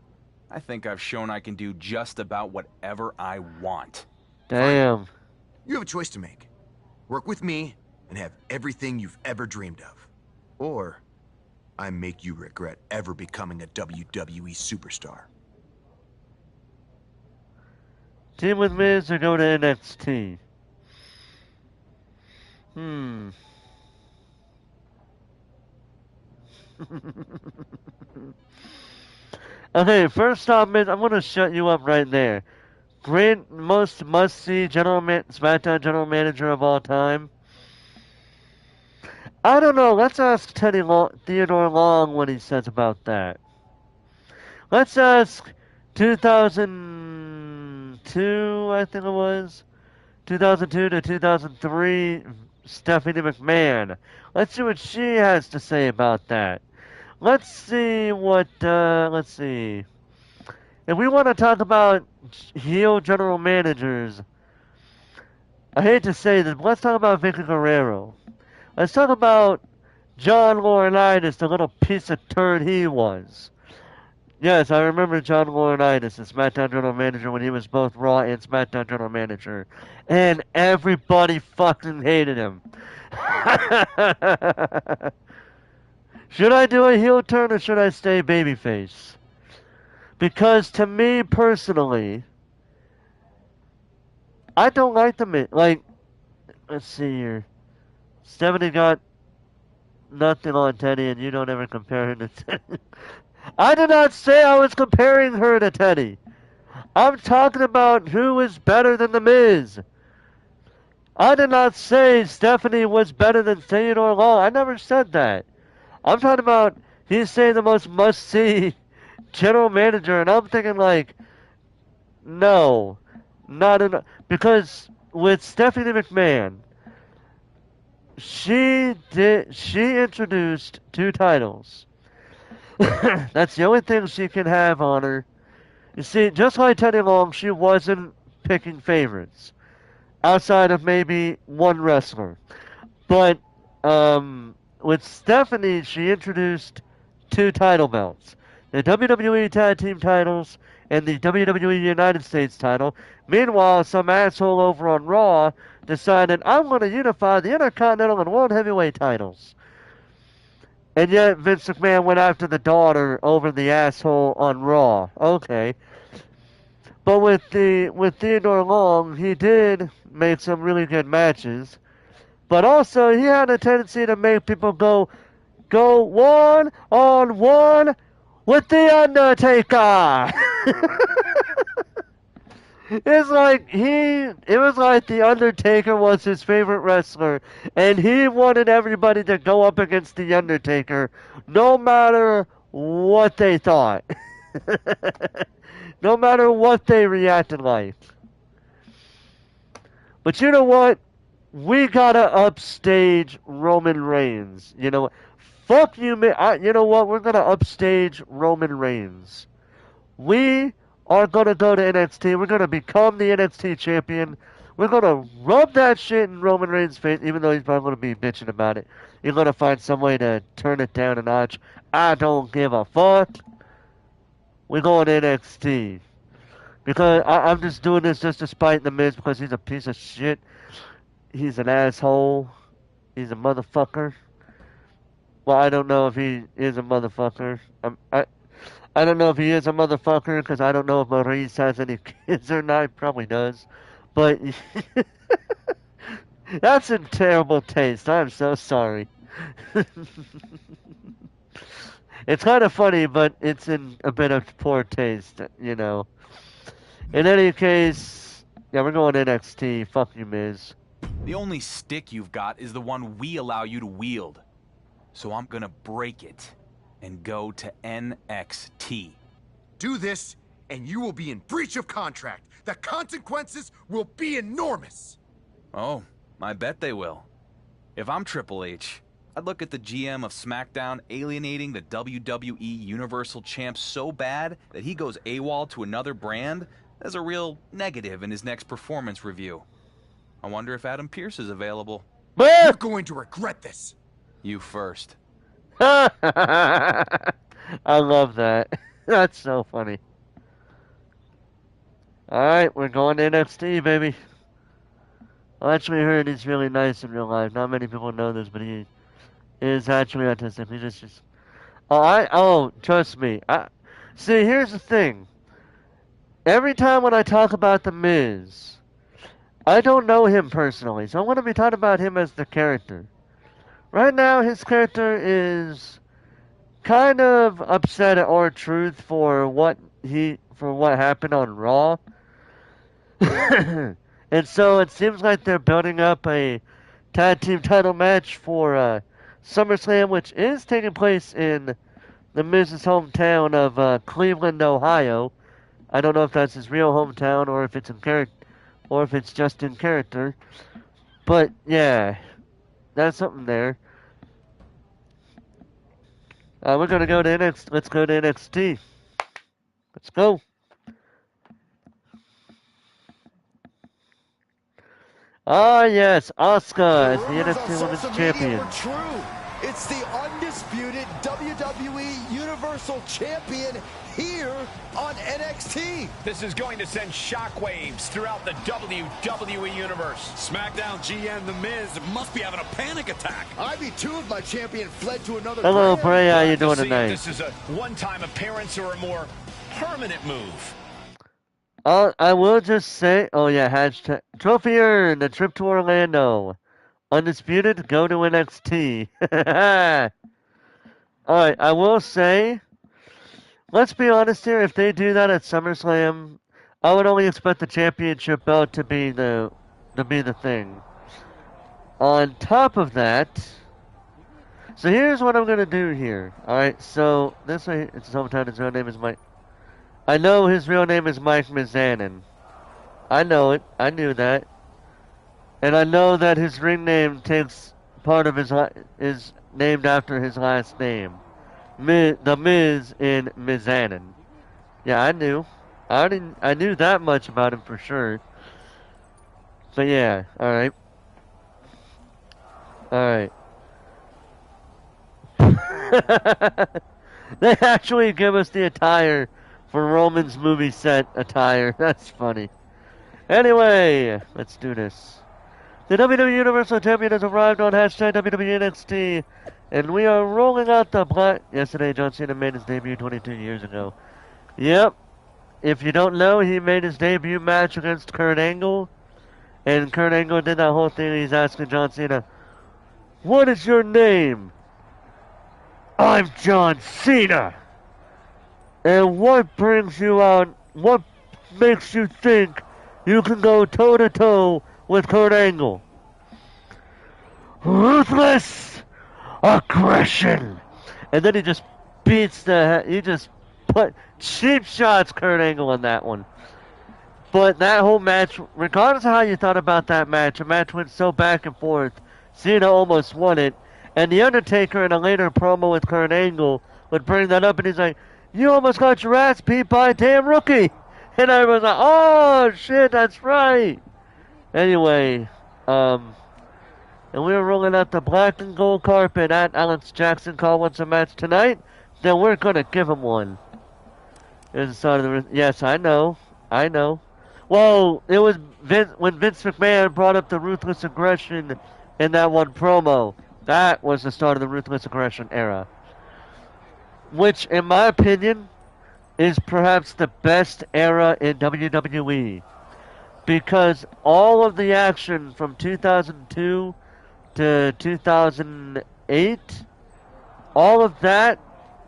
I think I've shown I can do just about whatever I want. Damn. You have a choice to make. Work with me and have everything you've ever dreamed of. Or I make you regret ever becoming a WWE superstar. Team with Miz or go to NXT? Okay, first off, Miz, I'm gonna shut you up right there. Great, most must-see SmackDown general manager of all time. I don't know. Let's ask Theodore Long what he says about that. Let's ask 2002, I think it was, 2002 to 2003, Stephanie McMahon. Let's see what she has to say about that. Let's see what, let's see. If we want to talk about heel general managers, I hate to say this, but let's talk about Vicky Guerrero. Let's talk about John Laurinaitis, the little piece of turd he was. Yes, I remember John Laurinaitis, the SmackDown general manager, when he was both Raw and SmackDown general manager. And everybody fucking hated him. Should I do a heel turn or should I stay babyface? Because to me personally, I don't like the like. Let's see here. Stephanie got nothing on Teddy, and you don't ever compare her to Teddy. I did not say I was comparing her to Teddy. I'm talking about who is better than The Miz. I did not say Stephanie was better than Theodore Long. I never said that. I'm talking about he's saying the most must-see general manager, and I'm thinking like, no, not enough. Because with Stephanie McMahon, she introduced 2 titles. That's the only thing she can have on her. You see, just like Teddy Long, she wasn't picking favorites. Outside of maybe one wrestler. But, with Stephanie, she introduced 2 title belts. The WWE Tag Team titles and the WWE United States title. Meanwhile, some asshole over on Raw decided, I'm going to unify the Intercontinental and World Heavyweight titles. And yet Vince McMahon went after the daughter over the asshole on Raw. Okay. But with Theodore Long, he did make some really good matches. But also, he had a tendency to make people go one-on-one with The Undertaker. It was like The Undertaker was his favorite wrestler, and he wanted everybody to go up against The Undertaker, no matter what they thought. No matter what they reacted like. But you know what? We gotta upstage Roman Reigns. You know, fuck you, man. You know what? We're gonna upstage Roman Reigns. We are gonna go to NXT. We're gonna become the NXT champion. We're gonna rub that shit in Roman Reigns' face, even though he's probably gonna be bitching about it. He's gonna find some way to turn it down a notch. I don't give a fuck. We're going to NXT. Because I'm just doing this just to spite The Miz because he's a piece of shit. He's an asshole. He's a motherfucker. Well, I don't know if he is a motherfucker. I don't know if he is a motherfucker because I don't know if Maurice has any kids or not. He probably does. But that's in terrible taste. I'm so sorry. It's kind of funny, but it's in a bit of poor taste, you know. In any case, yeah, we're going NXT. Fuck you, Miz. The only stick you've got is the one we allow you to wield. So I'm gonna break it and go to NXT. Do this, and you will be in breach of contract. The consequences will be enormous. Oh, I bet they will. If I'm Triple H, I'd look at the GM of SmackDown alienating the WWE Universal Champ so bad that he goes AWOL to another brand as a real negative in his next performance review. I wonder if Adam Pearce is available. You're going to regret this. You first. I love that. That's so funny. Alright, we're going to NXT, baby. I actually heard he's really nice in real life. Not many people know this, but he is actually autistic. He just trust me. See, here's the thing. Every time when I talk about The Miz, I don't know him personally, so I want to be talking about him as the character. Right now, his character is kind of upset at R-Truth for what happened on Raw. And so it seems like they're building up a tag team title match for SummerSlam, which is taking place in the Miz's hometown of Cleveland, Ohio. I don't know if that's his real hometown or if it's in character, or if it's just in character. But yeah, that's something there. We're gonna go to NXT. Let's go to NXT. Let's go. Ah, yes, Asuka as the NXT Women's Champion. True. It's the undisputed WWE Universal Champion here on NXT. This is going to send shockwaves throughout the WWE Universe. SmackDown GM The Miz must be having a panic attack. I'd be too if my champion fled to another Hello, brand. Bray. How you doing See if tonight? this is a one-time appearance or a more permanent move. I will just say, oh yeah, hashtag trophy earned, a trip to Orlando. Undisputed, go to NXT. Alright, I will say, let's be honest here, if they do that at SummerSlam, I would only expect the championship belt to be the thing. On top of that, so here's what I'm gonna do here. Alright, so this way, it's sometimes his real name is Mike. I know his real name is Mike Mizanin. I know it. I knew that. And I know that his ring name takes part of is named after his last name. The Miz in Mizanin. Yeah, I knew. I knew that much about him for sure. But yeah, alright. Alright. They actually give us the attire for Roman's movie set attire. That's funny. Anyway, let's do this. The WWE Universal Champion has arrived on hashtag WWE NXT, and we are rolling out the black. Yesterday, John Cena made his debut 22 years ago. Yep. If you don't know, he made his debut match against Kurt Angle, and Kurt Angle did that whole thing. He's asking John Cena, "What is your name?" "I'm John Cena." "And what brings you out? What makes you think you can go toe-to-toe with Kurt Angle?" "Ruthless aggression." And then he just put cheap shots Kurt Angle on that one. But that whole match, regardless of how you thought about that match, the match went so back and forth. Cena almost won it. And The Undertaker in a later promo with Kurt Angle would bring that up, and he's like, "You almost got your ass beat by a damn rookie." And I was like, "Oh shit, that's right." Anyway, and we were rolling out the black and gold carpet at Alex Jackson wants a match tonight. Then we're gonna give him one. Yes, I know. Well, it was when Vince McMahon brought up the ruthless aggression in that one promo. That was the start of the Ruthless Aggression era. Which, in my opinion, is perhaps the best era in WWE. Because all of the action from 2002 to 2008, all of that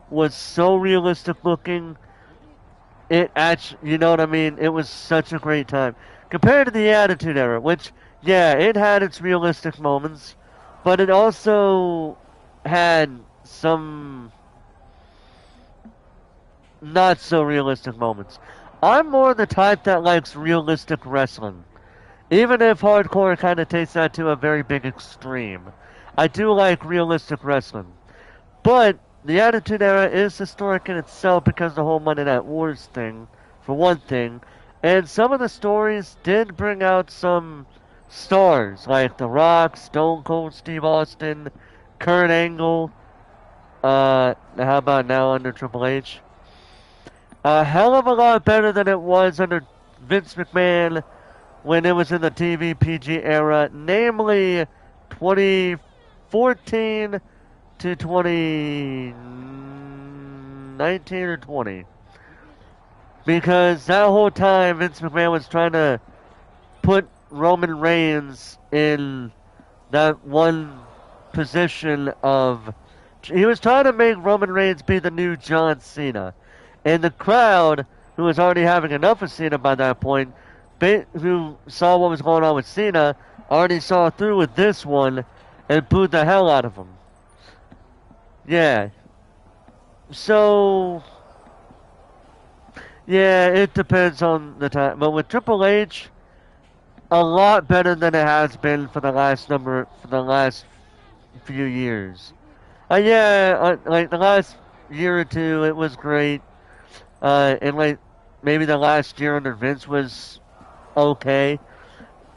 was so realistic looking. It actually, you know what I mean? It was such a great time. Compared to the Attitude Era, which, yeah, it had its realistic moments, but it also had some not so realistic moments. I'm more the type that likes realistic wrestling. Even if hardcore kind of takes that to a very big extreme. I do like realistic wrestling. But the Attitude Era is historic in itself because of the whole Monday Night Wars thing, for one thing. And some of the stories did bring out some stars, like The Rock, Stone Cold Steve Austin, Kurt Angle, how about now under Triple H? A hell of a lot better than it was under Vince McMahon when it was in the TV PG era, namely 2014 to 2019 or 20. Because that whole time Vince McMahon was trying to put Roman Reigns in that one position of... He was trying to make Roman Reigns be the new John Cena. And the crowd, who was already having enough of Cena by that point, who saw what was going on with Cena, already saw through with this one and booed the hell out of him. Yeah. So, yeah, it depends on the time. But with Triple H, a lot better than it has been for the last few years. Like the last year or two, it was great. And like maybe the last year under Vince was okay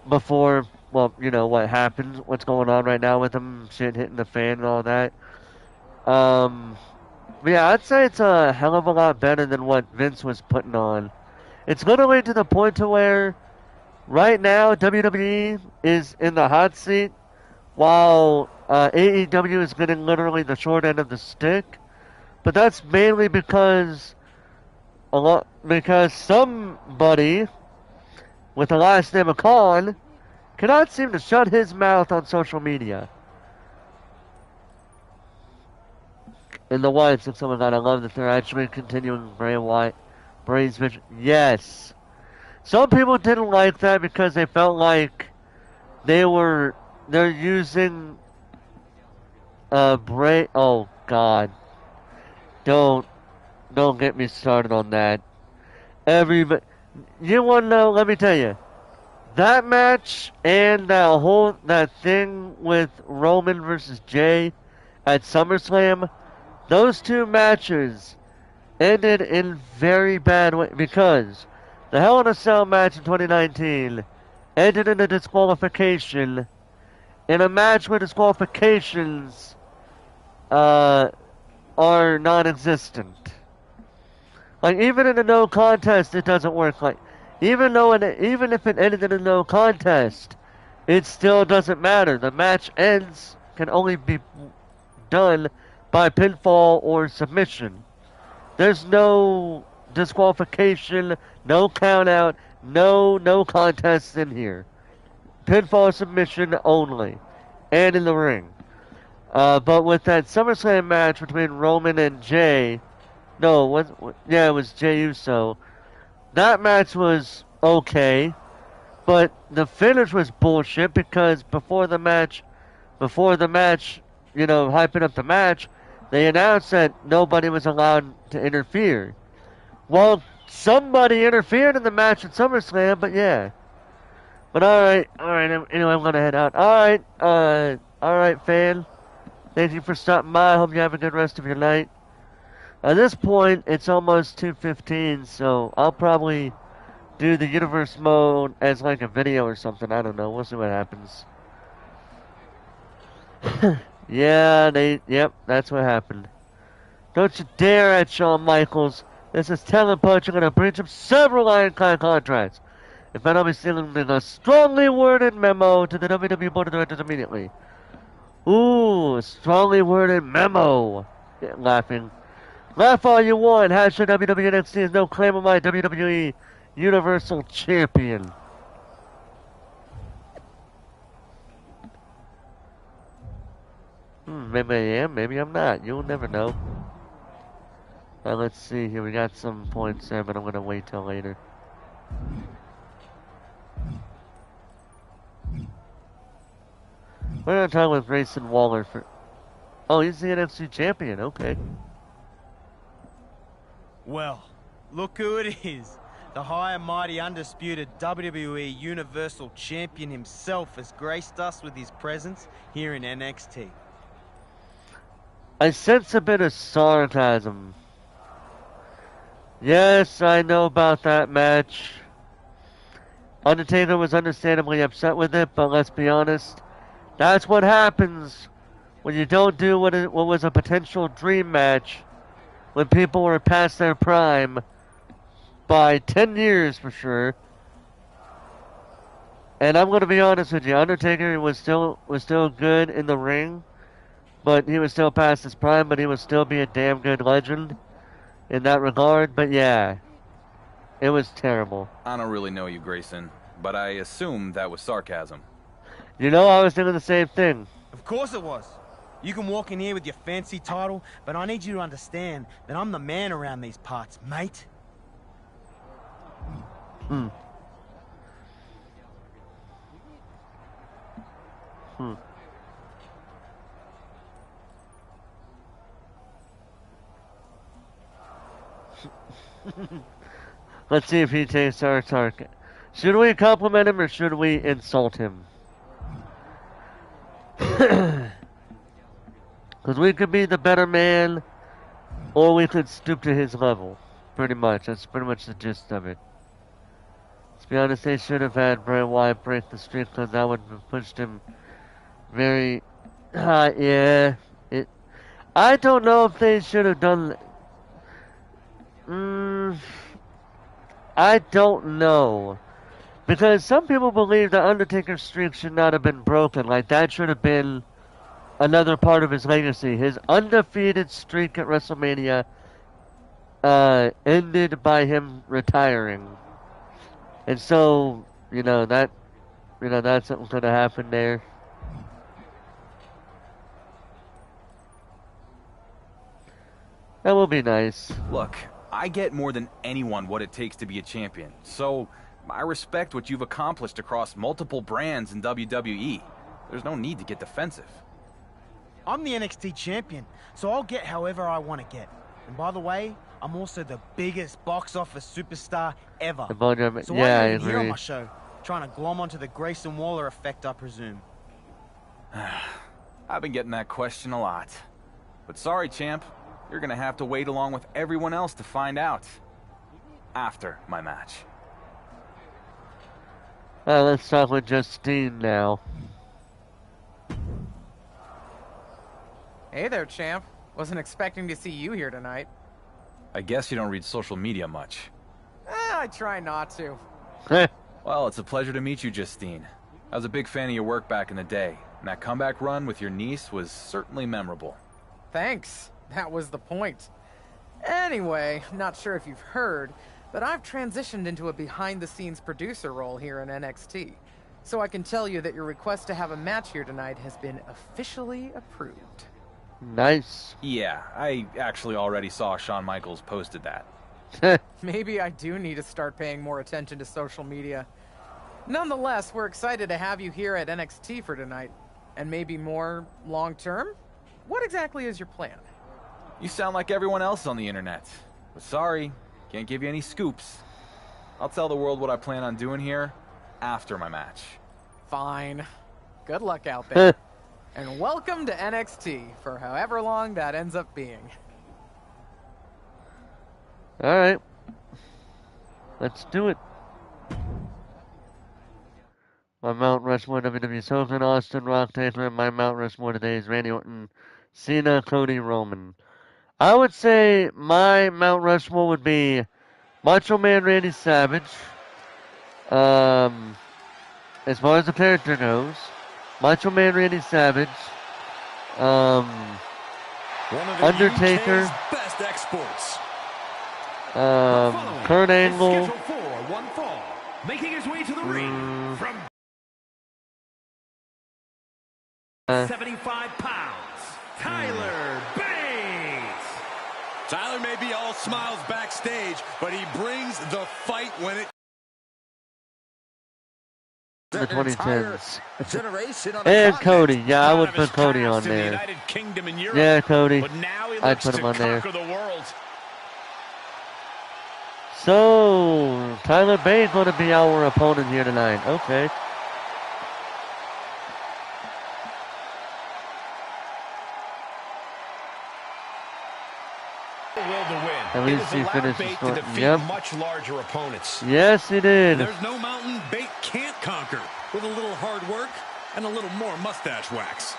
before, well, you know what happened, what's going on right now with him, shit hitting the fan and all that. But yeah, I'd say it's a hell of a lot better than what Vince was putting on. It's literally to the point to where right now WWE is in the hot seat while AEW is getting literally the short end of the stick. But that's mainly because somebody with the last name of Khan cannot seem to shut his mouth on social media. In the Wyatts and some of that, I love that they're actually continuing Bray's vision. Yes. Some people didn't like that because they felt like they're using Bray. Oh God. Don't get me started on that. You want to know? Let me tell you. That match and that thing with Roman versus Jay at SummerSlam, those two matches ended in very bad way because the Hell in a Cell match in 2019 ended in a disqualification in a match where disqualifications are non-existent. Like, even in a no contest, it doesn't work. Like, even if it ended in a no contest, it still doesn't matter. The match can only be done by pinfall or submission. There's no disqualification, no count out, no contests in here. Pinfall submission only, and in the ring. But with that SummerSlam match between Roman and Jay, it was Jey Uso. That match was okay, but the finish was bullshit because before the match, hyping up the match, they announced that nobody was allowed to interfere. Well, somebody interfered in the match at SummerSlam, but yeah. But alright, anyway, I'm gonna head out. Alright, fan. Thank you for stopping by. I hope you have a good rest of your night. At this point, it's almost 2:15, so I'll probably do the universe mode as like a video or something. I don't know. We'll see what happens. Yep, that's what happened. Don't you dare at Shawn Michaels. This is Talent Punch. I'm going to breach of several Ironclad contracts. If I don't be sending a strongly worded memo to the WWE Board of Directors immediately. Ooh, strongly worded memo. Yeah, laughing. Laugh all you want. Hashtag WWE NXT is no claim of my WWE Universal Champion. Maybe I am, maybe I'm not. You'll never know. Let's see here. We got some points there, but I'm going to wait till later. We're going to talk with Grayson Waller for... Oh, he's the NXT champion. Okay. Well, look who it is. The high and mighty undisputed WWE Universal Champion himself has graced us with his presence here in NXT. I sense a bit of sarcasm. Yes, I know about that match. Undertaker was understandably upset with it, but let's be honest. That's what happens when you don't do what was a potential dream match when people were past their prime by 10 years for sure. And I'm going to be honest with you, Undertaker was still good in the ring, but he was still past his prime, but he would still be a damn good legend in that regard. But yeah, it was terrible. I don't really know you, Grayson, but I assume that was sarcasm. You know, I was thinking the same thing. Of course it was. You can walk in here with your fancy title, but I need you to understand that I'm the man around these parts, mate. Let's see if he takes our target. Should we compliment him or should we insult him? Because we could be the better man, or we could stoop to his level. Pretty much. That's pretty much the gist of it. To be honest, they should have had Bray Wyatt break the streak because that would have pushed him very high. Yeah. I don't know if they should have done... I don't know. Because some people believe the Undertaker's streak should not have been broken. Like, that should have been another part of his legacy. His undefeated streak at WrestleMania ended by him retiring. And so, that's something could have happened there. That will be nice. Look, I get more than anyone what it takes to be a champion. So, I respect what you've accomplished across multiple brands in WWE. There's no need to get defensive. I'm the NXT champion, so I'll get however I want to get. And by the way, I'm also the biggest box office superstar ever. So yeah, I I'm agree. here on my show, trying to glom onto the Grayson Waller effect, I presume. I've been getting that question a lot. But sorry, champ. You're gonna have to wait along with everyone else to find out. After my match. Let's talk with Justine now. Hey there, champ. Wasn't expecting to see you here tonight. I guess you don't read social media much. I try not to. Well, it's a pleasure to meet you, Justine. I was a big fan of your work back in the day, and that comeback run with your niece was certainly memorable. Thanks. That was the point. Anyway, not sure if you've heard, but I've transitioned into a behind-the-scenes producer role here in NXT. So I can tell you that your request to have a match here tonight has been officially approved. Nice. Yeah, I actually already saw Shawn Michaels posted that. Maybe I do need to start paying more attention to social media. Nonetheless, we're excited to have you here at NXT for tonight. And maybe more long-term? What exactly is your plan? You sound like everyone else on the internet. But sorry, can't give you any scoops. I'll tell the world what I plan on doing here after my match. Fine. Good luck out there. And welcome to NXT for however long that ends up being. Alright. Let's do it. My Mount Rushmore WWE's Hogan, Austin, Rock Taylor, and my Mount Rushmore today is Randy Orton, Cena, Cody, Roman. I would say my Mount Rushmore would be Macho Man Randy Savage. As far as the character goes, Macho Man Randy Savage. One of the Undertaker. UK's best exports. Kurt Is Angle. scheduled for one fall, making his way to the ring from 75 pounds, Tyler Bates. Tyler may be all smiles backstage, but he brings the fight when it... The 2010s. Generation on And the Cody. Yeah, I would Out of his put Cody past on in the there. United Kingdom and Europe, Yeah, Cody. but now he I'd looks put him to on there. conquer the world. So, Tyler Bates going to be our opponent here tonight. Okay. Will to win. At It least has he allowed finished Bate the to story. defeat Yep. much larger opponents. Yes, he did. There's no mountain Bate can't conquer with a little hard work and a little more mustache wax.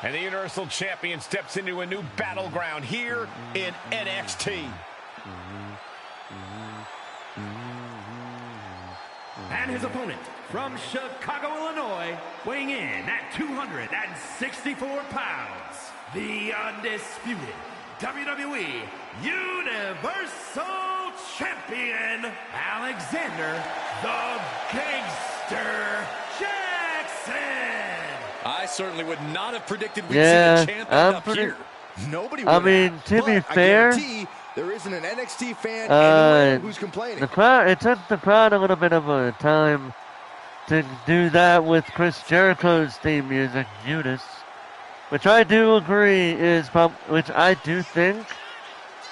And the Universal Champion steps into a new battleground here in NXT. And his opponent from Chicago, Illinois, weighing in at 264 pounds, the undisputed WWE Universal Champion, Alexander the Gangster Jackson. I certainly would not have predicted we'd Yeah, see the champ end I'm up pretty- here. Nobody I would mean, have, to be but fair, I guarantee there isn't an NXT fan anywhere who's complaining. the crowd. It took the crowd a little bit of a time to do that with Chris Jericho's theme music, Judas, which I do agree is, which I do think,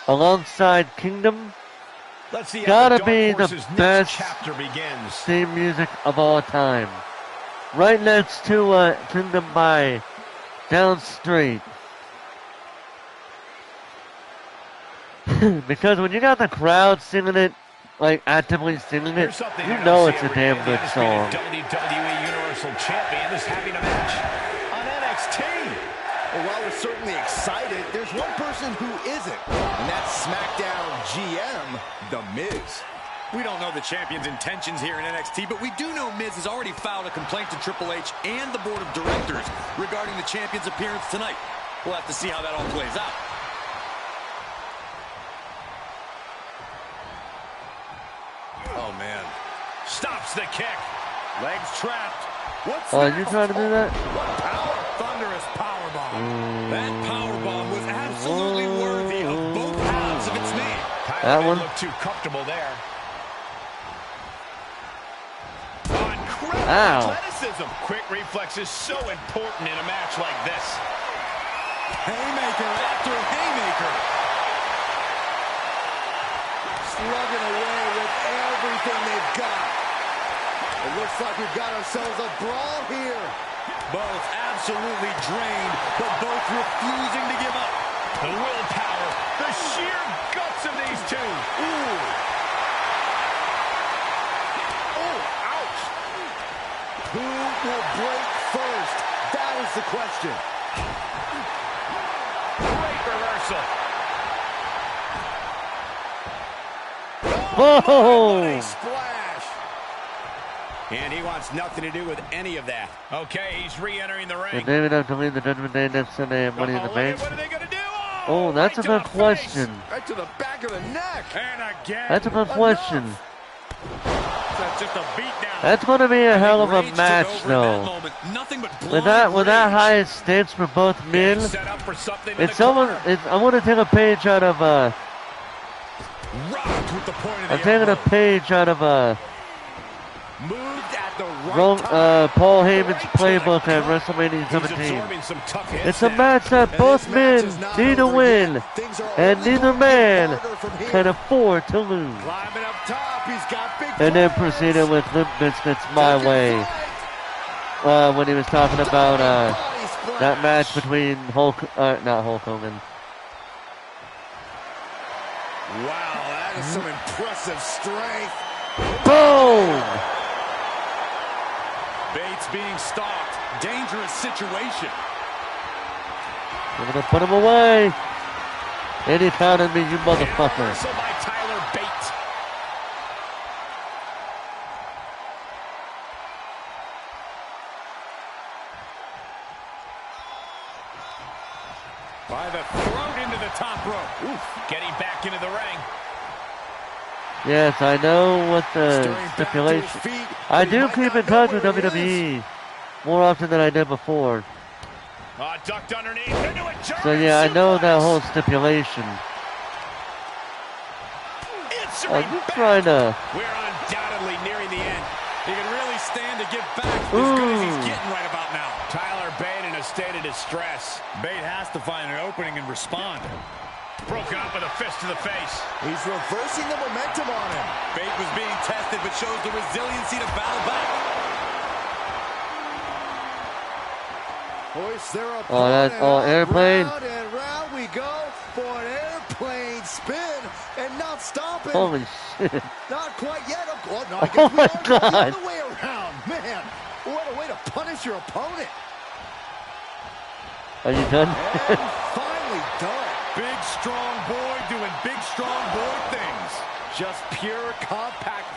alongside Kingdom, Let's see how gotta the be Dark the Horse's next best chapter begins. theme music of all time. Right next to Kingdom by Down Street. Because when you got the crowd singing it, like actively singing it, you know it's a damn good song. WWE Universal Champion is having a match on NXT. Well, while we're certainly excited, there's one person who isn't, and that's SmackDown GM, The Miz. We don't know the champion's intentions here in NXT, but we do know Miz has already filed a complaint to Triple H and the board of directors regarding the champion's appearance tonight. We'll have to see how that all plays out. Oh, man. Stops the kick. Legs trapped. What's Oh, that? you trying to do that? What power! Thunderous powerbomb. That powerbomb was absolutely worthy of both halves of its name. Tyler That didn't one? look too comfortable there. Ow. Athleticism. Quick reflexes so important in a match like this. Haymaker after haymaker. Slugging away with everything they've got. It looks like we've got ourselves a brawl here. Both absolutely drained, but both refusing to give up. The willpower, the sheer guts of these two. Ooh. Oh, ouch. Who will break first? That is the question. Great reversal. Whoa! Splash. And he wants nothing to do with any of that. Okay, he's re-entering the ring. Will David have to leave the Judgment Day next Sunday at Money in the Bank? What are they going to do? Oh, that's a good question. Right to the back of the neck. And again. That's a good question. That's just a beat down. That's going to be a hell of a Rage took match, over in that though. moment. Nothing but With blind that rage. high stakes for both men, Set up for something in it's the almost. I want to take a page out of Rocked with the point of the I'm taking a elbow. page out of Moved at the right time. Paul Heyman's playbook at WrestleMania He's 17. absorbing some tough hits It's a now. match that both men need to win, and neither man can afford to lose. Climbing up top, he's got big And then plans. proceeded with Limp Bizkit's My Way when he was talking about that match between not Hulk Hogan. Wow, that is some impressive strength. Boom! Bates being stalked. Dangerous situation. We're gonna put him away. And he counted me, you motherfucker. Reversal by Tyler Bates. top rope. Oof. Getting back into the ring. Yes, I know what the stipulation. I do keep in touch with WWE more often than I did before. Ducked underneath into a German So yeah, I know that whole stipulation. I'm just trying to. We're undoubtedly nearing the end. He can really stand to give back as good as he's getting right about now. Tyler Bate in a state of distress. Bate has to find an opening and respond. Broken up with a fist to the face. He's reversing the momentum on him. Bate was being tested, but shows the resiliency to battle back. Hoist their opponent airplane. Round and round we go for an airplane spin and not stopping. Holy shit. Not quite yet. Oh, no, I guess we are going the other way around. Man, what a way to punish your opponent. Are you done? And finally done. Big, strong boy doing big, strong boy things. Just pure compact.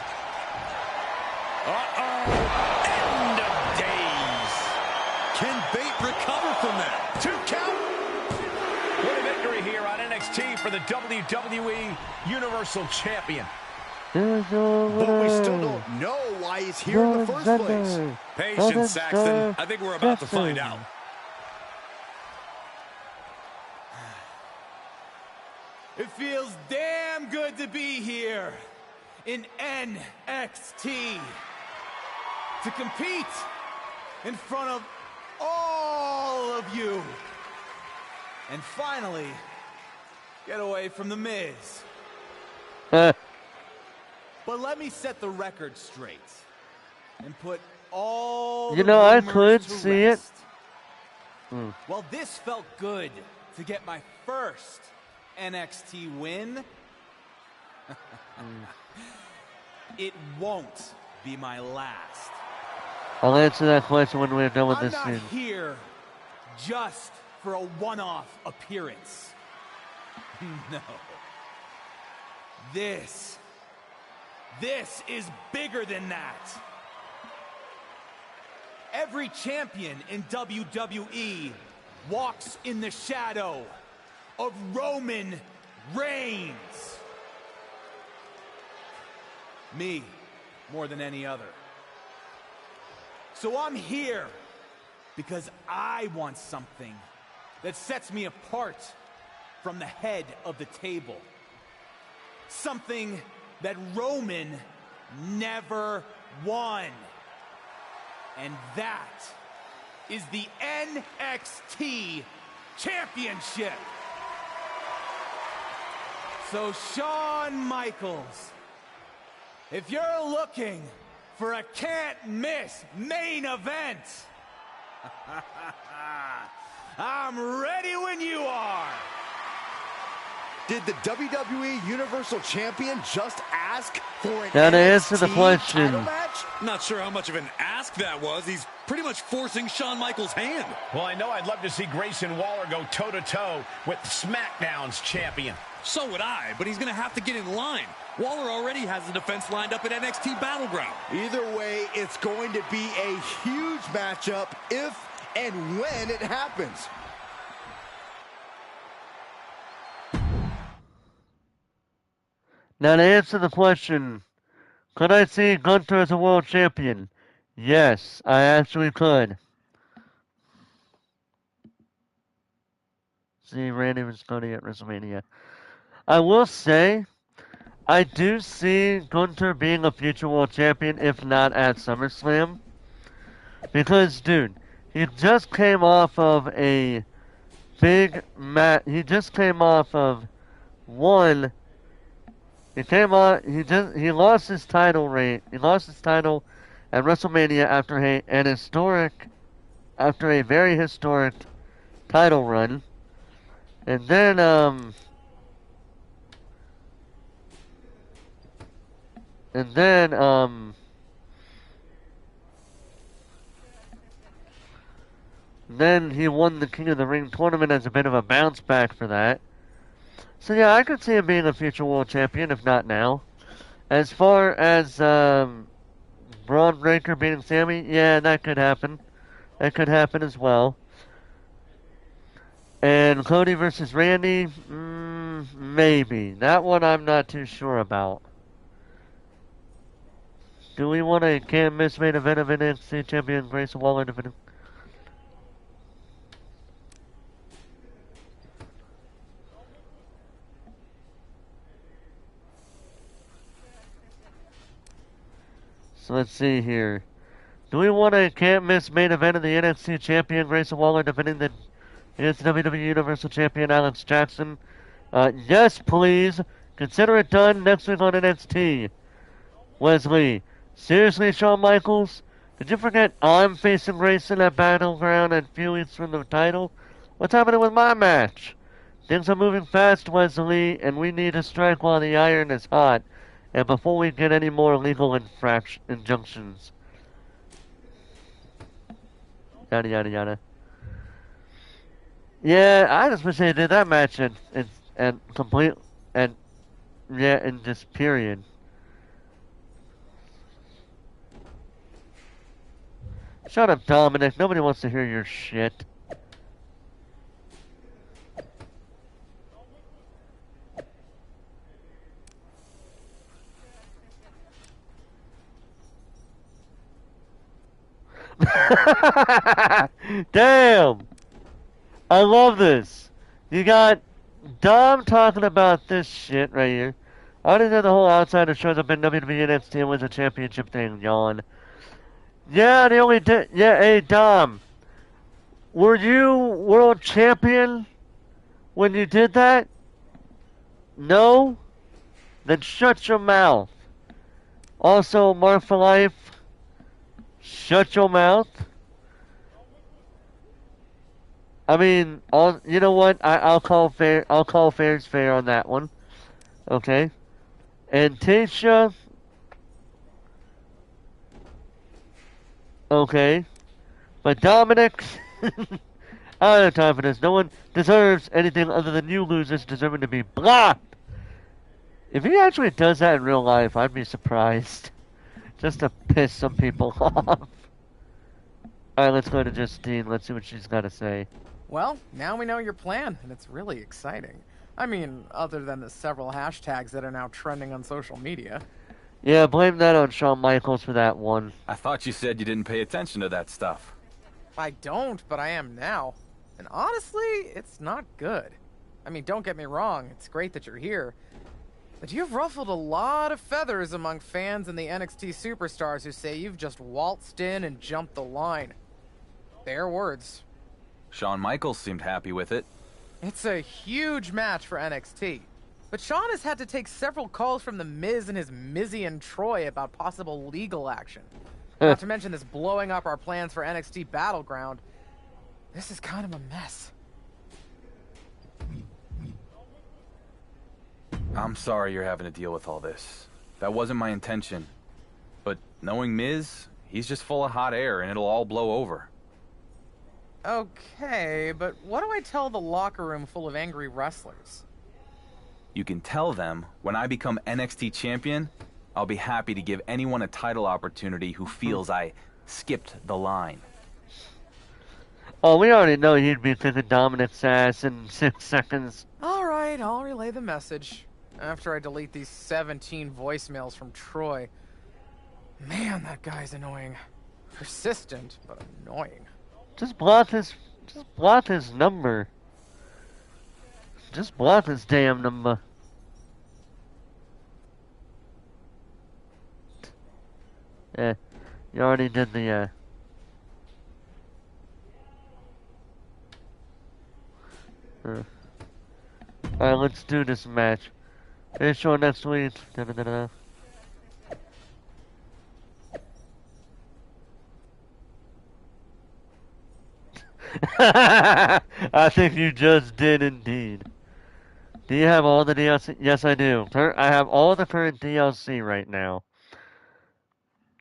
End of days. Can Bate recover from that? 2 count. What a victory here on NXT for the WWE Universal Champion. But we still don't know why he's here in the first place. Patience, Saxton. I think we're about to find out. It feels damn good to be here in NXT. To compete in front of all of you. And finally, get away from The Miz. But let me set the record straight and put all You know, I rumors could to see rest. it. Well, this felt good to get my first NXT win. It won't be my last. I'll answer that question when we're done with I'm this not scene. here just for a one-off appearance. No. This is bigger than that. Every champion in WWE walks in the shadow of Roman Reigns. Me, more than any other. So I'm here because I want something that sets me apart from the head of the table. Something that Roman never won. And that is the NXT Championship. So Shawn Michaels, if you're looking for a can't-miss main event, I'm ready when you are. Did the WWE Universal Champion just ask for an Now to answer the NXT question. title match? Not sure how much of an ask that was. He's pretty much forcing Shawn Michaels' hand. Well, I know I'd love to see Grayson Waller go toe-to-toe with SmackDown's champion. So would I, but he's going to have to get in line. Waller already has the defense lined up at NXT Battleground. Either way, it's going to be a huge matchup if and when it happens. Now to answer the question, could I see Gunther as a world champion? Yes, I actually could. See Randy was Cody at WrestleMania. I will say, I do see Gunther being a future world champion, if not at SummerSlam. Because, dude, he just came off of a big match. He just came off of one. He lost his title He lost his title at WrestleMania after after a very historic title run. And then, then he won the King of the Ring tournament as a bit of a bounce back for that. So yeah, I could see him being a future world champion, if not now. As far as Braun Breaker beating Sammy, yeah, that could happen. That could happen as well. And Cody versus Randy, maybe. That one I'm not too sure about. Do we want a can't miss main event of NXT champion Grayson Waller defending? So let's see here. Do we want a can't miss main event of the NXT champion Grayson Waller defending the WWE Universal Champion Alex Jackson? Yes, please. Consider it done next week on NXT. Wesley, seriously, Shawn Michaels? Did you forget I'm facing Grayson at Battleground and few weeks from the title? What's happening with my match? Things are moving fast, Wesley, and we need to strike while the iron is hot, and before we get any more legal injunctions. Yada yada yada. Yeah, I just wish they did that match and complete and yeah, and just period. Shut up, Dominic. Nobody wants to hear your shit. Damn! I love this. You got Dom talking about this shit right here. I didn't know the whole outsider shows up in WWE NXT and wins a championship thing, yawn. Yeah, they only did. Yeah, hey, Dom. Were you world champion when you did that? No? Then shut your mouth. Also, Mark for Life, shut your mouth. I mean, you know what? I'll call fair. I'll call fair's fair on that one. Okay. And Tasha. Okay. But Dominic. I don't have time for this. No one deserves anything other than you losers deserving to be blocked. If he actually does that in real life, I'd be surprised. Just to piss some people off. Alright, let's go to Justine. Let's see what she's got to say. Well, now we know your plan, and it's really exciting. I mean, other than the several hashtags that are now trending on social media. Yeah, blame that on Shawn Michaels for that one. I thought you said you didn't pay attention to that stuff. I don't, but I am now. And honestly, it's not good. I mean, don't get me wrong, it's great that you're here. But you've ruffled a lot of feathers among fans and the NXT superstars who say you've just waltzed in and jumped the line. Their words. Shawn Michaels seemed happy with it. It's a huge match for NXT. But Shawn has had to take several calls from The Miz and his Mizzy and Troy about possible legal action. Not to mention this blowing up our plans for NXT Battleground. This is kind of a mess. I'm sorry you're having to deal with all this. That wasn't my intention. But knowing Miz, he's just full of hot air and it'll all blow over. Okay, but what do I tell the locker room full of angry wrestlers? You can tell them, when I become NXT champion, I'll be happy to give anyone a title opportunity who feels I skipped the line. Oh, we already know you'd be kicking Dominic's ass in 6 seconds. Alright, I'll relay the message. After I delete these 17 voicemails from Troy. Man, that guy's annoying. Persistent, but annoying. Just block his number. Just block his damn number. Yeah, you already did the, Alright, let's do this match. Finish show next week. Da, da, da, da. I think you just did indeed. Do you have all the DLC? Yes, I do. I have all the current DLC right now.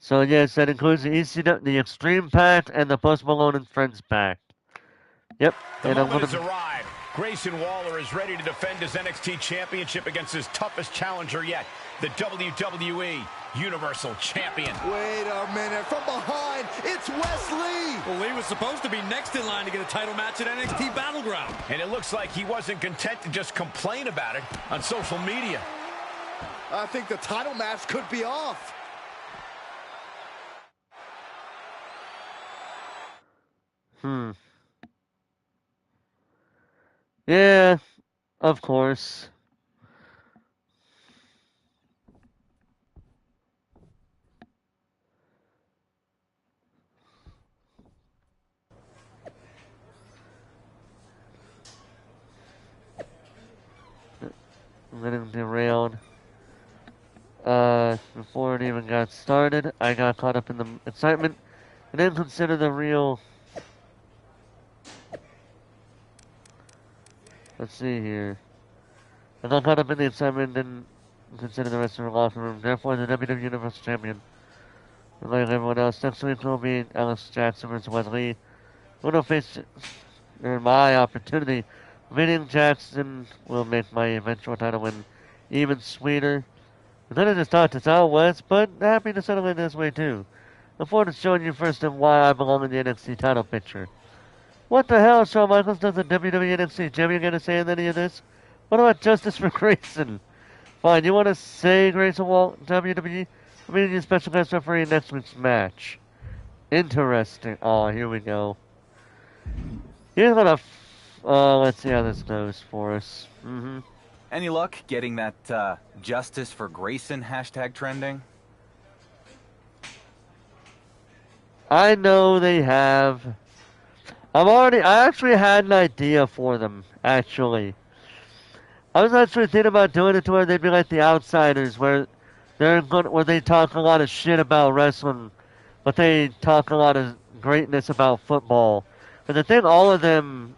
So yes, that includes the ECW, the Extreme Pack, and the Post Malone and Friends Pack. Yep. The and moment has arrived. Grayson Waller is ready to defend his NXT Championship against his toughest challenger yet, the WWE Universal Champion. Wait a minute, from behind, it's Wesley! Well, Lee was supposed to be next in line to get a title match at NXT Battleground. And it looks like he wasn't content to just complain about it on social media. I think the title match could be off. Yeah, of course. I'm getting derailed. Before it even got started, I got caught up in the excitement and didn't consider the real... Let's see here. I got caught up in the excitement and didn't consider the rest of the locker room. Therefore, the WWE Universal Champion, like everyone else, next week will be Alex Jackson versus Wesley. Who will face my opportunity. Winning Jackson will make my eventual title win even sweeter. I could have just talked this out, West, but happy to settle it this way too. Look forward to showing you first and why I belong in the NXT title picture. What the hell, Shawn Michaels doesn't WWE NXT champion gonna say in any of this? What about justice for Grayson? Fine, you want to say Grayson Walt WWE? I mean, you special guest referee next week's match. Interesting. Oh, here we go. Here's what let's see how this goes for us. Any luck getting that Justice for Grayson hashtag trending? I know they have. I actually had an idea for them, actually. I was actually thinking about doing it to where they'd be like the Outsiders, where they talk a lot of shit about wrestling, but they talk a lot of greatness about football. But the thing, all of them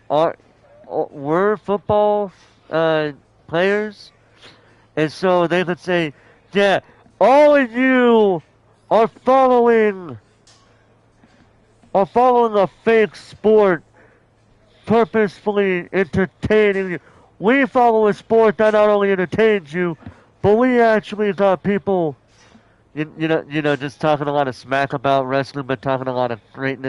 were football players, and so they could say, yeah, all of you are following a fake sport, purposefully entertaining you. We follow a sport that not only entertains you, but we actually got people, you know, just talking a lot of smack about wrestling, but talking a lot of great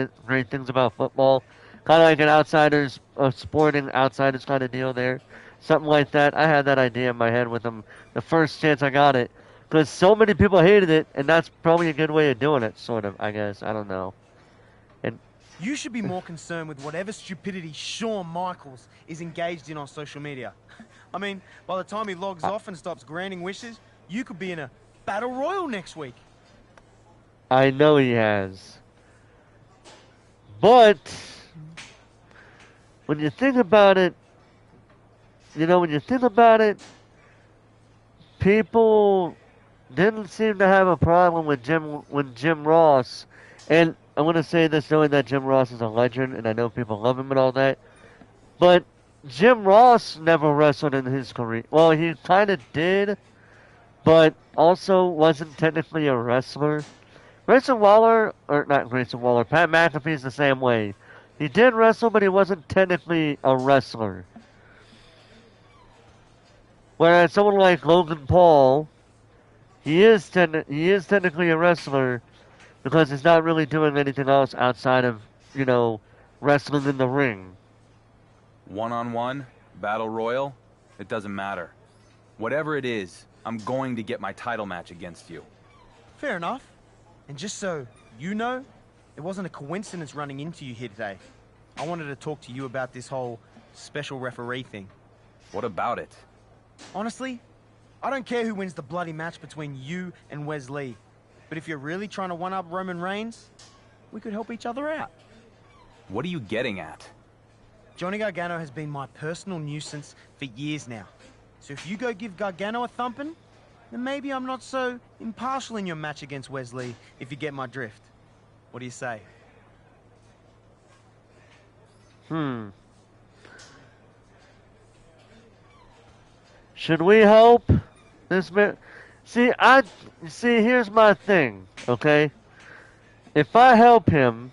things about football. Kind of like an outsiders, sporting outsiders kind of deal there. Something like that. I had that idea in my head with them the first chance I got it. Because so many people hated it, and that's probably a good way of doing it, sort of, I guess. I don't know. And you should be more concerned with whatever stupidity Shawn Michaels is engaged in on social media. I mean, by the time he logs off and stops granting wishes, you could be in a battle royal next week. I know he has. But when you think about it, people didn't seem to have a problem with Jim Ross. And I want to say this knowing that Jim Ross is a legend, and I know people love him and all that. But Jim Ross never wrestled in his career. Well, he kind of did, but also wasn't technically a wrestler. Pat McAfee's the same way. He did wrestle, but he wasn't technically a wrestler. Whereas someone like Logan Paul, he is technically a wrestler because he's not really doing anything else outside of, wrestling in the ring. One-on-one, battle royal, it doesn't matter. Whatever it is, I'm going to get my title match against you. Fair enough. And just so you know, it wasn't a coincidence running into you here today. I wanted to talk to you about this whole special referee thing. What about it? Honestly, I don't care who wins the bloody match between you and Wesley. But if you're really trying to one-up Roman Reigns, we could help each other out. What are you getting at? Johnny Gargano has been my personal nuisance for years now. So if you go give Gargano a thumping, then maybe I'm not so impartial in your match against Wesley, if you get my drift. What do you say? Should we help this man? See, here's my thing, okay? If I help him,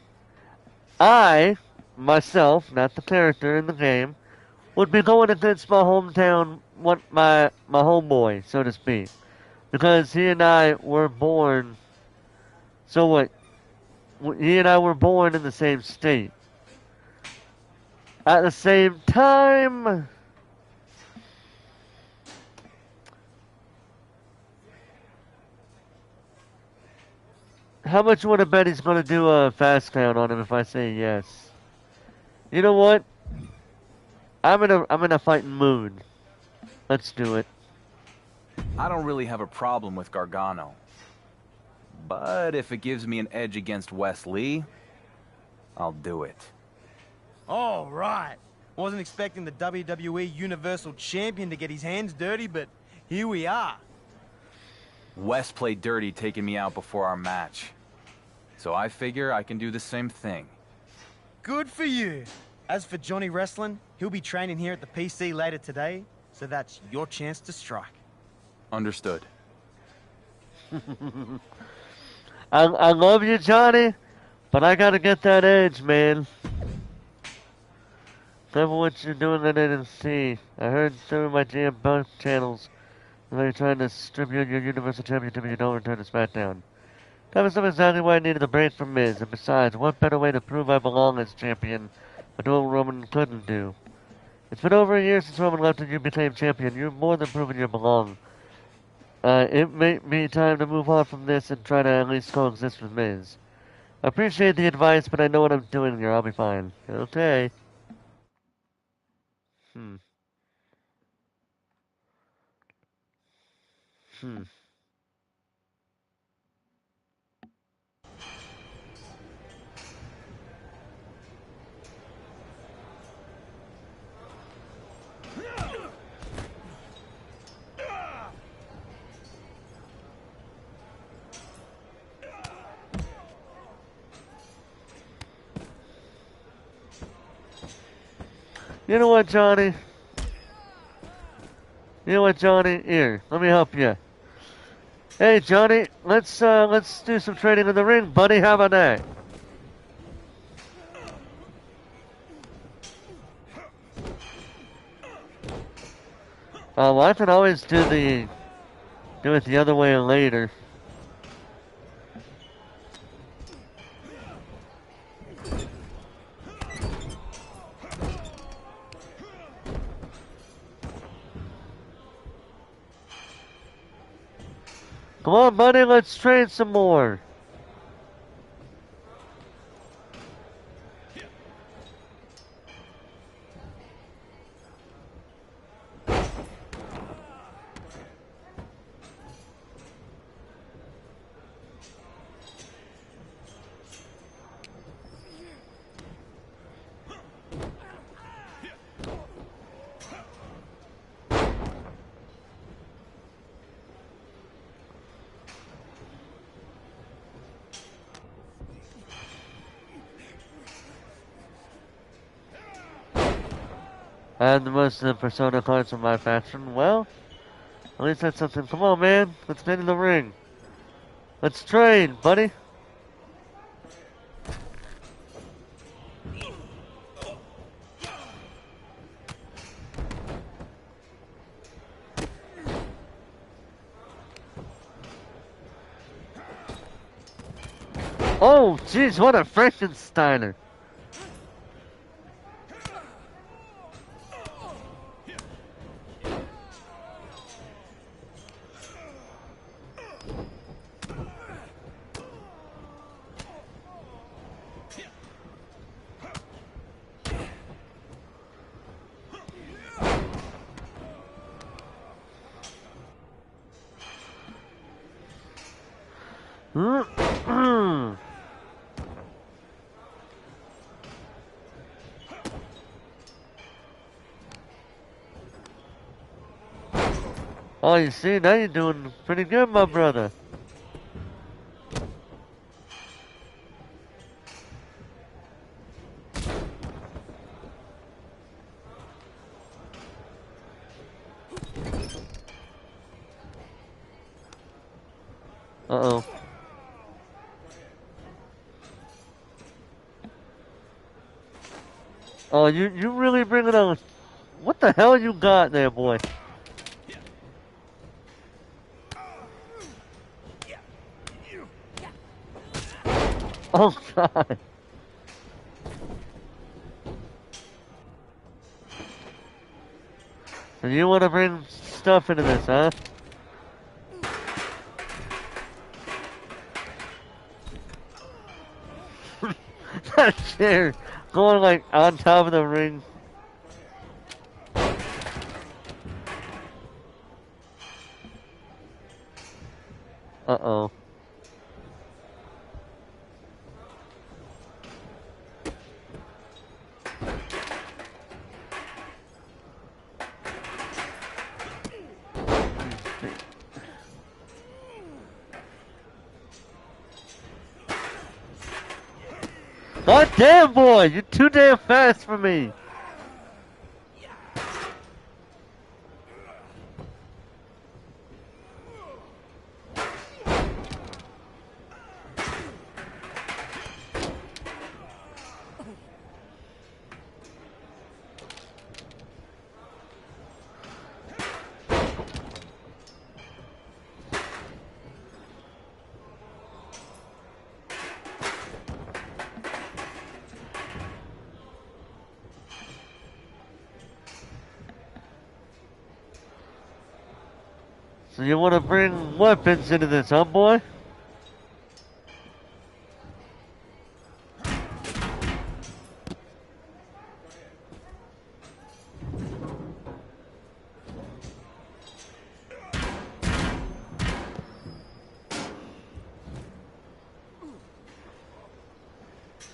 I, myself, not the character in the game, would be going against my hometown, my homeboy, so to speak, because he and I were born. So what? He and I were born in the same state at the same time. How much would I bet he's gonna do a fast count on him if I say yes? You know what? I'm in a fighting mood. Let's do it. I don't really have a problem with Gargano. But if it gives me an edge against Wes Lee, I'll do it. All right. Wasn't expecting the WWE Universal Champion to get his hands dirty, but here we are. Wes played dirty taking me out before our match. So I figure I can do the same thing. Good for you. As for Johnny Wrestling, he'll be training here at the PC later today, so that's your chance to strike. Understood. I love you, Johnny, but I gotta get that edge, man. Never what you're doing at NXT. I heard through my GM both channels that you're trying to strip you of your Universal Championship if you don't return to SmackDown. That was exactly why I needed a break from Miz, and besides, what better way to prove I belong as champion but what Roman couldn't do? It's been over a year since Roman left and you became champion. You've more than proven you belong. It may be time to move on from this and try to at least coexist with Miz. I appreciate the advice, but I know what I'm doing here. I'll be fine. Okay. Hmm. Hmm. You know what, Johnny? You know what, Johnny? Here, let me help you. Hey, Johnny, let's do some training in the ring, buddy. How about that? Well, I can always do it the other way later. Come on, buddy, let's train some more. I have the most of the Persona cards from my faction. Well, at least that's something. Come on, man. Let's get in the ring. Let's train, buddy. Oh, jeez, what a Frankensteiner. Oh, you see, now you're doing pretty good, my brother. Uh-oh. Oh, you really bringing out What the hell you got there, boy? Oh, God. So you want to bring stuff into this, huh? That chair going like on top of the ring. Uh-oh. God damn, boy! You're too damn fast for me! So you want to bring weapons into this, huh, boy?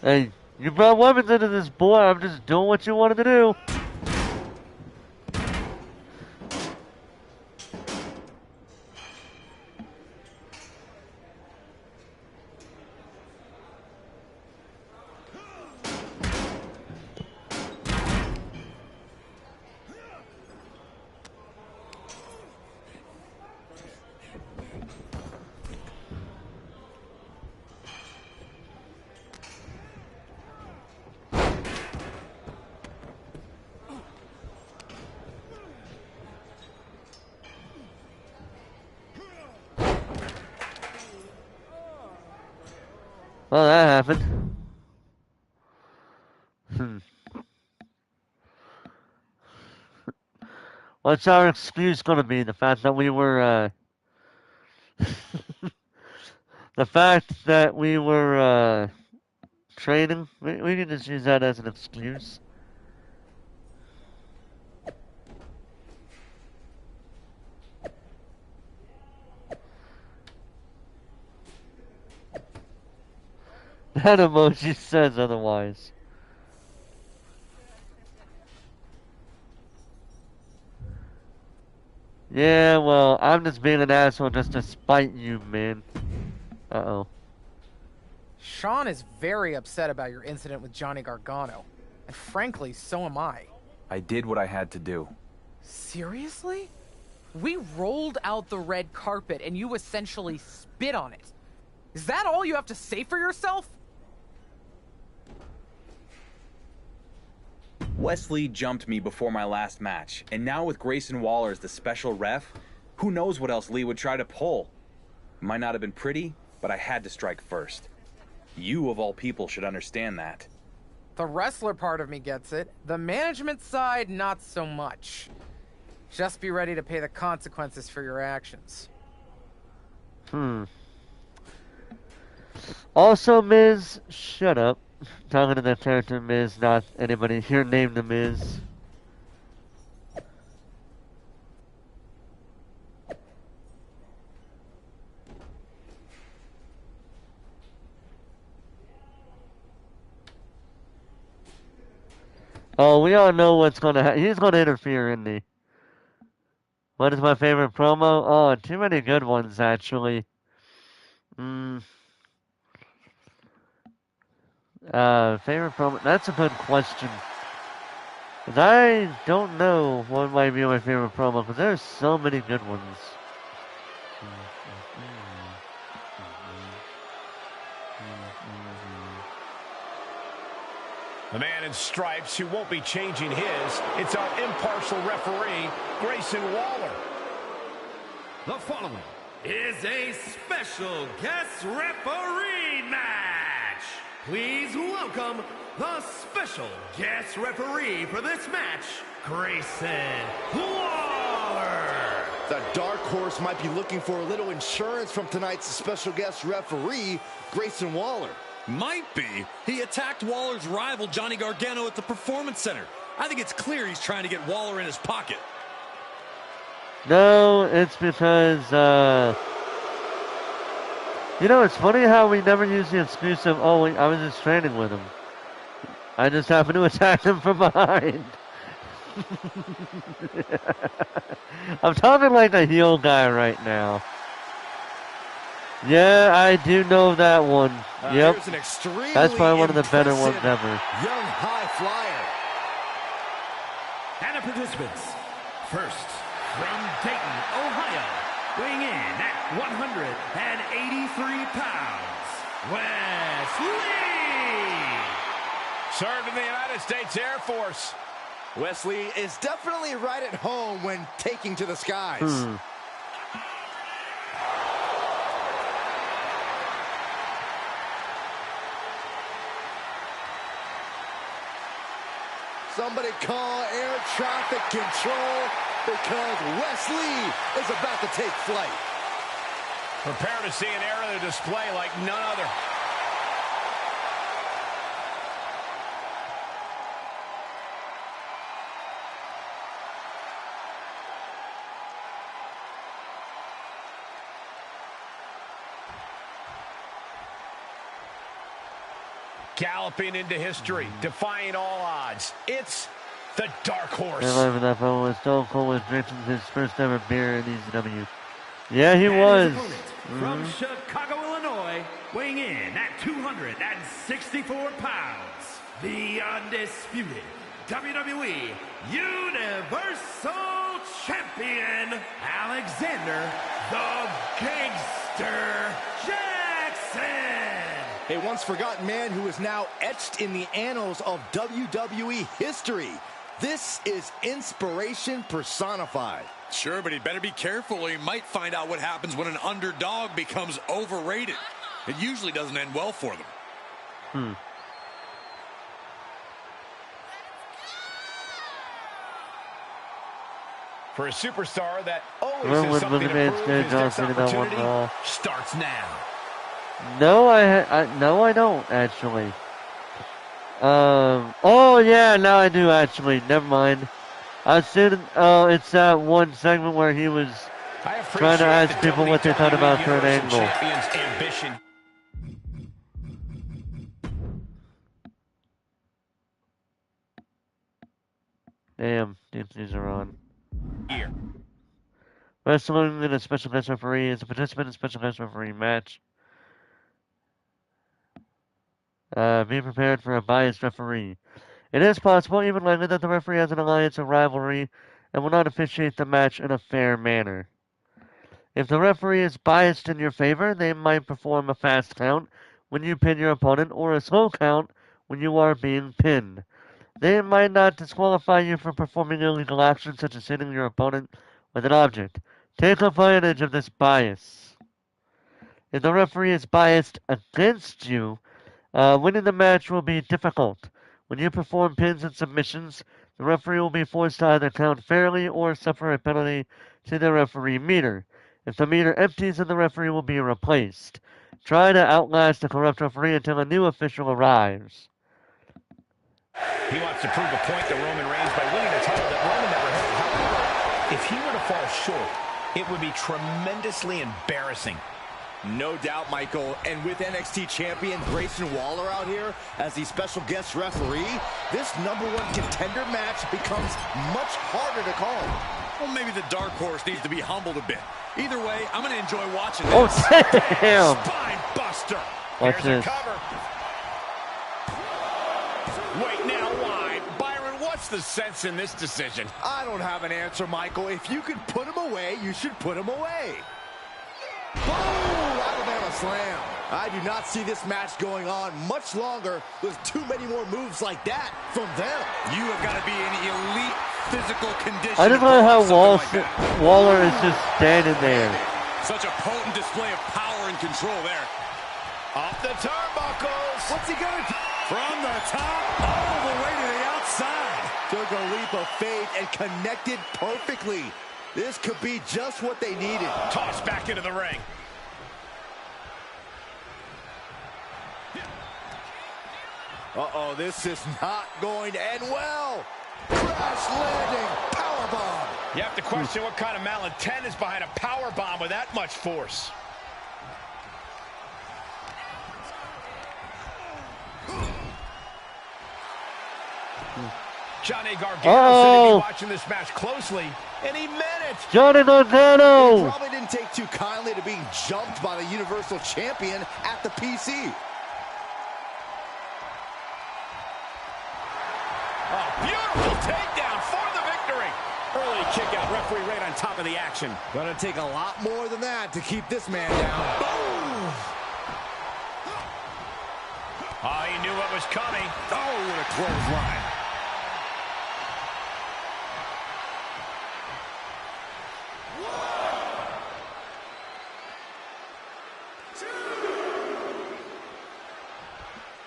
Hey, you brought weapons into this, boy. I'm just doing what you wanted to do. Well, that happened. What's our excuse gonna be? The fact that we were, the fact that we were, training? We can just use that as an excuse. That emoji says otherwise. Yeah, well, I'm just being an asshole just to spite you, man. Uh-oh. Sean is very upset about your incident with Johnny Gargano. And frankly, so am I. I did what I had to do. Seriously? We rolled out the red carpet and you essentially spit on it. Is that all you have to say for yourself? Wesley jumped me before my last match, and now with Grayson Waller as the special ref, who knows what else Lee would try to pull. It might not have been pretty, but I had to strike first. You, of all people, should understand that. The wrestler part of me gets it. The management side, not so much. Just be ready to pay the consequences for your actions. Also, Miz, shut up. Talking to the character Miz, not anybody here named the Miz. Oh, we all know what's gonna happen. He's gonna interfere, isn't he? What is my favorite promo? Oh, too many good ones, actually. Favorite promo? That's a good question. 'Cause I don't know what might be my favorite promo, because there's so many good ones. The man in stripes who won't be changing his. It's our impartial referee, Grayson Waller. The following is a special guest referee match. Please welcome the special guest referee for this match, Grayson Waller. The dark horse might be looking for a little insurance from tonight's special guest referee, Grayson Waller. Might be. He attacked Waller's rival, Johnny Gargano, at the Performance Center. I think it's clear he's trying to get Waller in his pocket. No, it's because, you know, it's funny how we never use the excuse of, oh, I was just training with him. I just happened to attack him from behind. I'm talking like a heel guy right now. Yeah, I do know that one. Yep. That's probably one of the better ones ever. Young high flyer. And the participants. First, from Dayton, Ohio, weighing in at 183 pounds, Wesley! Served in the United States Air Force. Wesley is definitely right at home when taking to the skies. Somebody call air traffic control because Wesley is about to take flight. Prepare to see an aerial display like none other. Galloping into history, defying all odds. It's the Dark Horse. That fellow was Stone Cold was drinking his first ever beer in ECW. Yeah, he was. From Chicago, Illinois, weighing in at 264 pounds, the undisputed WWE Universal Champion, Alexander the Gangster Jackson. A once forgotten man who is now etched in the annals of WWE history. This is inspiration personified. Sure, but he better be careful or he might find out what happens when an underdog becomes overrated. It usually doesn't end well for them. For a superstar that always has something to prove, his next opportunity starts now. No, I don't actually. Oh yeah, now I do actually. Never mind. I said, it's that one segment where he was trying to ask people what they thought about Kurt Angle. Damn, these are on. Here. Wrestling in a special guest referee is a participant in a special guest referee match. Be prepared for a biased referee. It is possible, even likely, that the referee has an alliance or rivalry and will not officiate the match in a fair manner. If the referee is biased in your favor, they might perform a fast count when you pin your opponent or a slow count when you are being pinned. They might not disqualify you from performing illegal actions such as hitting your opponent with an object. Take advantage of this bias. If the referee is biased against you, winning the match will be difficult. When you perform pins and submissions, the referee will be forced to either count fairly or suffer a penalty to the referee meter. If the meter empties, then the referee will be replaced. Try to outlast the corrupt referee until a new official arrives. He wants to prove a point to Roman Reigns by winning a title that Roman never held. However, if he were to fall short, it would be tremendously embarrassing. No doubt, Michael. And with NXT champion Grayson Waller out here as the special guest referee, this #1 contender match becomes much harder to call. Well, maybe the Dark Horse needs to be humbled a bit. Either way, I'm going to enjoy watching this. Oh, damn! Spine buster. Watch Here's this. a cover. Wait, now why? Byron, what's the sense in this decision? I don't have an answer, Michael. If you could put him away, you should put him away. Boom! Alabama slam. I do not see this match going on much longer with too many more moves like that from them. You have got to be in elite physical condition. I just like how Waller is just standing there. Such a potent display of power and control there. Off the turnbuckles. What's he gonna do? From the top all the way to the outside. Took a leap of faith and connected perfectly. This could be just what they needed. Tossed back into the ring. Uh-oh, this is not going to end well. Crash landing, powerbomb. You have to question what kind of malintent is behind a powerbomb with that much force. Johnny Gargano said he'd be watching this match closely, and he meant it. Johnny Gargano. He probably didn't take too kindly to being jumped by the Universal Champion at the PC. Oh, beautiful takedown for the victory. Early kick out, referee right on top of the action. Gonna take a lot more than that to keep this man down. Boom! Oh, he knew what was coming. Oh, what a clothesline.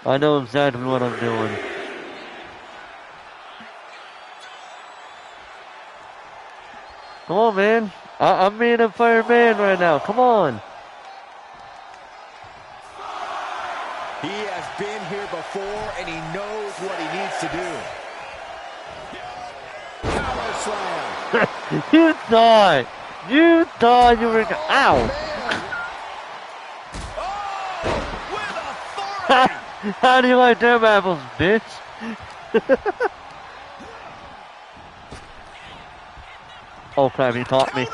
I know exactly what I'm doing. Come on, man. I'm being a fireman right now. Come on. He has been here before, and he knows what he needs to do. Power slam. You thought you were. Ow. How do you like them apples, bitch? Oh crap, he caught me.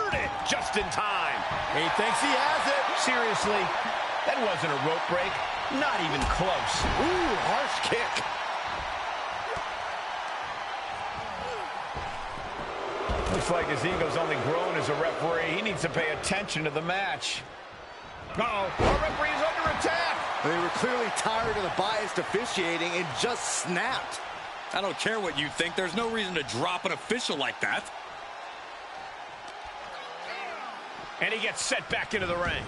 Just in time. He thinks he has it. Seriously, that wasn't a rope break. Not even close. Ooh, harsh kick. Looks like his ego's only grown as a referee. He needs to pay attention to the match. Uh-oh, our referee is under attack. They were clearly tired of the biased officiating and just snapped. I don't care what you think. There's no reason to drop an official like that. And he gets set back into the ring.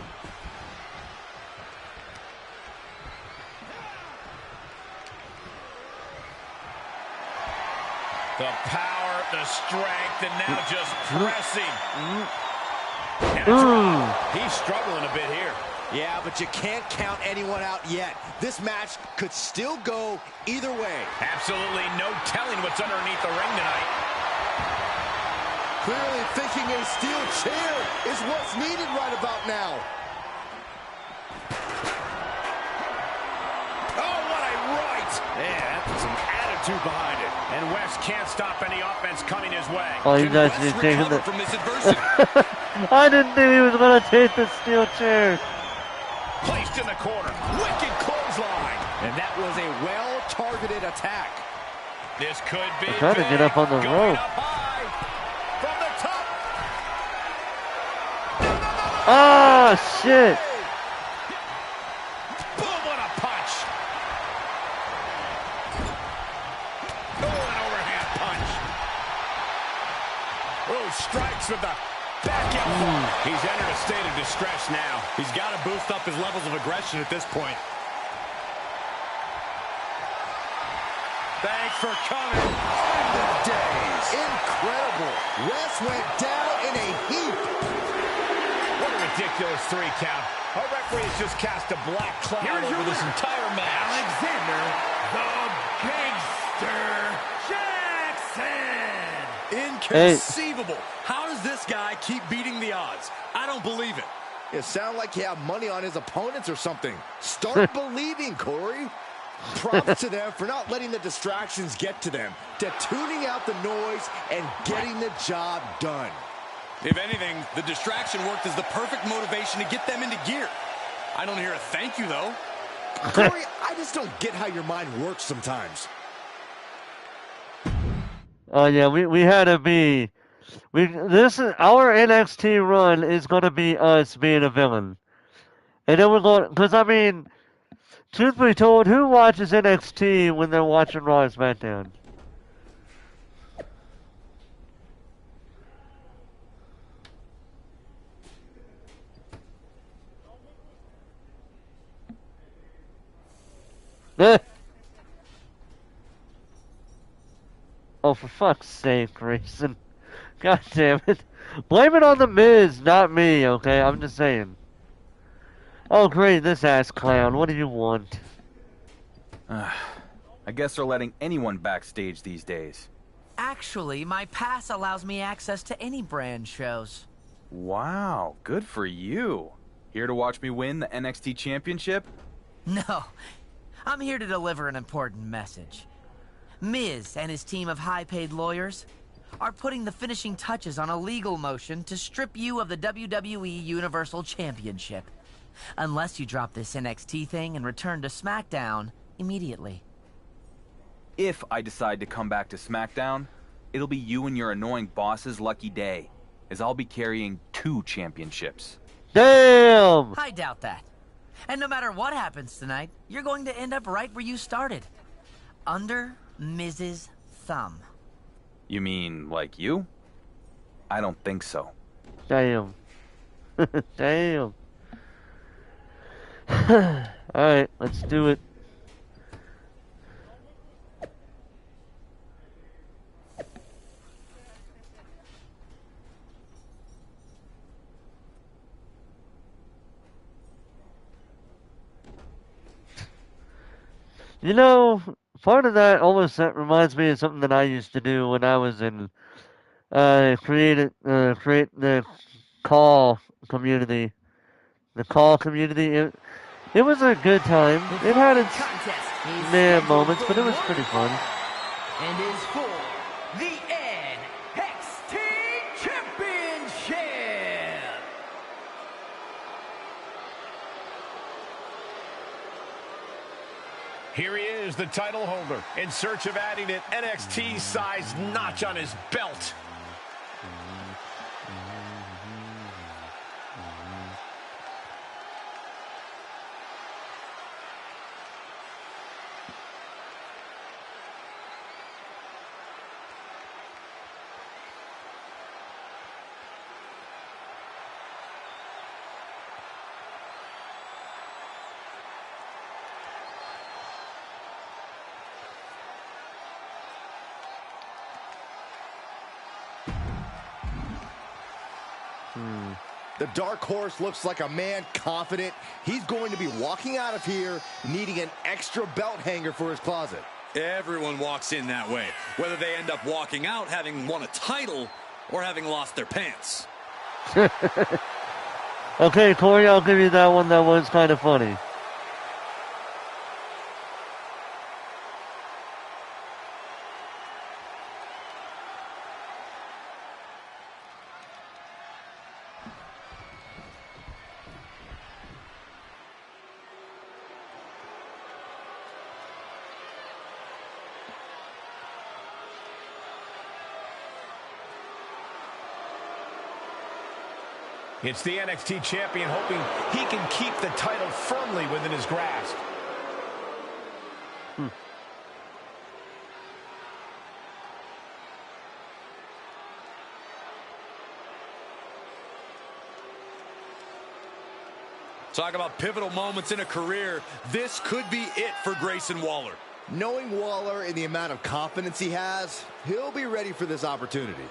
The power, the strength, and now just pressing. And he's struggling a bit here. Yeah, but you can't count anyone out yet. This match could still go either way. Absolutely no telling what's underneath the ring tonight. Clearly thinking a steel chair is what's needed right about now. Oh, what a right! Yeah, that's some attitude behind it. And West can't stop any offense coming his way. Oh, you guys didn't take it from this adversity. I didn't think he was going to take the steel chair. Placed in the corner. Wicked clothesline. And that was a well-targeted attack. This could be I'm trying to get up on the rope. From the top. Ah, shit. Boom, what a punch. Oh, an overhand punch. Oh, strikes with the back elbow. He's entered a state of distress now. He's got to boost up his levels of aggression at this point. Thanks for coming. End of days. Incredible. Wes went down in a heap. What a ridiculous 3 count. Our referee has just cast a black cloud over this entire match. Alexander, the Gangster Jackson. Inconceivable. How does this guy keep beating the odds? I don't believe it. It sounds like you have money on his opponents or something. Start believing, Corey. Props to them for not letting the distractions get to them, to tuning out the noise and getting the job done. If anything, the distraction worked as the perfect motivation to get them into gear. I don't hear a thank you, though. Corey, I just don't get how your mind works sometimes. Oh yeah, we had to be. This is our NXT run is going to be us being a villain, And then we're going, because I mean, truth be told, who watches NXT when they're watching Raw and SmackDown? Oh, for fuck's sake, Grayson. God damn it. Blame it on the Miz, not me, okay? I'm just saying. Oh, great, this ass clown. What do you want? I guess they're letting anyone backstage these days. Actually, my pass allows me access to any brand shows. Wow, good for you. Here to watch me win the NXT Championship? No, I'm here to deliver an important message. Miz and his team of high-paid lawyers are putting the finishing touches on a legal motion to strip you of the WWE Universal Championship. Unless you drop this NXT thing and return to SmackDown immediately. If I decide to come back to SmackDown, it'll be you and your annoying boss's lucky day, as I'll be carrying 2 championships. Damn! I doubt that. And no matter what happens tonight, you're going to end up right where you started. Under Miz's thumb. You mean like you? I don't think so. Damn. Damn. Alright, let's do it. You know, part of that almost that reminds me of something that I used to do when I was in create the call community. The call community. It was a good time. It had its meh moments, but it was pretty fun. And is for the NXT Championship. Here he is, the title holder, in search of adding an NXT-sized notch on his belt. The Dark Horse looks like a man confident. He's going to be walking out of here needing an extra belt hanger for his closet. Everyone walks in that way, whether they end up walking out having won a title or having lost their pants. Okay, Corey, I'll give you that one. That was kind of funny. It's the NXT champion hoping he can keep the title firmly within his grasp. Talk about pivotal moments in a career. This could be it for Grayson Waller. Knowing Waller and the amount of confidence he has, he'll be ready for this opportunity.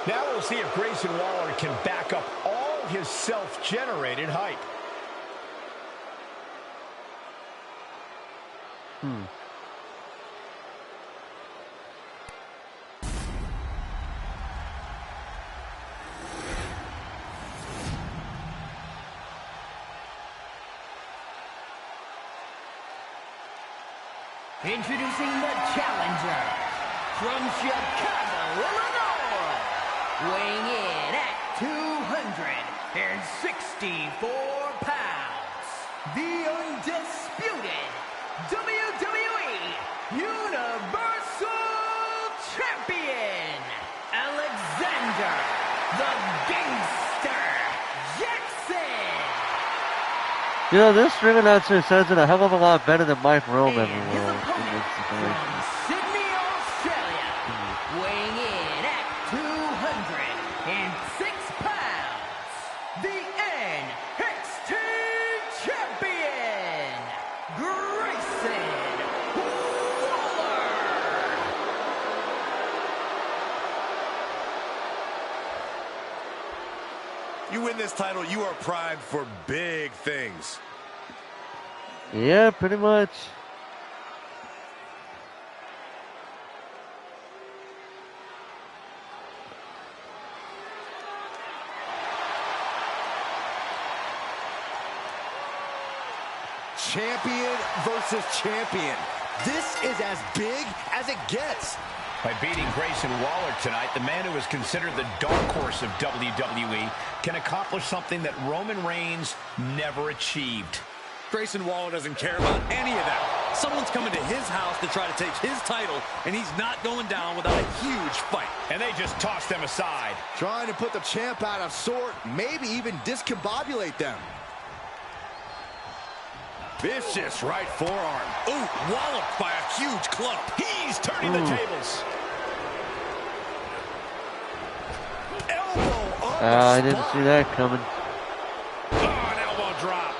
Now we'll see if Grayson Waller can back up all his self-generated hype. Introducing the challenger from Chicago, Illinois, weighing in at 264 pounds, the undisputed WWE Universal Champion, Alexander the Gangster Jackson. You know, this ring announcer says it a hell of a lot better than Mike Rome ever will in this situation. Sydney, Australia, weighing in at 206 pounds, the NXT Champion, Grayson Waller. You win this title, you are primed for big things. Yeah, pretty much. Champion versus champion. This is as big as it gets. By beating Grayson Waller tonight, the man who is considered the dark horse of WWE can accomplish something that Roman Reigns never achieved. Grayson Waller doesn't care about any of that. Someone's coming to his house to try to take his title, and he's not going down without a huge fight. And they just tossed them aside. Trying to put the champ out of sort, maybe even discombobulate them. Vicious right forearm. Ooh, walloped by a huge club. He's turning the tables. Elbow on the I didn't see that coming. Oh, an elbow drop.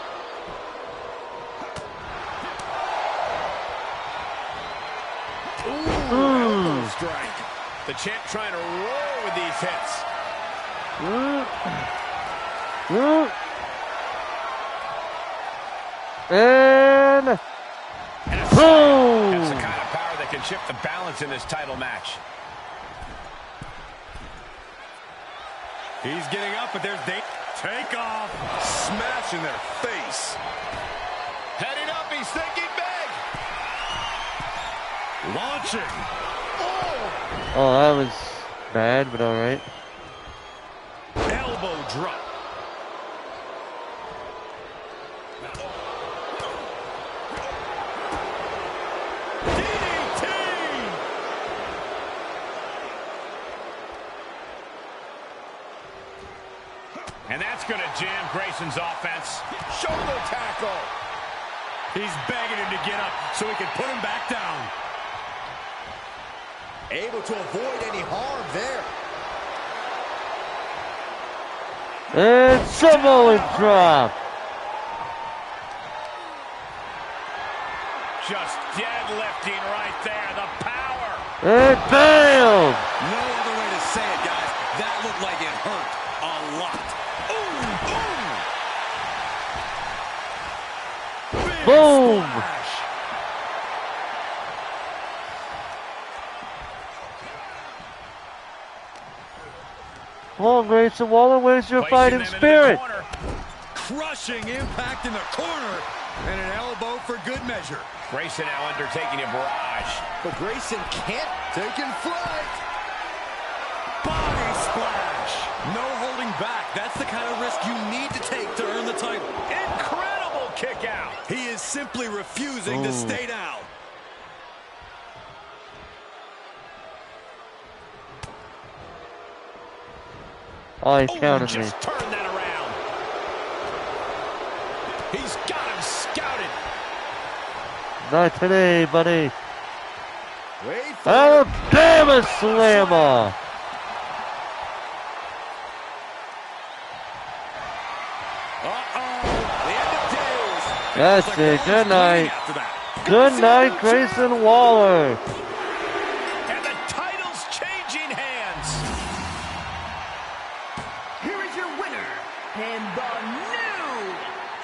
Elbow strike. The champ trying to roar with these hits. And boom! That's the kind of power that can shift the balance in this title match. He's getting up, but there's take off. Smash in their face. Heading up, he's thinking big. Launching. Oh, that was bad, but alright. Elbow drop. And that's going to jam Grayson's offense. Shoulder tackle. He's begging him to get up so he can put him back down. Able to avoid any harm there. And Samoan drop. Just deadlifting right there. The power. And bam! No other way to say it, guys. That looked like it hurt a lot. Boom! Oh, Grayson Waller, where's your fighting spirit? Crushing impact in the corner. And an elbow for good measure. Grayson now undertaking a barrage. But Grayson can't take in flight. Body splash. No holding back. That's the kind of risk you need to take to earn the title. Incredible kick out. He is simply refusing to stay down. Oh, he counted me. Just turn that around. He's got him scouted. Not today, buddy. Wait for Alabama slammer. That's it. Good night. Good night, Grayson Waller. And the title's changing hands. Here is your winner, and the new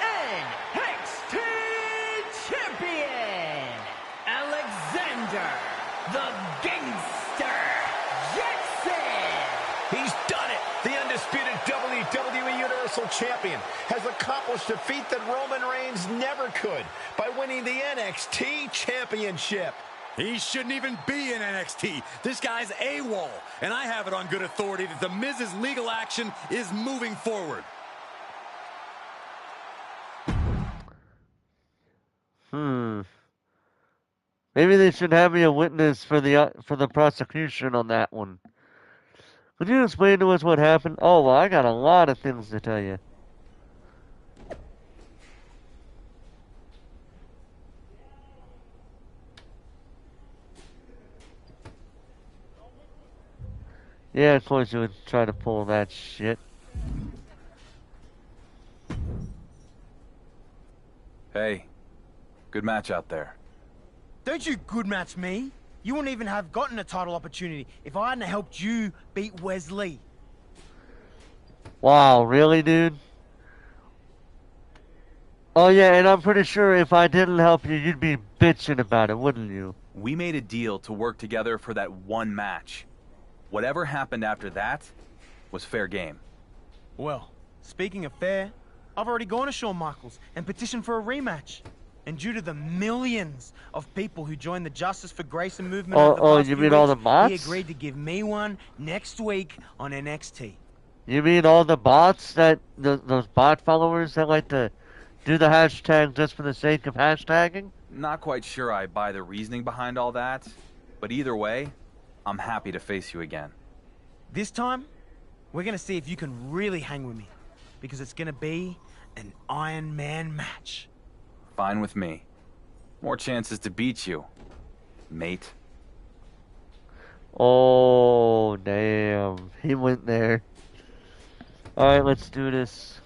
NXT Champion, Alexander the Gangster Jackson. He's done it. The undisputed WWE Universal Champion has accomplished a feat that Roman Reigns never could by winning the NXT Championship. He shouldn't even be in NXT. This guy's AWOL. And I have it on good authority that The Miz's legal action is moving forward. Maybe they should have me a witness for the prosecution on that one. Could you explain to us what happened? Oh, well, I got a lot of things to tell you. Yeah, of course you would try to pull that shit. Hey, good match out there. Don't you good match me. You wouldn't even have gotten a title opportunity if I hadn't helped you beat Wesley. Wow, really, dude? Oh yeah, and I'm pretty sure if I didn't help you, you'd be bitching about it, wouldn't you? We made a deal to work together for that one match. Whatever happened after that was fair game. Well, speaking of fair, I've already gone to Shawn Michaels and petitioned for a rematch. And due to the millions of people who joined the Justice for Grayson movement over the past you few mean all the weeks, bots? he agreed to give me one next week on NXT. You mean all the bots those bot followers that like to do the hashtag just for the sake of hashtagging? Not quite sure I buy the reasoning behind all that, but either way, I'm happy to face you again. This time, we're gonna see if you can really hang with me, because it's gonna be an Iron Man match. Fine with me. More chances to beat you, mate. Oh, damn. He went there. Alright, let's do this.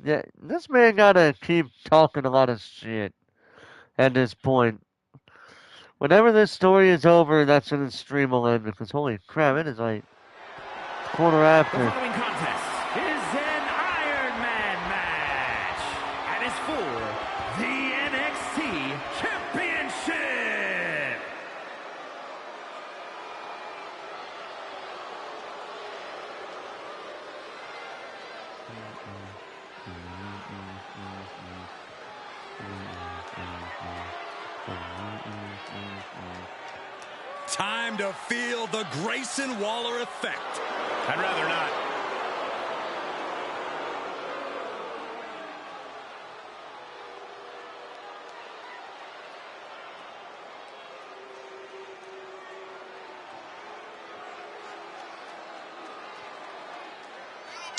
Yeah, this man gotta keep talking a lot of shit at this point. Whenever this story is over, that's when the stream will end, because holy crap, it is like quarter The after. following contest is an Iron Man match, and it's for the NXT Championship. Time to feel the Grayson Waller effect. I'd rather not.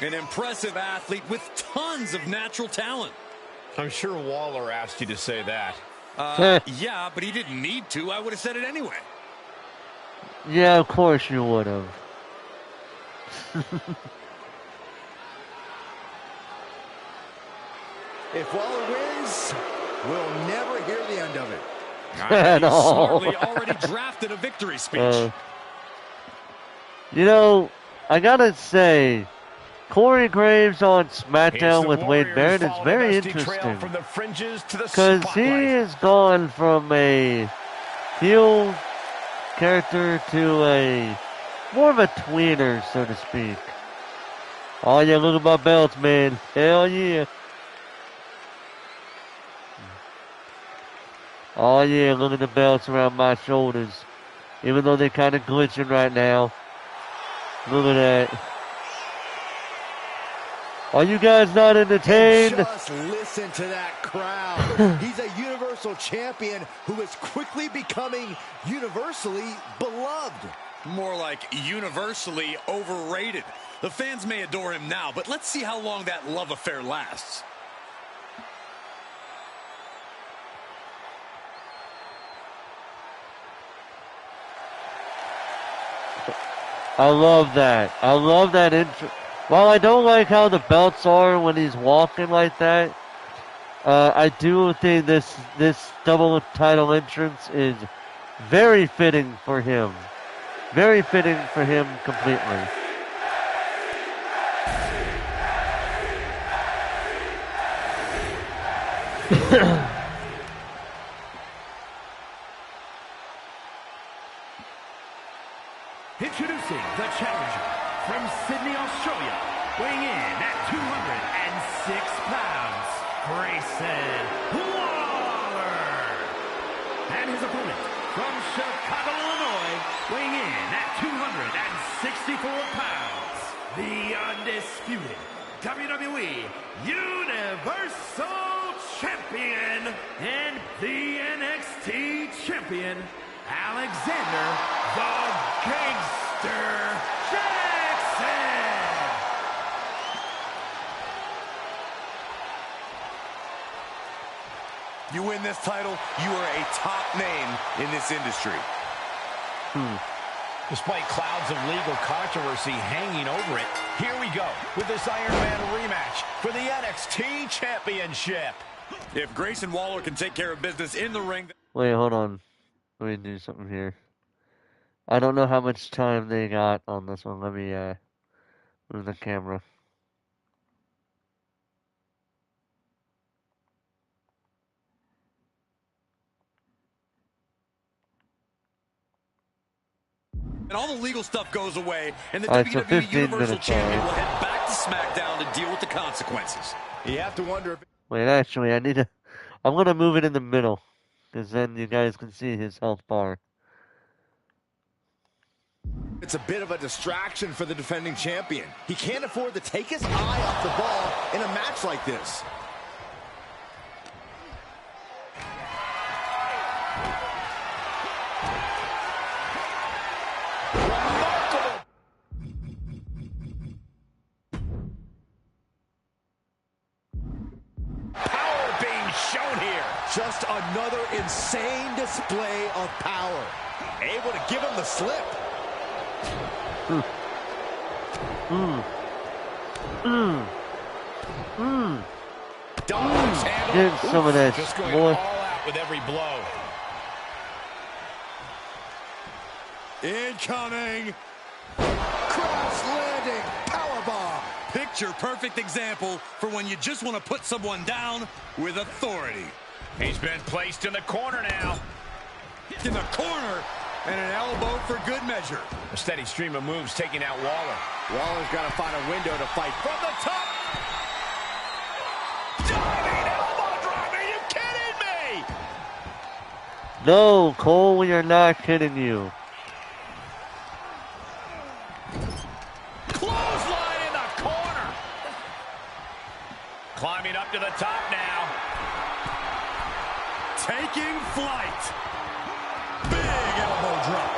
An impressive athlete with tons of natural talent. I'm sure Waller asked you to say that. Yeah, but he didn't need to. I would have said it anyway. Yeah, of course you would have. If Waller wins, we'll never hear the end of it. At all. Smartly already drafted a victory speech. You know, I gotta say, Corey Graves on SmackDown with Wade Barrett is very interesting. Because he has gone from a heel character to a more of a tweener, so to speak. Oh yeah, look at my belts, man. Hell yeah. Oh yeah, look at the belts around my shoulders. Even though they're kind of glitching right now. Look at that. Are you guys not entertained? Just listen to that crowd. He's a Universal Champion who is quickly becoming universally beloved. More like universally overrated. The fans may adore him now, but let's see how long that love affair lasts. I love that. I love that intro. While I don't like how the belts are when he's walking like that, I do think this double title entrance is very fitting for him. Very fitting for him completely. Introducing the challenger from Sydney, Australia, weighing in at 206 pounds, Grayson Waller. And his opponent from Chicago, Illinois, weighing in at 264 pounds, the undisputed WWE Universal Champion and the NXT Champion, Alexander the Gangster Jackson. You win this title, you are a top name in this industry. Despite clouds of legal controversy hanging over it, here we go with this Iron Man rematch for the NXT Championship. If Grayson Waller can take care of business in the ring... Wait, hold on. Let me do something here. I don't know how much time they got on this one. Let me move the camera. And all the legal stuff goes away, and the Alright, so WWE 15 Universal minutes, Champion alright. will head back to SmackDown to deal with the consequences. You have to wonder if... Wait, actually, I need to... I'm going to move it in the middle, because then you guys can see his health bar. It's a bit of a distraction for the defending champion. He can't afford to take his eye off the ball in a match like this. Power being shown here. Just another insane display of power. Able to give him the slip. Double-axe handle. Get some of that, Just going boy. all out with every blow. Incoming! Crash landing powerbomb. Picture perfect example for when you just want to put someone down with authority. He's been placed in the corner now. In the corner, and an elbow for good measure. A steady stream of moves taking out Waller. Waller's got to find a window to fight from the top. Diving elbow drop. Are you kidding me? No, Cole, we are not kidding you. Clothesline in the corner. Climbing up to the top now. Taking flight. Big elbow drop.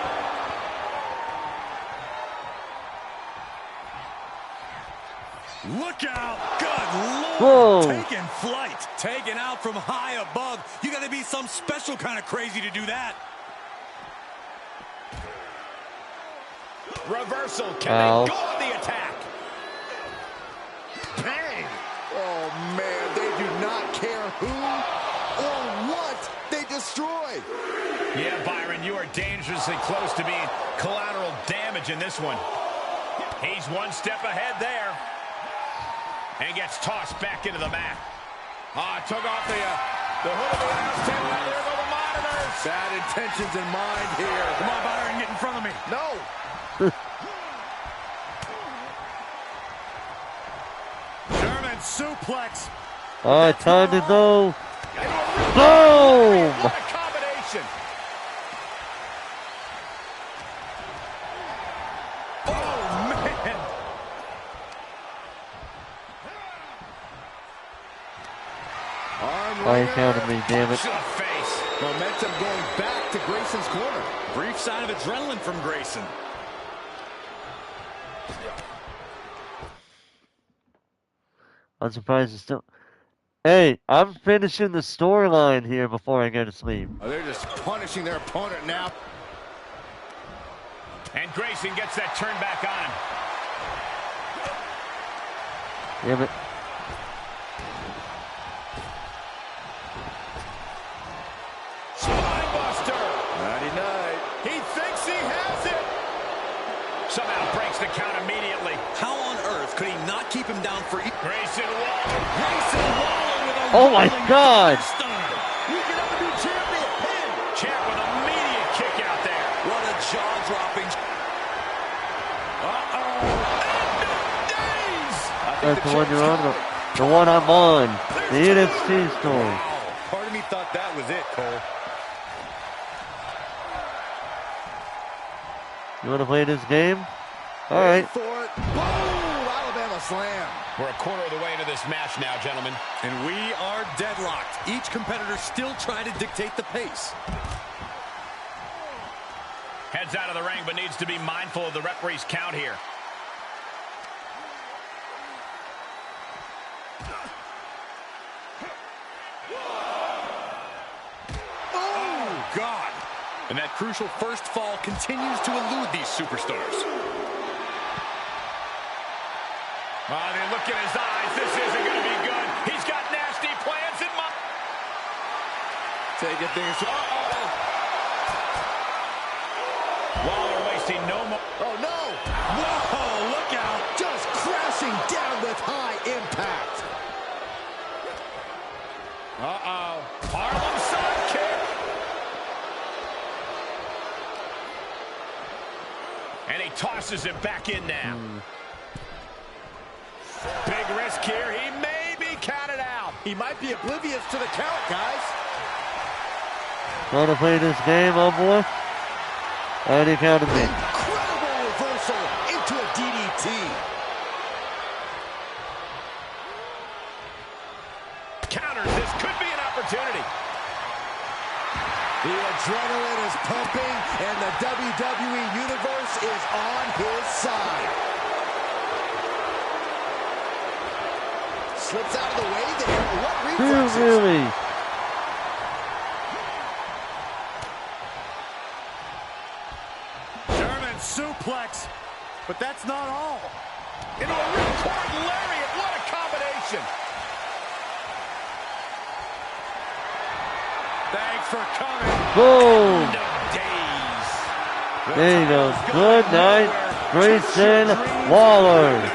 Look out. Good Lord. Whoa. Taking flight. Taken out from high above. You got to be some special kind of crazy to do that. Reversal. Can Ow. they go on the attack? Bang! Oh, man, they do not care who or what they destroy. Yeah, Byron, you are dangerously close to being collateral damage in this one. He's one step ahead there. And gets tossed back into the mat. Took off the hood of the announce table. Now there go the monitors. Bad intentions in mind here. Come on, Byron, get in front of me. No. German suplex. Alright, time to go. Boom! What a combination. Oh, man. Why you counted me, damn it. To the face. Momentum going back to Grayson's corner. Brief sign of adrenaline from Grayson. I'm surprised it's still... Hey, I'm finishing the storyline here before I go to sleep. Oh, they're just punishing their opponent now. And Grayson gets that turn back on him. Damn it. Spinebuster. Nighty-night. He thinks he has it. Somehow breaks the count immediately. How on earth could he not keep him down for... Grayson Waller. Grayson Waller with a Oh my God! stunner. You can have a new champion. Pin. Champ with an immediate kick out there. What a jaw-dropping... That's the one you're on. The one I'm on. The NXT story. Part of me thought that was it, Cole. You want to play this game? All right. For it. Boom! Alabama slam. We're a quarter of the way into this match now, gentlemen. And we are deadlocked. Each competitor still trying to dictate the pace. Heads out of the ring, but needs to be mindful of the referee's count here. Oh, God. And that crucial first fall continues to elude these superstars. Oh, they look in his eyes. This isn't going to be good. He's got nasty plans in mind. Taking things. Uh-oh. Waller wasting no more. Oh, no. Whoa, look out. Just crashing down with high impact. Uh-oh. Harlem sidekick. And he tosses it back in now. Big risk here. He may be counted out. He might be oblivious to the count, guys. Want to play this game, oh boy? And he counted me. Incredible reversal into a DDT. Counters. This could be an opportunity. The adrenaline is pumping, and the WWE Universe is on his side. Slips out of the way there. What reflexes? Really? German suplex. But that's not all. Into a ripcord lariat. What a combination. Thanks for coming. Boom. Days. There you go. Good night, Grayson Waller.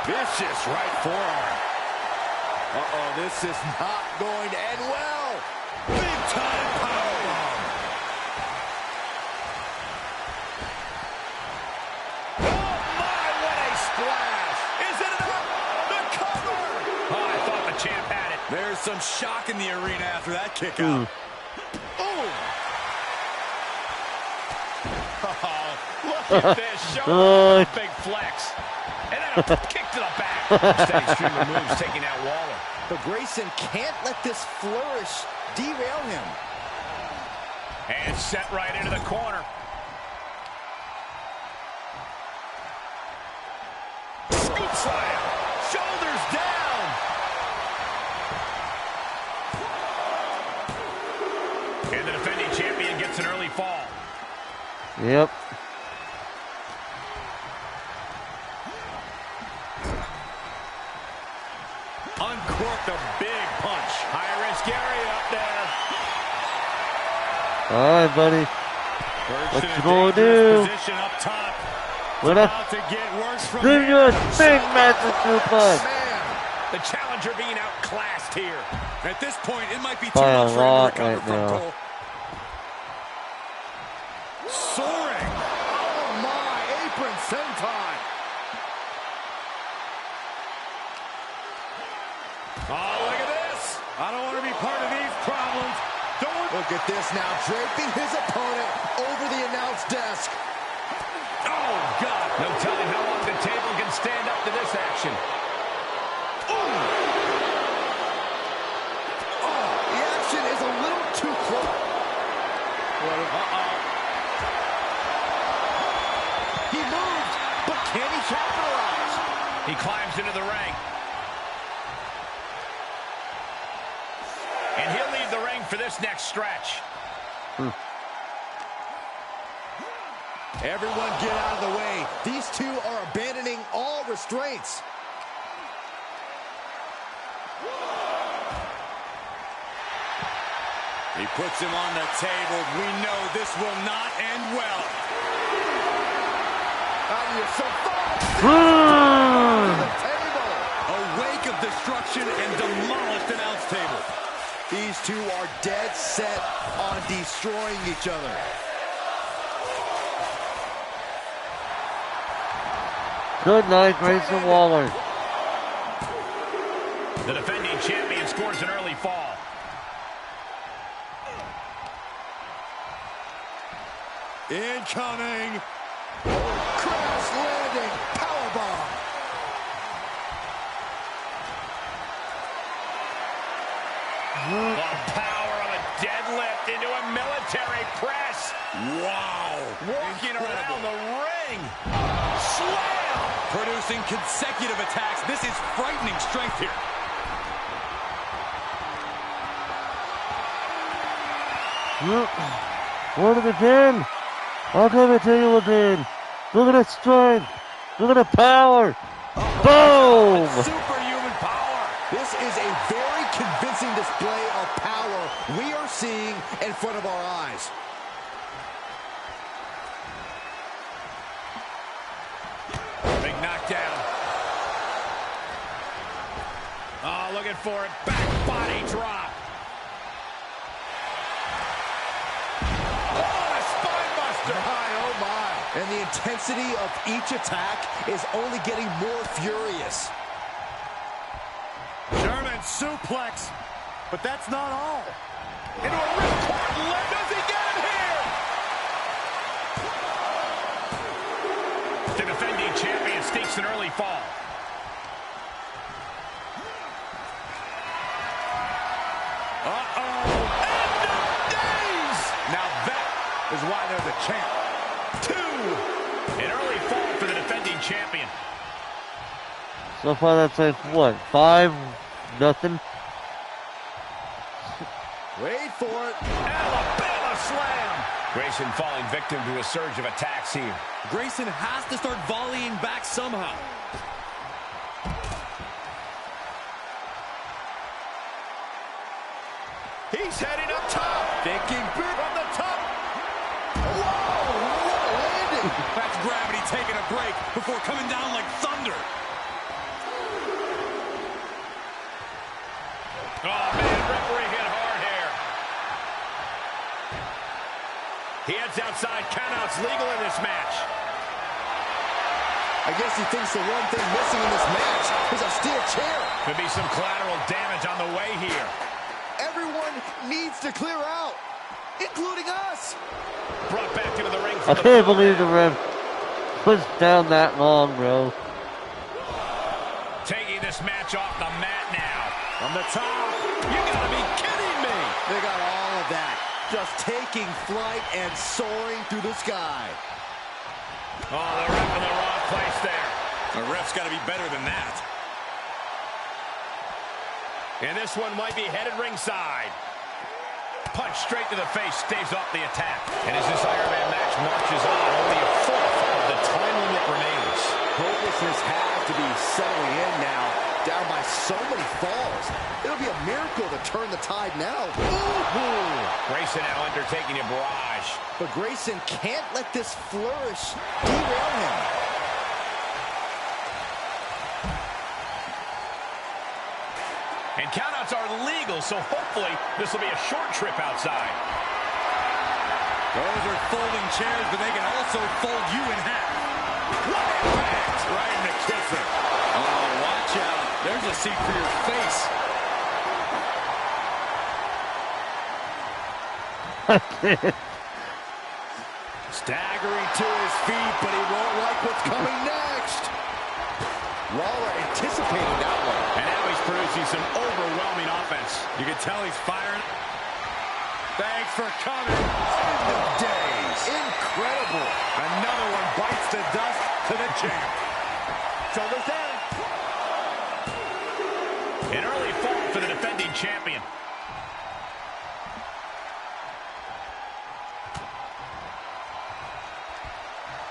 Vicious right forearm. Uh-oh, this is not going to end well. Big time powerbomb. Oh my, what a splash. Is it enough? The cover. Oh, I thought the champ had it. There's some shock in the arena after that kick out. Oh, look at this. Showing a big flex. And then a kick to the back. Steady stream of moves taking out Waller. But Grayson can't let this flourish derail him. And set right into the corner. Scoop slam. Shoulders down. And the defending champion gets an early fall. Yep. Uncorked a big punch. High-risk area up there. All right, buddy. What you gonna do? Position up top. What up? About to get worse from Give you a here. big massive suplex. Man, the challenger being outclassed here. At this point, it might be too By a much for him to lot recover right from now. Cole. Soaring. Oh my, apron senton. Oh, look at this. I don't want to be part of these problems. Don't. Look at this now, draping his opponent over the announce desk. Oh, God. No telling how long the table can stand up to this action. Oh, the action is a little too close. He moved, but can he capitalize? He climbs into the ring. And he'll leave the ring for this next stretch. Everyone get out of the way. These two are abandoning all restraints. He puts him on the table. We know this will not end well. Out of your so far. Boom. A wake of destruction and demolished announce table. These two are dead set on destroying each other. Good night, Grayson Waller. The defending champion scores an early fall. Incoming. Crash landing. Powerbomb. The power of a deadlift into a military press. Wow. Working around the ring. Slam! Producing consecutive attacks. This is frightening strength here. One of the 10. I'll give it to you again. Look at the strength. Look at the power. Boom! Superhuman power. This is a very convincing display of power we are seeing in front of our eyes. Big knockdown. Oh, looking for it. Back body drop. Oh, a spine buster. My, oh my. And the intensity of each attack is only getting more furious. German suplex, but that's not all. Into a ripcord leg. Does he get it here? The defending champion stakes an early fall. Uh-oh. End of days. Now that is why they're the champ. 2. An early fall for the defending champion. So far, that's like, what, 5-0? Wait for it. Alabama slam. Grayson falling victim to a surge of attacks here. Grayson has to start volleying back somehow. He's heading up top. Thinking big from the top. Whoa, what a landing. That's gravity taking a break before coming down like thunder. Oh, man, referee hit hard here. He heads outside. Countouts legal in this match. I guess he thinks the one thing missing in this match is a steel chair. Could be some collateral damage on the way here. Everyone needs to clear out, including us. Brought back into the ring. I can't believe the ref was down that long, bro. Taking this match off the mat now. From the top. You gotta be kidding me. They got all of that. Just taking flight and soaring through the sky. Oh, the ref in the wrong place there. The ref's got to be better than that. And this one might be headed ringside. Punch straight to the face, staves off the attack. And as this Iron Man match marches on, only a fourth of the time limit remains. Hopelessness has to be settling in now, down by so many falls. It'll be a miracle to turn the tide now. Ooh. Grayson now undertaking a barrage. But Grayson can't let this flourish derail him. And countouts are legal, so hopefully this will be a short trip outside. Those are folding chairs, but they can also fold you in half. What impact! Right in the kisser. Oh, watch out. There's a seat for your face. Staggering to his feet, but he won't like what's coming next. Lawler anticipated that one. And now he's producing some overwhelming offense. You can tell he's firing. Thanks for coming. End of days. Incredible. Another one bites the dust to the champ. Shoulders down. An early fall for the defending champion.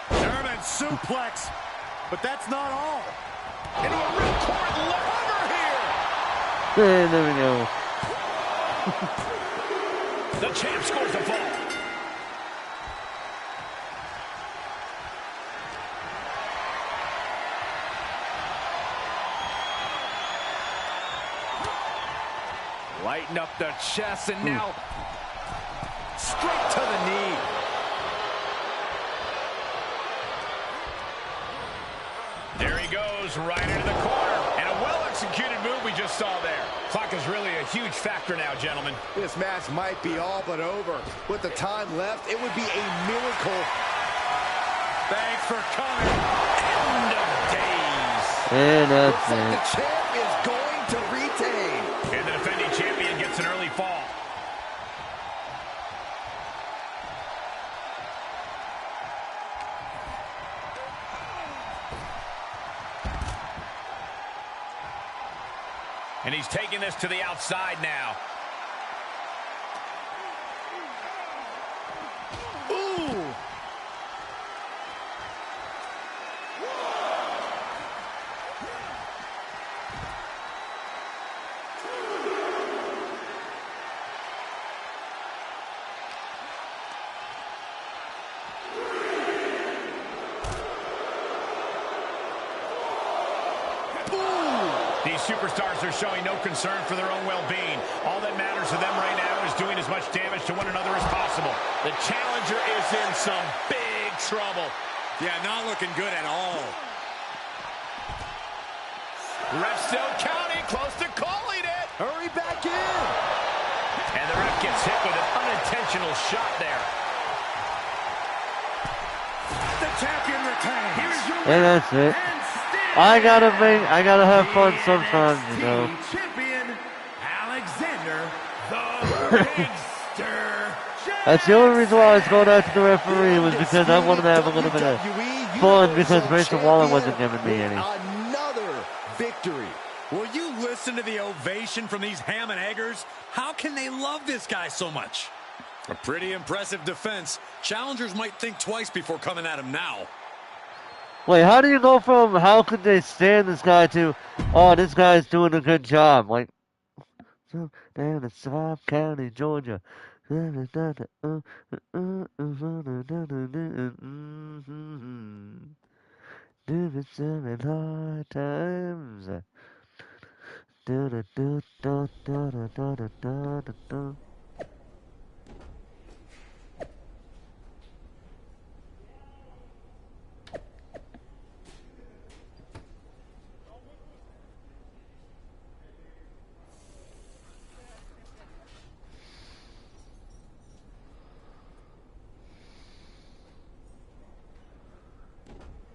German suplex. But that's not all. Into a ripcord lever here. There we go. The champ scores a fall. Lighten up the chest and now straight to the knee. There he goes, right into the corner. And a executed move we just saw there. Clock is really a huge factor now, gentlemen. This match might be all but over. With the time left, it would be a miracle. Thanks for coming. End of days. And that's Looks like it. the champ is going to retain. And the defending champion gets an early fall. And he's taking this to the outside now. Ooh. These superstars are showing no concern for their own well-being. All that matters to them right now is doing as much damage to one another as possible. The challenger is in some big trouble. Yeah, not looking good at all. Ref still counting, close to calling it. Hurry back in. And the ref gets hit with an unintentional shot there. The champion retains. Here's your And that's it. I gotta have fun sometimes, you know. champion, Alexander the Gangster. That's the only reason why I was going after the referee was because I wanted to have a little bit of fun because Grayson Waller wasn't giving me any. Another victory. Will you listen to the ovation from these ham and eggers? How can they love this guy so much? A pretty impressive defense. Challengers might think twice before coming at him now. Wait, how do you go from how could they stand this guy to, oh, this guy's doing a good job? Like, down in South County, Georgia. Living 7 hard times.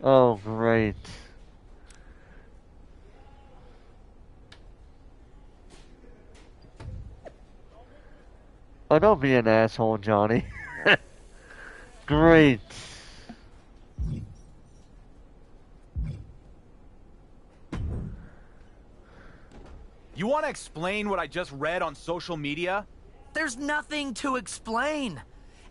Oh, great. Oh, don't be an asshole, Johnny. Great. You want to explain what I just read on social media? There's nothing to explain.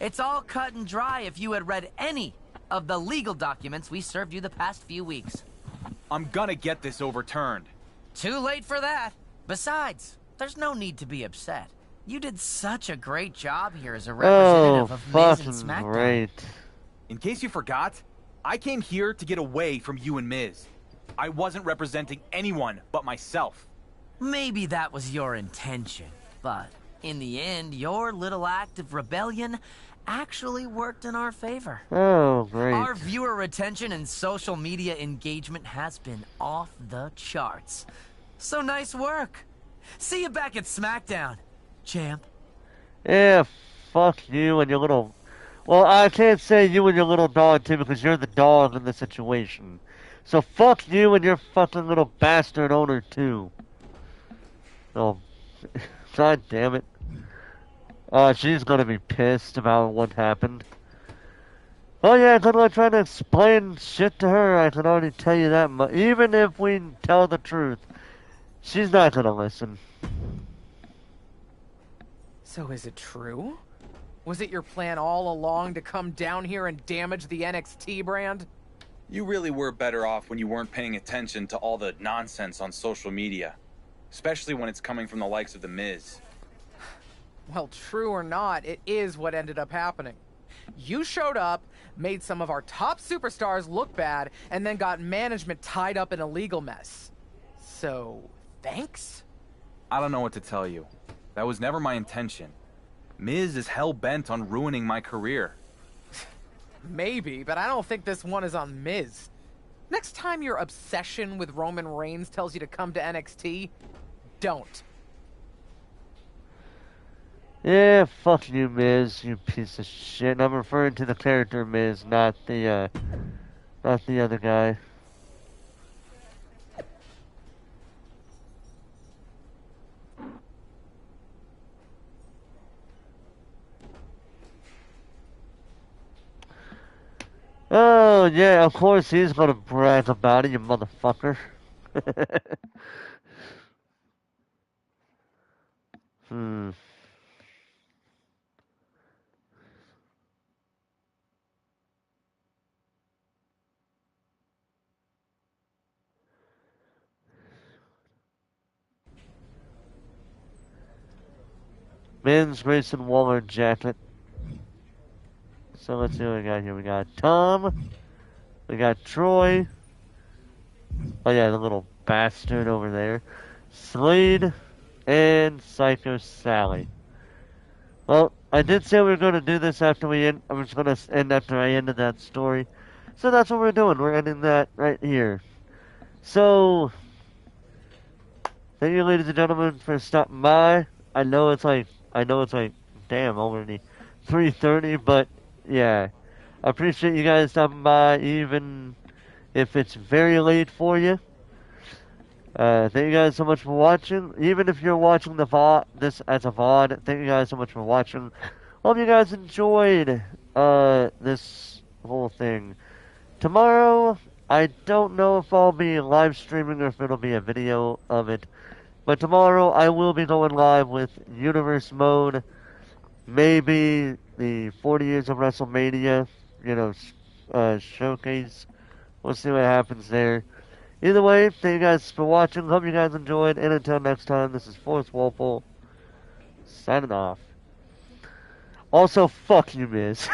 It's all cut and dry if you had read any of the legal documents we served you the past few weeks. I'm gonna get this overturned. Too late for that. Besides, there's no need to be upset. You did such a great job here as a representative of Miz and SmackDown. Great. In case you forgot, I came here to get away from you and Miz. I wasn't representing anyone but myself. Maybe that was your intention, but in the end, your little act of rebellion actually worked in our favor. Oh, great. Our viewer retention and social media engagement has been off the charts. So nice work. See you back at SmackDown, champ. Yeah, fuck you and your little... Well, I can't say you and your little dog, too, because you're the dog in the situation. So fuck you and your fucking little bastard owner, too. Oh, god damn it. She's gonna be pissed about what happened. Oh yeah, good luck trying to explain shit to her, I can already tell you that much. Even if we tell the truth, she's not gonna listen. So is it true? Was it your plan all along to come down here and damage the NXT brand? You really were better off when you weren't paying attention to all the nonsense on social media. Especially when it's coming from the likes of The Miz. Well, true or not, it is what ended up happening. You showed up, made some of our top superstars look bad, and then got management tied up in a legal mess. So, thanks? I don't know what to tell you. That was never my intention. Miz is hell-bent on ruining my career. Maybe, but I don't think this one is on Miz. Next time your obsession with Roman Reigns tells you to come to NXT, don't. Yeah, fuck you, Miz, you piece of shit. And I'm referring to the character Miz, not the other guy. Oh, yeah, of course he's gonna brag about it, you motherfucker. Hmm. Men's Grayson Waller jacket. So let's see what we got here. We got Tom. We got Troy. Oh yeah, the little bastard over there. Slade. And Psycho Sally. Well, I did say we were going to do this after we end. I was going to end after I ended that story. So that's what we're doing. We're ending that right here. So, thank you, ladies and gentlemen, for stopping by. I know it's like, damn, already 3:30, but yeah, I appreciate you guys stopping by, even if it's very late for you. Thank you guys so much for watching. Even if you're watching the this as a VOD, thank you guys so much for watching. Hope you guys enjoyed this whole thing. Tomorrow, I don't know if I'll be live streaming or if it'll be a video of it. But tomorrow, I will be going live with Universe Mode. Maybe the 40 years of WrestleMania, showcase. We'll see what happens there. Either way, thank you guys for watching. Hope you guys enjoyed. And until next time, this is Forrest Walpole, signing off. Also, fuck you, Miz.